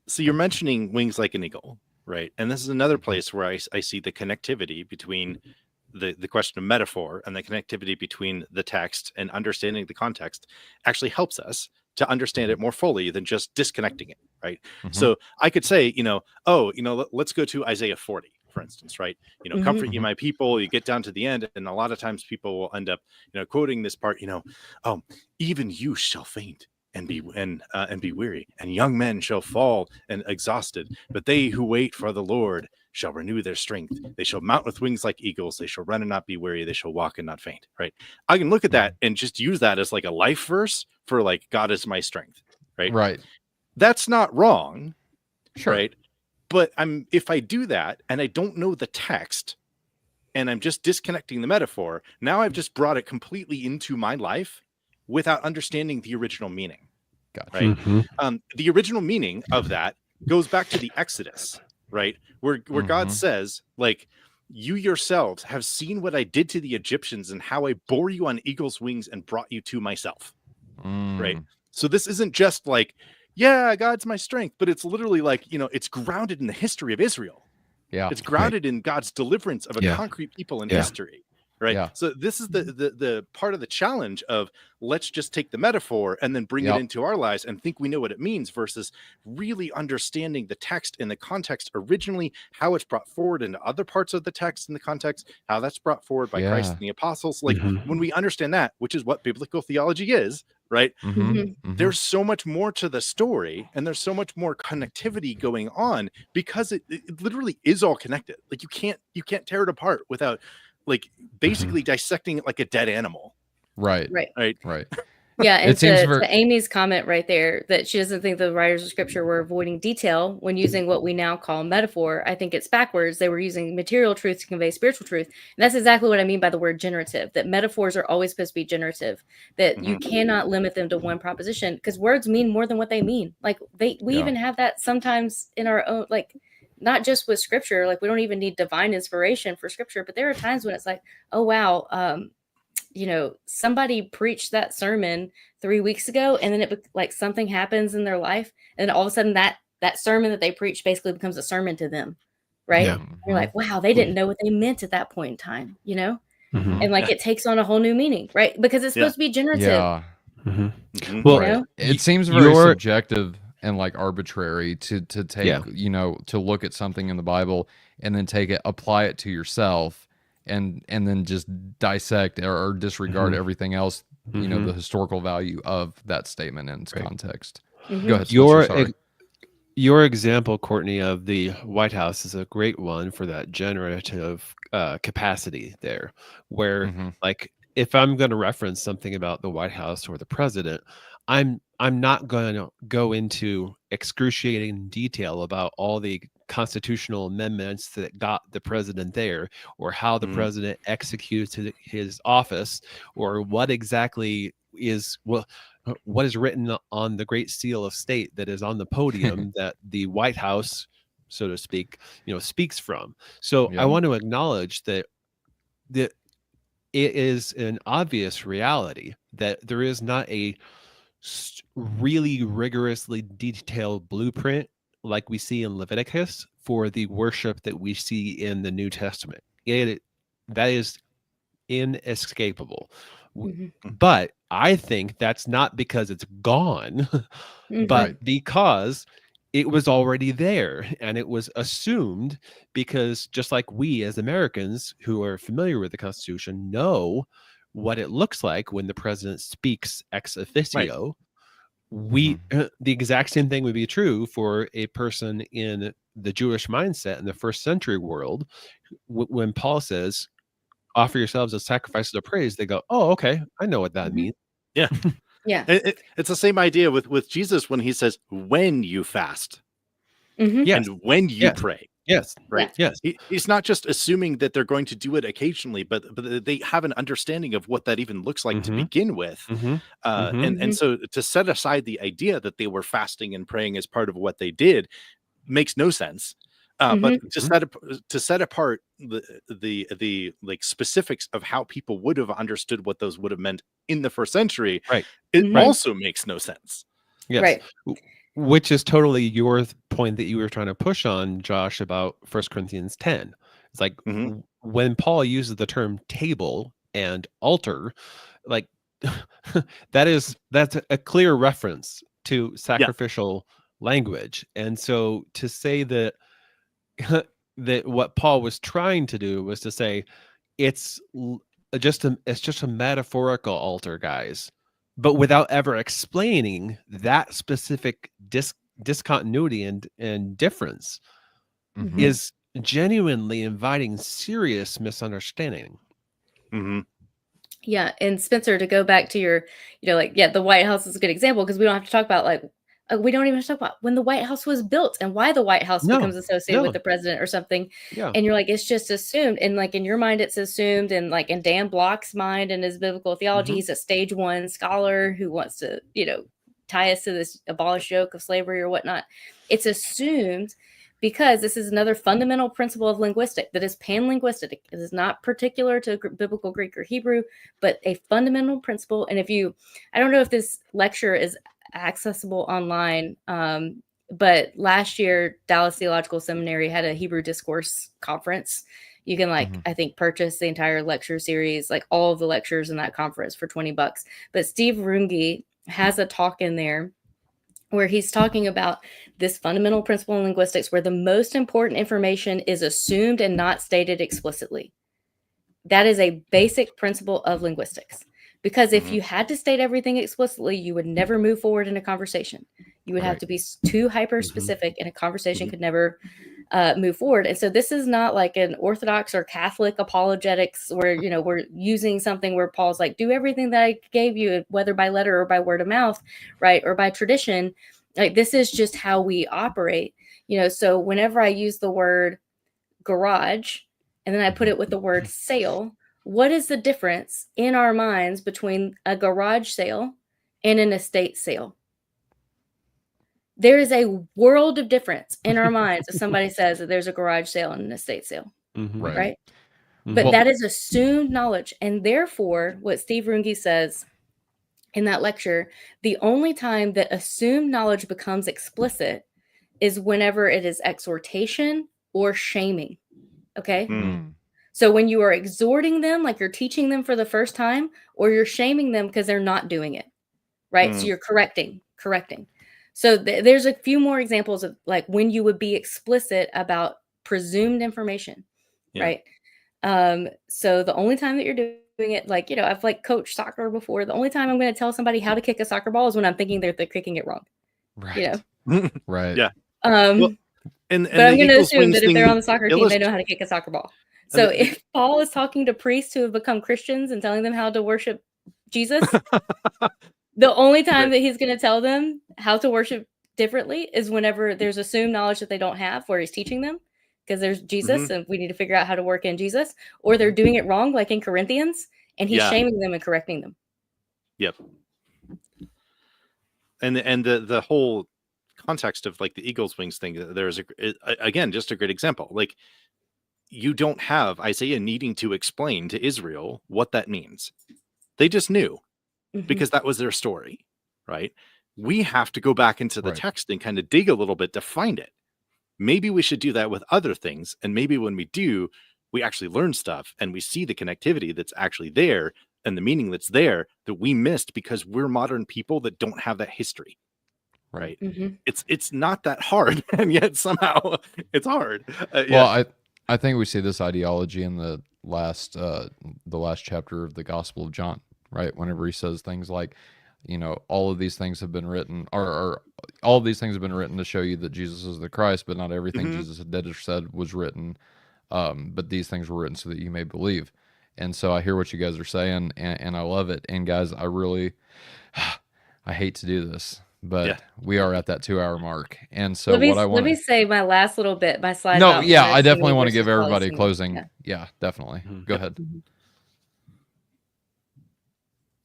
So you're mentioning wings like an eagle, right? And this is another place where I see the connectivity between the question of metaphor and the connectivity between the text and understanding the context actually helps us to understand it more fully than just disconnecting it, right? So I could say, let's go to Isaiah 40, for instance, right? Comfort ye my people. You get down to the end, and a lot of times people will end up, quoting this part, even you shall faint and be weary, and young men shall fall and exhausted, but they who wait for the Lord shall renew their strength. They shall mount with wings like eagles. They shall run and not be weary. They shall walk and not faint. Right? I can look at that and just use that as like a life verse for like, God is my strength. Right? Right. That's not wrong. Sure. Right? But if I do that and I don't know the text and I'm just disconnecting the metaphor, now I've just brought it completely into my life without understanding the original meaning. Gotcha. Right? The original meaning of that goes back to the Exodus, right? Where God says, like, you yourselves have seen what I did to the Egyptians and how I bore you on eagle's wings and brought you to myself. Right? So this isn't just like, yeah, God's my strength, but it's literally like, it's grounded in the history of Israel. Yeah. It's grounded in God's deliverance of a concrete people in history. Right. Yeah. So this is the part of the challenge of let's just take the metaphor and then bring it into our lives and think we know what it means versus really understanding the text in the context originally, how it's brought forward into other parts of the text in the context, how that's brought forward by Christ and the apostles. Like when we understand that, which is what biblical theology is, right? There's so much more to the story and there's so much more connectivity going on because it literally is all connected. Like you can't tear it apart without like basically dissecting it like a dead animal. Right. Yeah, and It seems to Amy's comment right there that she doesn't think the writers of scripture were avoiding detail when using what we now call metaphor. I think it's backwards. They were using material truth to convey spiritual truth. And that's exactly what I mean by the word generative, that metaphors are always supposed to be generative, that you cannot limit them to one proposition because words mean more than what they mean. Like we even have that sometimes in our own, like, not just with scripture, like we don't even need divine inspiration for scripture, but there are times when it's like, oh, wow, somebody preached that sermon 3 weeks ago and then it like something happens in their life. And all of a sudden that sermon that they preached basically becomes a sermon to them. Right. Yeah. You're like, wow, they didn't know what they meant at that point in time, and like it takes on a whole new meaning, right? Because it's supposed to be generative. Yeah. Well, it seems very subjective and like arbitrary to take, to look at something in the Bible and then apply it to yourself and then just dissect or disregard everything else, the historical value of that statement in its context. Go ahead. Your example, Courtney, of the White House is a great one for that generative capacity there, where like if I'm going to reference something about the White House or the president, I'm not going to go into excruciating detail about all the constitutional amendments that got the president there, or how the president executes his office, or what exactly is what is written on the Great Seal of State that is on the podium that the White House, so to speak, speaks from. So I want to acknowledge that it is an obvious reality that there is not a really rigorously detailed blueprint like we see in Leviticus for the worship that we see in the New Testament. That is inescapable. But I think that's not because it's gone, but because it was already there and it was assumed, because just like we as Americans who are familiar with the Constitution know what it looks like when the president speaks ex officio, the exact same thing would be true for a person in the Jewish mindset in the first century world. When Paul says, offer yourselves as sacrifices of praise, they go, oh, okay, I know what that means. Yeah. It's the same idea with Jesus when he says, when you fast and when you pray. Yes. Right. Yes. He's not just assuming that they're going to do it occasionally, but they have an understanding of what that even looks like to begin with. And so to set aside the idea that they were fasting and praying as part of what they did makes no sense. But to set apart the like specifics of how people would have understood what those would have meant in the first century, it also makes no sense. Yes. Right. Which is totally your point that you were trying to push on, Josh, about 1 Corinthians 10. It's like when Paul uses the term table and altar, like that's a clear reference to sacrificial language. And so to say that that what Paul was trying to do was to say it's just a metaphorical altar, guys, but without ever explaining that specific discontinuity and difference is genuinely inviting serious misunderstanding. Yeah. And Spencer, to go back to your, the White House is a good example because we don't have to talk about we don't even have to talk about when the White House was built and why the White House becomes associated with the president or something. And you're like, it's just assumed. And like in your mind, it's assumed. And like in Dan Block's mind and his biblical theology, he's a stage 1 scholar who wants to, tie us to this abolished yoke of slavery or whatnot. It's assumed because this is another fundamental principle of linguistic that is panlinguistic. It is not particular to biblical Greek or Hebrew, but a fundamental principle. And I don't know if this lecture is accessible online, but last year, Dallas Theological Seminary had a Hebrew Discourse conference. You can I think purchase the entire lecture series, like all of the lectures in that conference for $20. But Steve Runge has a talk in there where he's talking about this fundamental principle in linguistics where the most important information is assumed and not stated explicitly. That is a basic principle of linguistics. Because if you had to state everything explicitly, you would never move forward in a conversation. You would have to be too hyper specific, and a conversation could never move forward. And so this is not like an Orthodox or Catholic apologetics where, we're using something where Paul's like, do everything that I gave you, whether by letter or by word of mouth, right? Or by tradition. Like, this is just how we operate, so whenever I use the word garage and then I put it with the word sale, what is the difference in our minds between a garage sale and an estate sale? There is a world of difference in our minds if somebody says that there's a garage sale and an estate sale, right? But that is assumed knowledge. And therefore, what Steve Runge says in that lecture, the only time that assumed knowledge becomes explicit is whenever it is exhortation or shaming, okay? So when you are exhorting them, like you're teaching them for the first time, or you're shaming them because they're not doing it, right? So you're correcting. So there's a few more examples of like when you would be explicit about presumed information, right? So the only time that you're doing it, like, I've coached soccer before. The only time I'm going to tell somebody how to kick a soccer ball is when I'm thinking they're kicking it wrong. Right. Right. Yeah. But I'm going to assume that if they're on the soccer team, they know how to kick a soccer ball. So if Paul is talking to priests who have become Christians and telling them how to worship Jesus, the only time that he's going to tell them how to worship differently is whenever there's assumed knowledge that they don't have, where he's teaching them, because there's Jesus and we need to figure out how to work in Jesus, or they're doing it wrong, like in Corinthians, and he's shaming them and correcting them. Yep. And the whole context of like the eagle's wings thing, there's again, just a great example. Like, you don't have Isaiah needing to explain to Israel what that means. They just knew because that was their story, right? We have to go back into the text and kind of dig a little bit to find it. Maybe we should do that with other things. And maybe when we do, we actually learn stuff and we see the connectivity that's actually there and the meaning that's there that we missed because we're modern people that don't have that history. Right. It's not that hard. And yet somehow it's hard. Well, I think we see this ideology in the last chapter of the Gospel of John, right? Whenever he says things like, all of these things have been written, or all of these things have been written to show you that Jesus is the Christ, but not everything Jesus did or said was written. But these things were written so that you may believe. And so I hear what you guys are saying, and I love it. And guys, I hate to do this, but we are at that 2-hour mark. And so let me say my last little bit, my slide. No, I definitely want to give everybody a closing. Yeah, definitely. Go ahead.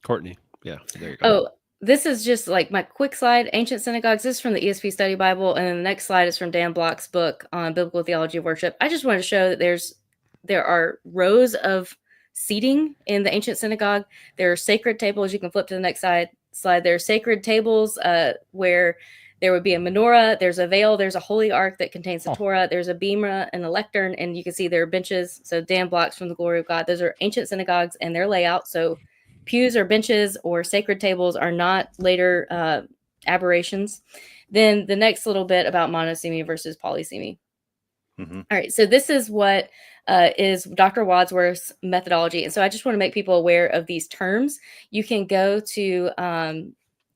Courtney. Yeah, there you go. Oh, this is just like my quick slide. Ancient synagogues. This is from the ESV Study Bible, and then the next slide is from Dan Block's book on biblical theology of worship. I just want to show that there are rows of seating in the ancient synagogue. There are sacred tables. You can flip to the next slide. There are sacred tables where there would be a menorah. There's a veil. There's a holy ark that contains the Torah. There's a bema and a lectern, and you can see there are benches. So Dan Block's from the Glory of God. Those are ancient synagogues and their layout. So pews or benches or sacred tables are not later aberrations. Then the next little bit about monosemy versus polysemy. All right, so this is what is Dr. Wadsworth's methodology. And so I just want to make people aware of these terms. You can go to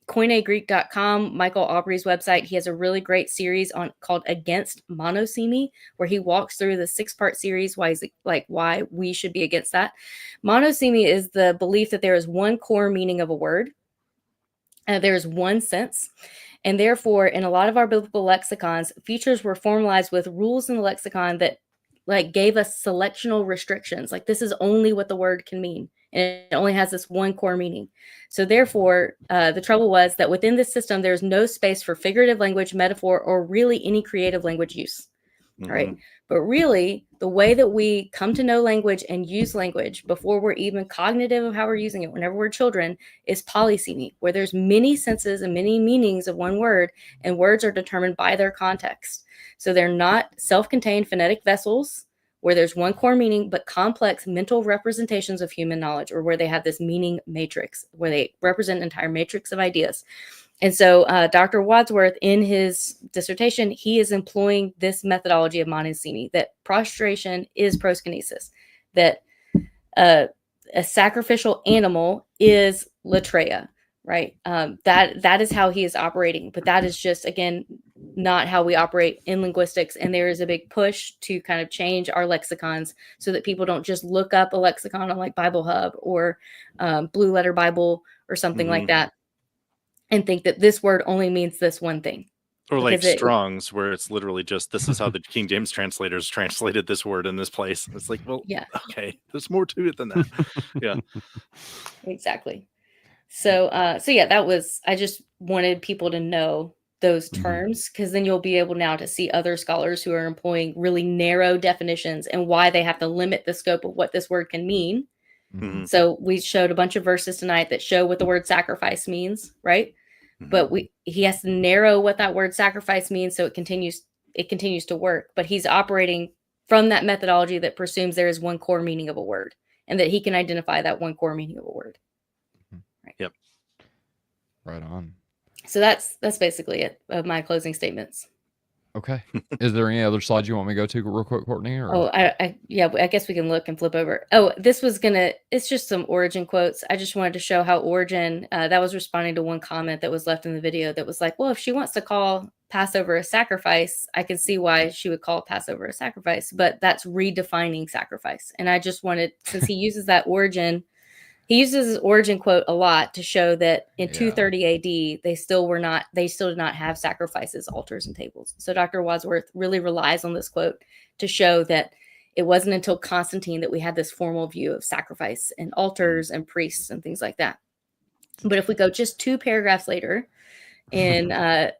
koinegreek.com, Michael Aubrey's website. He has a really great series called Against Monosemy, where he walks through the 6-part series why we should be against that. Monosemy is the belief that there is one core meaning of a word. There is one sense. And therefore, in a lot of our biblical lexicons, features were formalized with rules in the lexicon that gave us selectional restrictions. Like, this is only what the word can mean. And it only has this one core meaning. So therefore, the trouble was that within this system, there's no space for figurative language, metaphor, or really any creative language use. Right. But really, the way that we come to know language and use language before we're even cognitive of how we're using it, whenever we're children, is polysemy, where there's many senses and many meanings of one word, and words are determined by their context. So they're not self-contained phonetic vessels where there's one core meaning, but complex mental representations of human knowledge, or where they have this meaning matrix, where they represent an entire matrix of ideas. And so Dr. Wadsworth, in his dissertation, he is employing this methodology of monosemy, that prostration is proskinesis, that a sacrificial animal is latreia, right? That is how he is operating. But that is just, again, not how we operate in linguistics. And there is a big push to kind of change our lexicons so that people don't just look up a lexicon on like Bible Hub or Blue Letter Bible or something like that, and think that this word only means this one thing. Or like Strong's, where it's literally just, this is how the King James translators translated this word in this place. It's like, well, yeah, okay, there's more to it than that. Yeah, exactly. So yeah, that was, I just wanted people to know those terms, because then you'll be able now to see other scholars who are employing really narrow definitions and why they have to limit the scope of what this word can mean. So we showed a bunch of verses tonight that show what the word sacrifice means, right? But he has to narrow what that word sacrifice means so it continues to work. But he's operating from that methodology that presumes there is one core meaning of a word, and that he can identify that one core meaning of a word. Right. Yep. Right on. So that's basically it of my closing statements. Okay. Is there any other slides you want me to go to real quick, Courtney? Or? Oh, I guess we can look and flip over. Oh, it's just some Origen quotes. I just wanted to show how Origen, that was responding to one comment that was left in the video that was like, well, if she wants to call Passover a sacrifice, I can see why she would call Passover a sacrifice, but that's redefining sacrifice. And I just wanted, since he uses that Origen, he uses his Origen quote a lot to show that in 230 AD, they still did not have sacrifices, altars, and tables. So Dr. Wadsworth really relies on this quote to show that it wasn't until Constantine that we had this formal view of sacrifice and altars and priests and things like that. But if we go just 2 paragraphs later in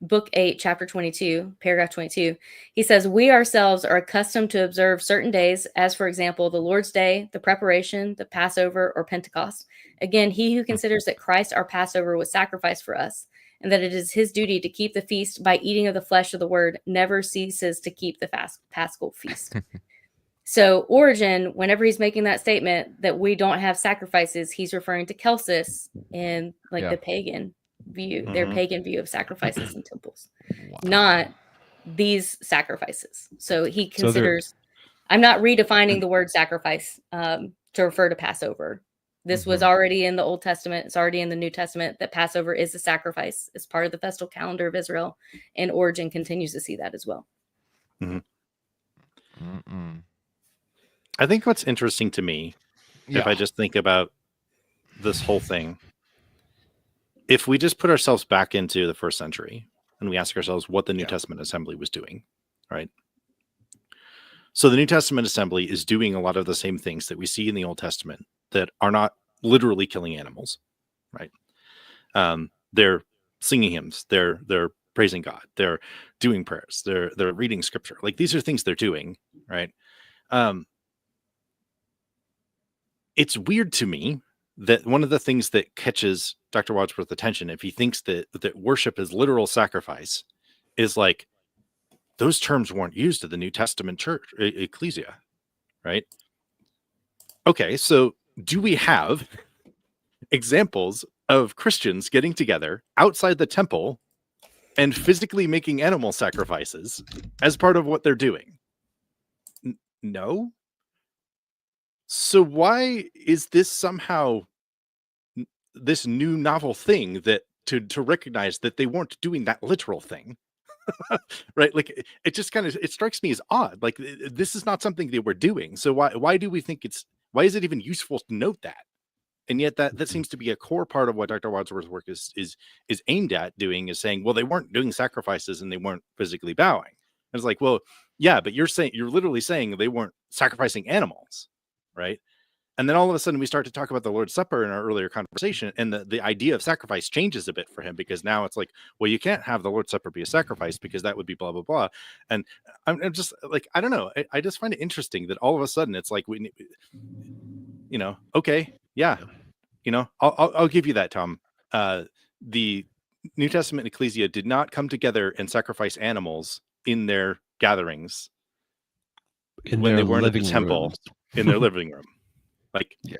Book 8, Chapter 22, paragraph 22, he says, we ourselves are accustomed to observe certain days, as, for example, the Lord's Day, the Preparation, the Passover, or Pentecost. Again, he who considers that Christ, our Passover, was sacrificed for us, and that it is his duty to keep the feast by eating of the flesh of the word, never ceases to keep the Paschal feast. So Origen, whenever he's making that statement that we don't have sacrifices, he's referring to Celsus and the pagan view, their pagan view of sacrifices in temples, not these sacrifices. So he considers, I'm not redefining the word sacrifice to refer to Passover. This was already in the Old Testament. It's already in the New Testament that Passover is a sacrifice. It's part of the festal calendar of Israel. And Origen continues to see that as well. I think what's interesting to me, if I just think about this whole thing, if we just put ourselves back into the first century and we ask ourselves what the New Testament assembly was doing, right? So the New Testament assembly is doing a lot of the same things that we see in the Old Testament that are not literally killing animals, right? They're singing hymns, they're praising God, they're doing prayers, they're reading scripture. Like, these are things they're doing, right? It's weird to me that one of the things that catches Dr. Wadsworth's attention, if he thinks that worship is literal sacrifice, is like, those terms weren't used in the New Testament church, ecclesia, right? Okay, so do we have examples of Christians getting together outside the temple and physically making animal sacrifices as part of what they're doing? No. So why is this somehow this new novel thing that to recognize that they weren't doing that literal thing? Right? Like, it just kind of, it strikes me as odd. Like, this is not something they were doing. So why do we think why is it even useful to note that? And yet that seems to be a core part of what Dr. Wadsworth's work is aimed at doing, is saying, well, they weren't doing sacrifices and they weren't physically bowing. And it's like, well, yeah, but you're literally saying they weren't sacrificing animals, right? And then all of a sudden we start to talk about the Lord's Supper in our earlier conversation, and the idea of sacrifice changes a bit for him, because now it's like, well, you can't have the Lord's Supper be a sacrifice because that would be blah, blah, blah. And I'm just like, I don't know. I just find it interesting that all of a sudden it's like, okay, yeah, I'll give you that, Tom. The New Testament ecclesia did not come together and sacrifice animals in their gatherings when they weren't at the temple in their living room. Like, yeah,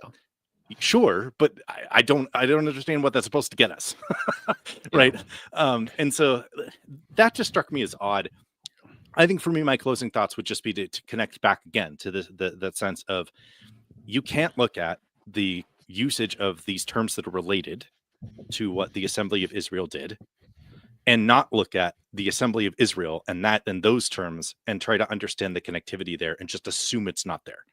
sure, but I don't understand what that's supposed to get us. Right. And so that just struck me as odd. I think for me, my closing thoughts would just be to connect back again to that sense of, you can't look at the usage of these terms that are related to what the Assembly of Israel did and not look at the Assembly of Israel and those terms and try to understand the connectivity there and just assume it's not there.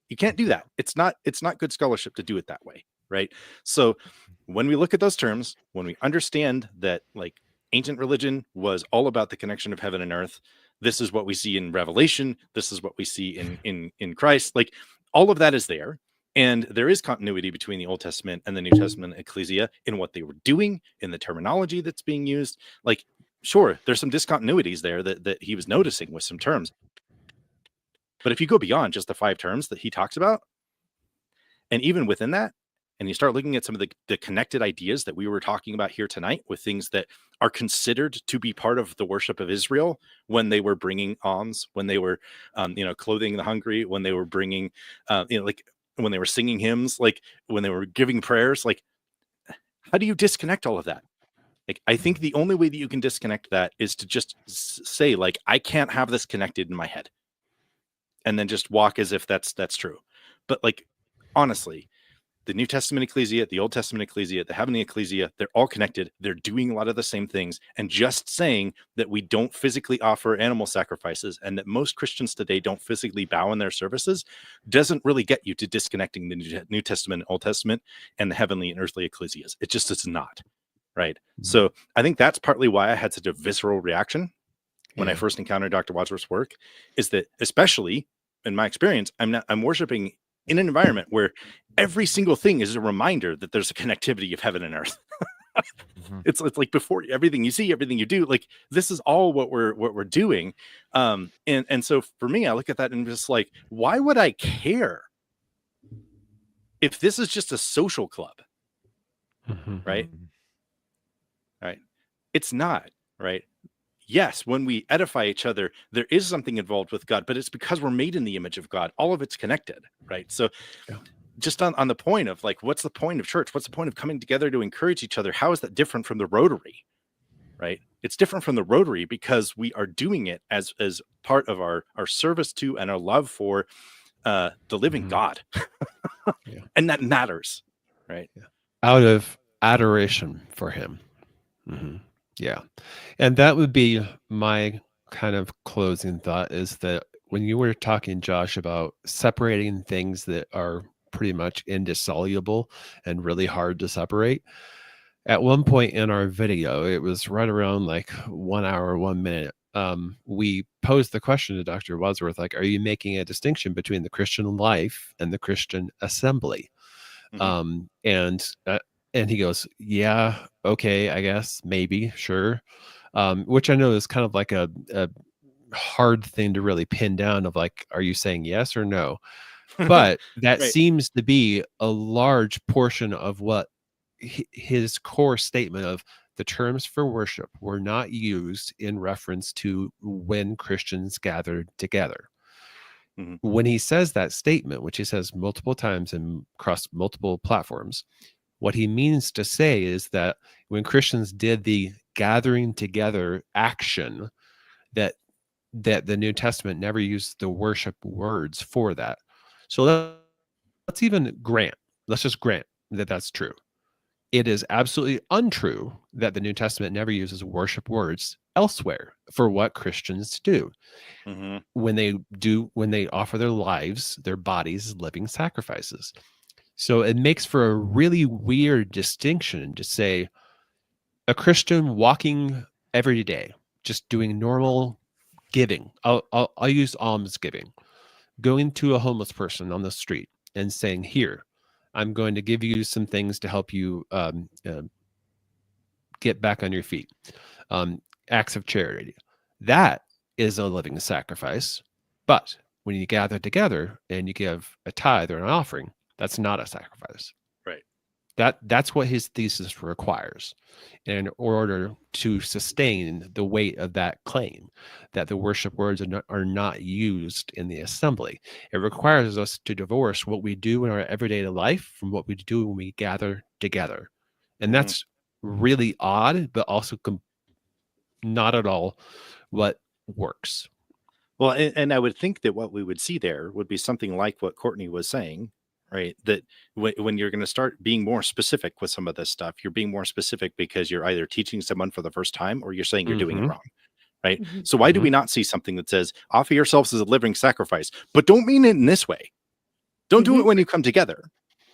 You can't do that. It's not good scholarship to do it that way, right? So when we look at those terms, when we understand that like ancient religion was all about the connection of heaven and earth, this is what we see in Revelation, this is what we see in Christ, like all of that is there. And there is continuity between the Old Testament and the New Testament ecclesia in what they were doing, in the terminology that's being used. Like, sure, there's some discontinuities there that he was noticing with some terms. But if you go beyond just the 5 terms that he talks about, and even within that, and you start looking at some of the connected ideas that we were talking about here tonight with things that are considered to be part of the worship of Israel when they were bringing alms, when they were, clothing the hungry, when they were bringing, like when they were singing hymns, like when they were giving prayers, like how do you disconnect all of that? Like, I think the only way that you can disconnect that is to just say, like, I can't have this connected in my head. And then just walk as if that's true. But like, honestly, the New Testament ecclesia, the Old Testament ecclesia, the heavenly ecclesia, they're all connected. They're doing a lot of the same things. And just saying that we don't physically offer animal sacrifices and that most Christians today don't physically bow in their services doesn't really get you to disconnecting the New Testament and Old Testament and the heavenly and earthly ecclesias. It just is not, right? Mm-hmm. So I think that's partly why I had such a visceral reaction when I first encountered Dr. Wadsworth's work, is that, especially in my experience, I'm worshiping in an environment where every single thing is a reminder that there's a connectivity of heaven and earth. Mm-hmm. It's like before everything you see, everything you do, like this is all what we're doing. And so for me, I look at that and just like, why would I care if this is just a social club? Mm-hmm. Right. It's not, right? Yes, when we edify each other, there is something involved with God, but it's because we're made in the image of God. All of it's connected, right? So just on the point of like, what's the point of church? What's the point of coming together to encourage each other? How is that different from the Rotary, right? It's different from the Rotary because we are doing it as part of our service to and our love for the living God. And that matters, right? Out of adoration for him. Mm-hmm. Yeah. And that would be my kind of closing thought, is that when you were talking, Josh, about separating things that are pretty much indissoluble and really hard to separate, at one point in our video, it was right around like 1 hour, 1 minute, we posed the question to Dr. Wadsworth, like, are you making a distinction between the Christian life and the Christian assembly? Mm-hmm. And he goes, yeah, okay, I guess, maybe, sure. Which I know is kind of like a hard thing to really pin down of like, are you saying yes or no? But that right. seems to be a large portion of what his core statement of the terms for worship were not used in reference to when Christians gathered together. Mm-hmm. When he says that statement, which he says multiple times and across multiple platforms, what he means to say is that when Christians did the gathering together action, that the New Testament never used the worship words for that. So let's even grant, let's just grant that that's true. It is absolutely untrue that the New Testament never uses worship words elsewhere for what Christians do. Mm-hmm. When they offer their lives, their bodies, living sacrifices. So it makes for a really weird distinction to say a Christian walking every day, just doing normal giving. I'll use alms giving, going to a homeless person on the street and saying, here, I'm going to give you some things to help you get back on your feet. Acts of charity. That is a living sacrifice. But when you gather together and you give a tithe or an offering, that's not a sacrifice. Right. That's what his thesis requires in order to sustain the weight of that claim, that the worship words are not used in the assembly. It requires us to divorce what we do in our everyday life from what we do when we gather together. And that's really odd, but also not at all what works. Well, and I would think that what we would see there would be something like what Courtney was saying, right? That when you're going to start being more specific with some of this stuff, you're being more specific because you're either teaching someone for the first time or you're saying you're doing it wrong, right? So why do we not see something that says, offer yourselves as a living sacrifice, but don't mean it in this way. Don't do it when you come together,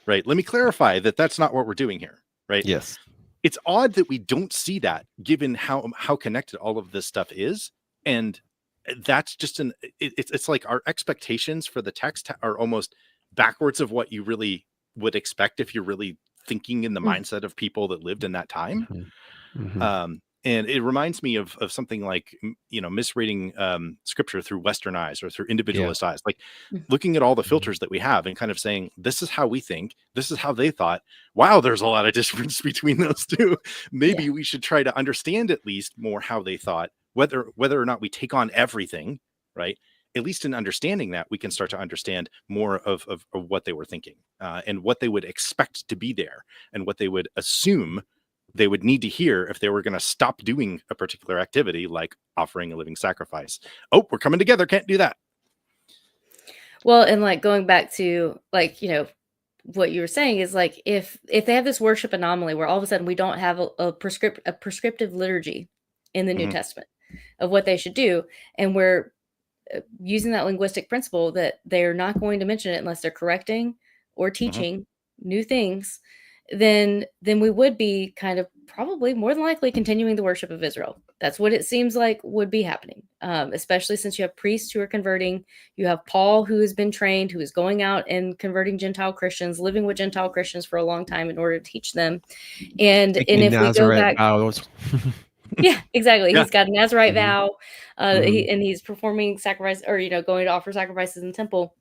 right? Let me clarify that that's not what we're doing here, right? Yes. It's odd that we don't see that given how connected all of this stuff is. And that's just it's like our expectations for the text are almost backwards of what you really would expect if you're really thinking in the mindset of people that lived in that time. And it reminds me of something like, misreading scripture through Western eyes or through individualist eyes, like looking at all the filters that we have and kind of saying, this is how we think, this is how they thought. Wow, there's a lot of difference between those two. Maybe we should try to understand at least more how they thought, whether or not we take on everything, right? At least in understanding that, we can start to understand more of what they were thinking and what they would expect to be there and what they would assume they would need to hear if they were going to stop doing a particular activity, like offering a living sacrifice. Oh, we're coming together. Can't do that. Well, and like going back to like, what you were saying is like, if they have this worship anomaly where all of a sudden we don't have a prescriptive liturgy in the New Testament of what they should do, and we're using that linguistic principle that they're not going to mention it unless they're correcting or teaching new things, then we would be kind of probably more than likely continuing the worship of Israel. That's what it seems like would be happening, especially since you have priests who are converting. You have Paul, who has been trained, who is going out and converting Gentile Christians, living with Gentile Christians for a long time in order to teach them. And if Nazarite we go back... Yeah, exactly. Yeah. He's got a Nazarite vow, and he's performing sacrifice, or going to offer sacrifices in the temple.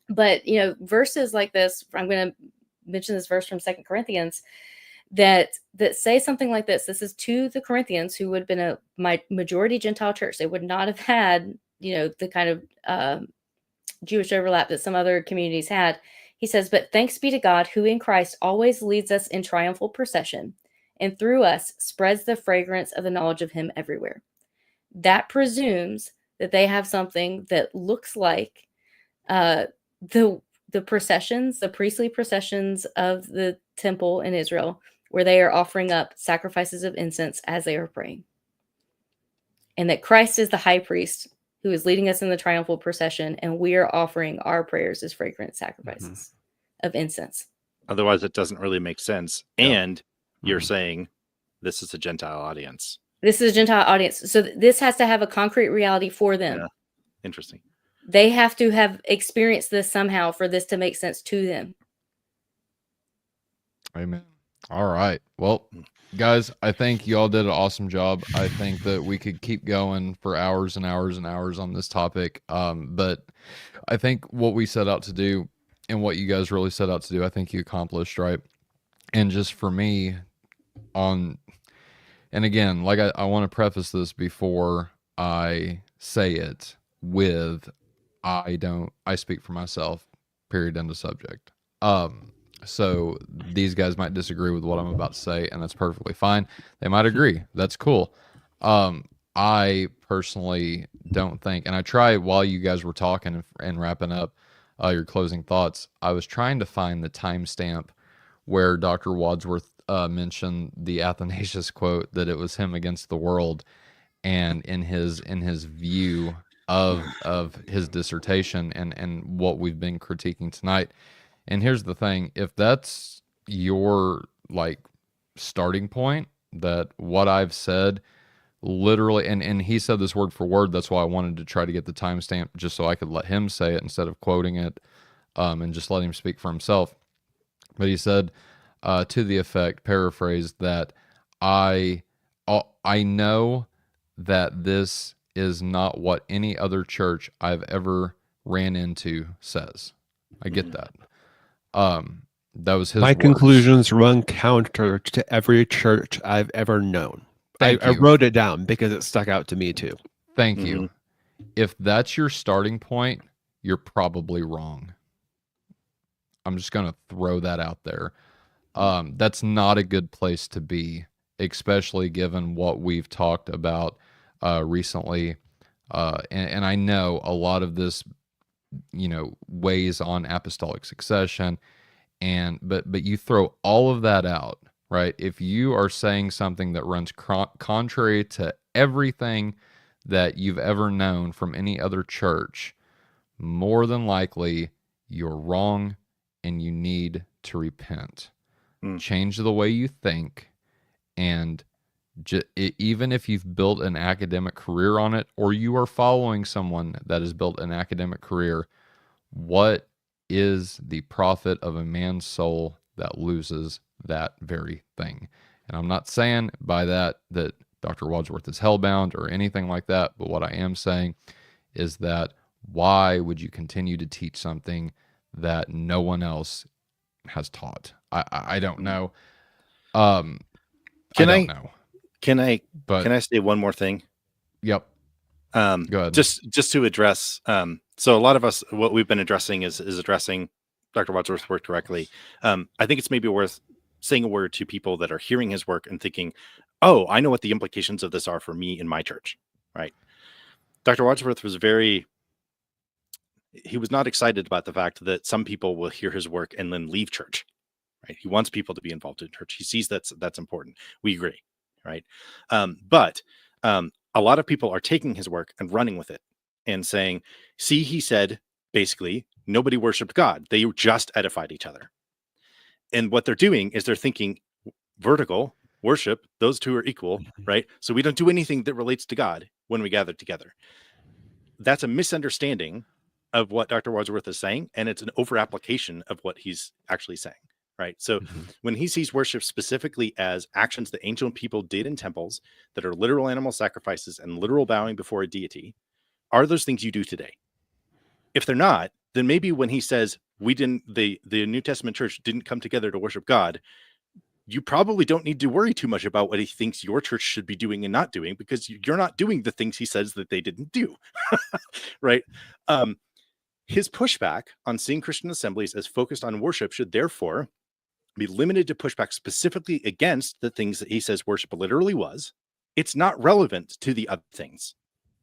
But verses like this, I'm going to mention this verse from 2 Corinthians that say something like this. This is to the Corinthians, who would have been a majority Gentile church. They would not have had the kind of Jewish overlap that some other communities had. He says, "But thanks be to God, who in Christ always leads us in triumphal procession, and through us spreads the fragrance of the knowledge of him everywhere." That presumes that they have something that looks like the processions, the priestly processions of the temple in Israel, where they are offering up sacrifices of incense as they are praying. And that Christ is the high priest who is leading us in the triumphal procession, and we are offering our prayers as fragrant sacrifices of incense. Otherwise, it doesn't really make sense. And you're saying this is a Gentile audience. This is a Gentile audience. So this has to have a concrete reality for them. Yeah. Interesting. They have to have experienced this somehow for this to make sense to them. Amen. All right. Well, guys, I think you all did an awesome job. I think that we could keep going for hours and hours and hours on this topic. But I think what we set out to do and what you guys really set out to do, I think you accomplished, right? And just for me, and again, like I want to preface this before I say it with, I speak for myself, period, end of subject. So these guys might disagree with what I'm about to say, and that's perfectly fine. They might agree. That's cool. I personally don't think, and I tried while you guys were talking and wrapping up your closing thoughts, I was trying to find the timestamp where Dr. Wadsworth mentioned the Athanasius quote that it was him against the world, and in his view of his dissertation and what we've been critiquing tonight. And here's the thing, if that's your starting point, that what I've said literally, and he said this word for word, that's why I wanted to try to get the timestamp just so I could let him say it instead of quoting it. and just let him speak for himself. But he said, to the effect, paraphrased, that I know that this is not what any other church I've ever ran into says. I get that. That was his My words. conclusions run counter to every church I've ever known. I wrote it down because it stuck out to me too. Thank you. If that's your starting point, you're probably wrong. I'm just going to throw that out there. That's not a good place to be, especially given what we've talked about recently. And I know a lot of this, weighs on apostolic succession, but you throw all of that out, right? If you are saying something that runs contrary to everything that you've ever known from any other church, more than likely you're wrong and you need to repent. Change the way you think, and even if you've built an academic career on it, or you are following someone that has built an academic career, what is the profit of a man's soul that loses that very thing? And I'm not saying by that Dr. Wadsworth is hellbound or anything like that, but what I am saying is that why would you continue to teach something that no one else has taught? I don't know. Can I say one more thing? Yep. Go ahead. Just to address, so a lot of us, what we've been addressing is addressing Dr. Wadsworth's work directly. I think it's maybe worth saying a word to people that are hearing his work and thinking, oh, I know what the implications of this are for me in my church, right? Dr. Wadsworth was he was not excited about the fact that some people will hear his work and then leave church, right? He wants people to be involved in church. He sees that's important. We agree, right? But a lot of people are taking his work and running with it and saying, see, he said, basically, nobody worshiped God. They just edified each other. And what they're doing is they're thinking vertical worship, those two are equal, right? So we don't do anything that relates to God when we gather together. That's a misunderstanding of what Dr. Wadsworth is saying, and it's an over-application of what he's actually saying, right? So when he sees worship specifically as actions that ancient people did in temples that are literal animal sacrifices and literal bowing before a deity, are those things you do today? If they're not, then maybe when he says the New Testament church didn't come together to worship God, you probably don't need to worry too much about what he thinks your church should be doing and not doing, because you're not doing the things he says that they didn't do, right? His pushback on seeing Christian assemblies as focused on worship should therefore be limited to pushback specifically against the things that he says worship literally was. It's not relevant to the other things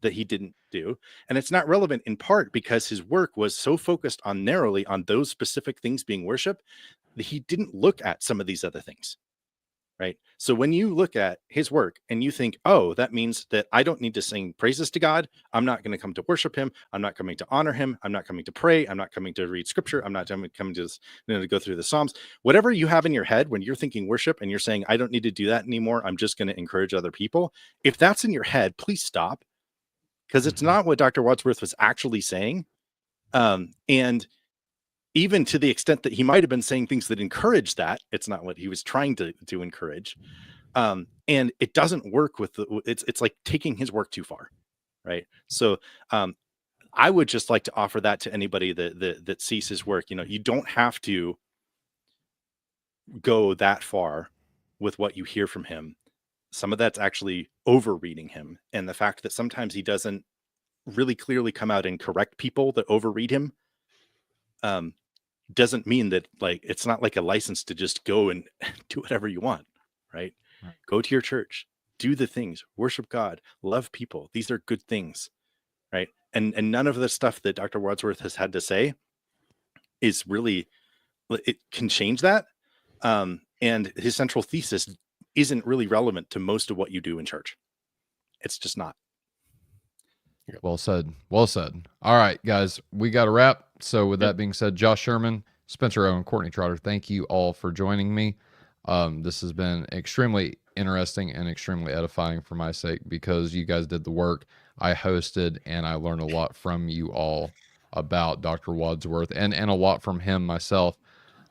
that he didn't do. And it's not relevant in part because his work was so focused on narrowly on those specific things being worship that he didn't look at some of these other things, right? So when you look at his work and you think, oh, that means that I don't need to sing praises to God. I'm not going to come to worship him. I'm not coming to honor him. I'm not coming to pray. I'm not coming to read scripture. I'm not coming to go through the Psalms. Whatever you have in your head when you're thinking worship and you're saying, I don't need to do that anymore. I'm just going to encourage other people. If that's in your head, please stop, because it's not what Dr. Wadsworth was actually saying. And even to the extent that he might have been saying things that encourage that, it's not what he was trying to encourage. And it doesn't work with it's like taking his work too far, right? So I would just like to offer that to anybody that sees his work. You don't have to go that far with what you hear from him. Some of that's actually overreading him, and the fact that sometimes he doesn't really clearly come out and correct people that overread him doesn't mean that, like, it's not like a license to just go and do whatever you want, right? Go to your church, do the things, worship God, love people. These are good things, right? And none of the stuff that Dr. Wadsworth has had to say is really, it can change that. And his central thesis isn't really relevant to most of what you do in church. It's just not. Well said. Well said. All right, guys, we got a wrap. So with that being said, Josh Sherman, Spencer Owen, Courtney Trotter, thank you all for joining me. This has been extremely interesting and extremely edifying for my sake, because you guys did the work. I hosted and I learned a lot from you all. about Dr. Wadsworth, and a lot from him myself.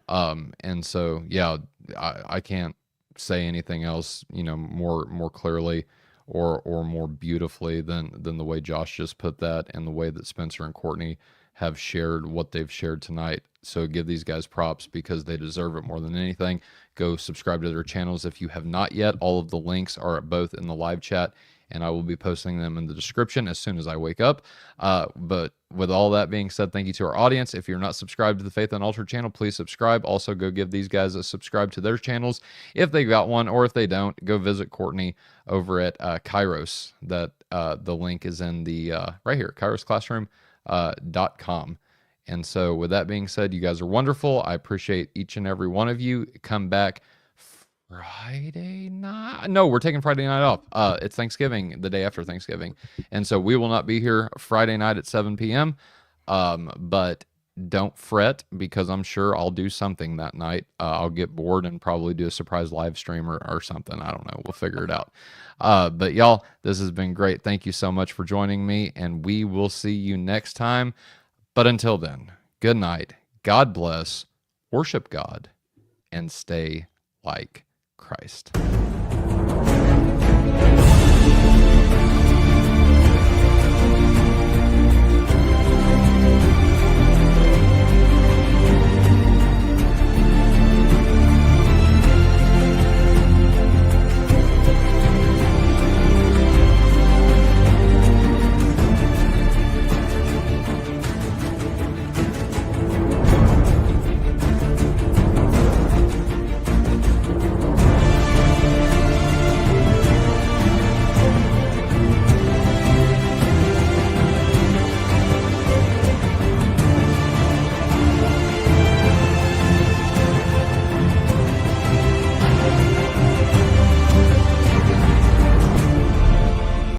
And so, yeah, I can't say anything else, more clearly or more beautifully than the way Josh just put that, and the way that Spencer and Courtney have shared what they've shared tonight. So give these guys props, because they deserve it more than anything. Go subscribe to their channels if you have not yet. All of the links are both in the live chat, and I will be posting them in the description as soon as I wake up. But with all that being said, thank you to our audience. If you're not subscribed to the Faith Unaltered channel, please subscribe. Also, go give these guys a subscribe to their channels if they got one, or if they don't, go visit Courtney over at Kairos. That the link is in the right here, kairosclassroom.com. And so with that being said, you guys are wonderful. I appreciate each and every one of you. Come back Friday night. No, we're taking Friday night off. It's Thanksgiving, the day after Thanksgiving. And so we will not be here Friday night at 7 p.m. But don't fret, because I'm sure I'll do something that night. I'll get bored and probably do a surprise live stream or something. I don't know. We'll figure it out. But y'all, this has been great. Thank you so much for joining me, and we will see you next time. But until then, good night. God bless. Worship God, and stay like Christ.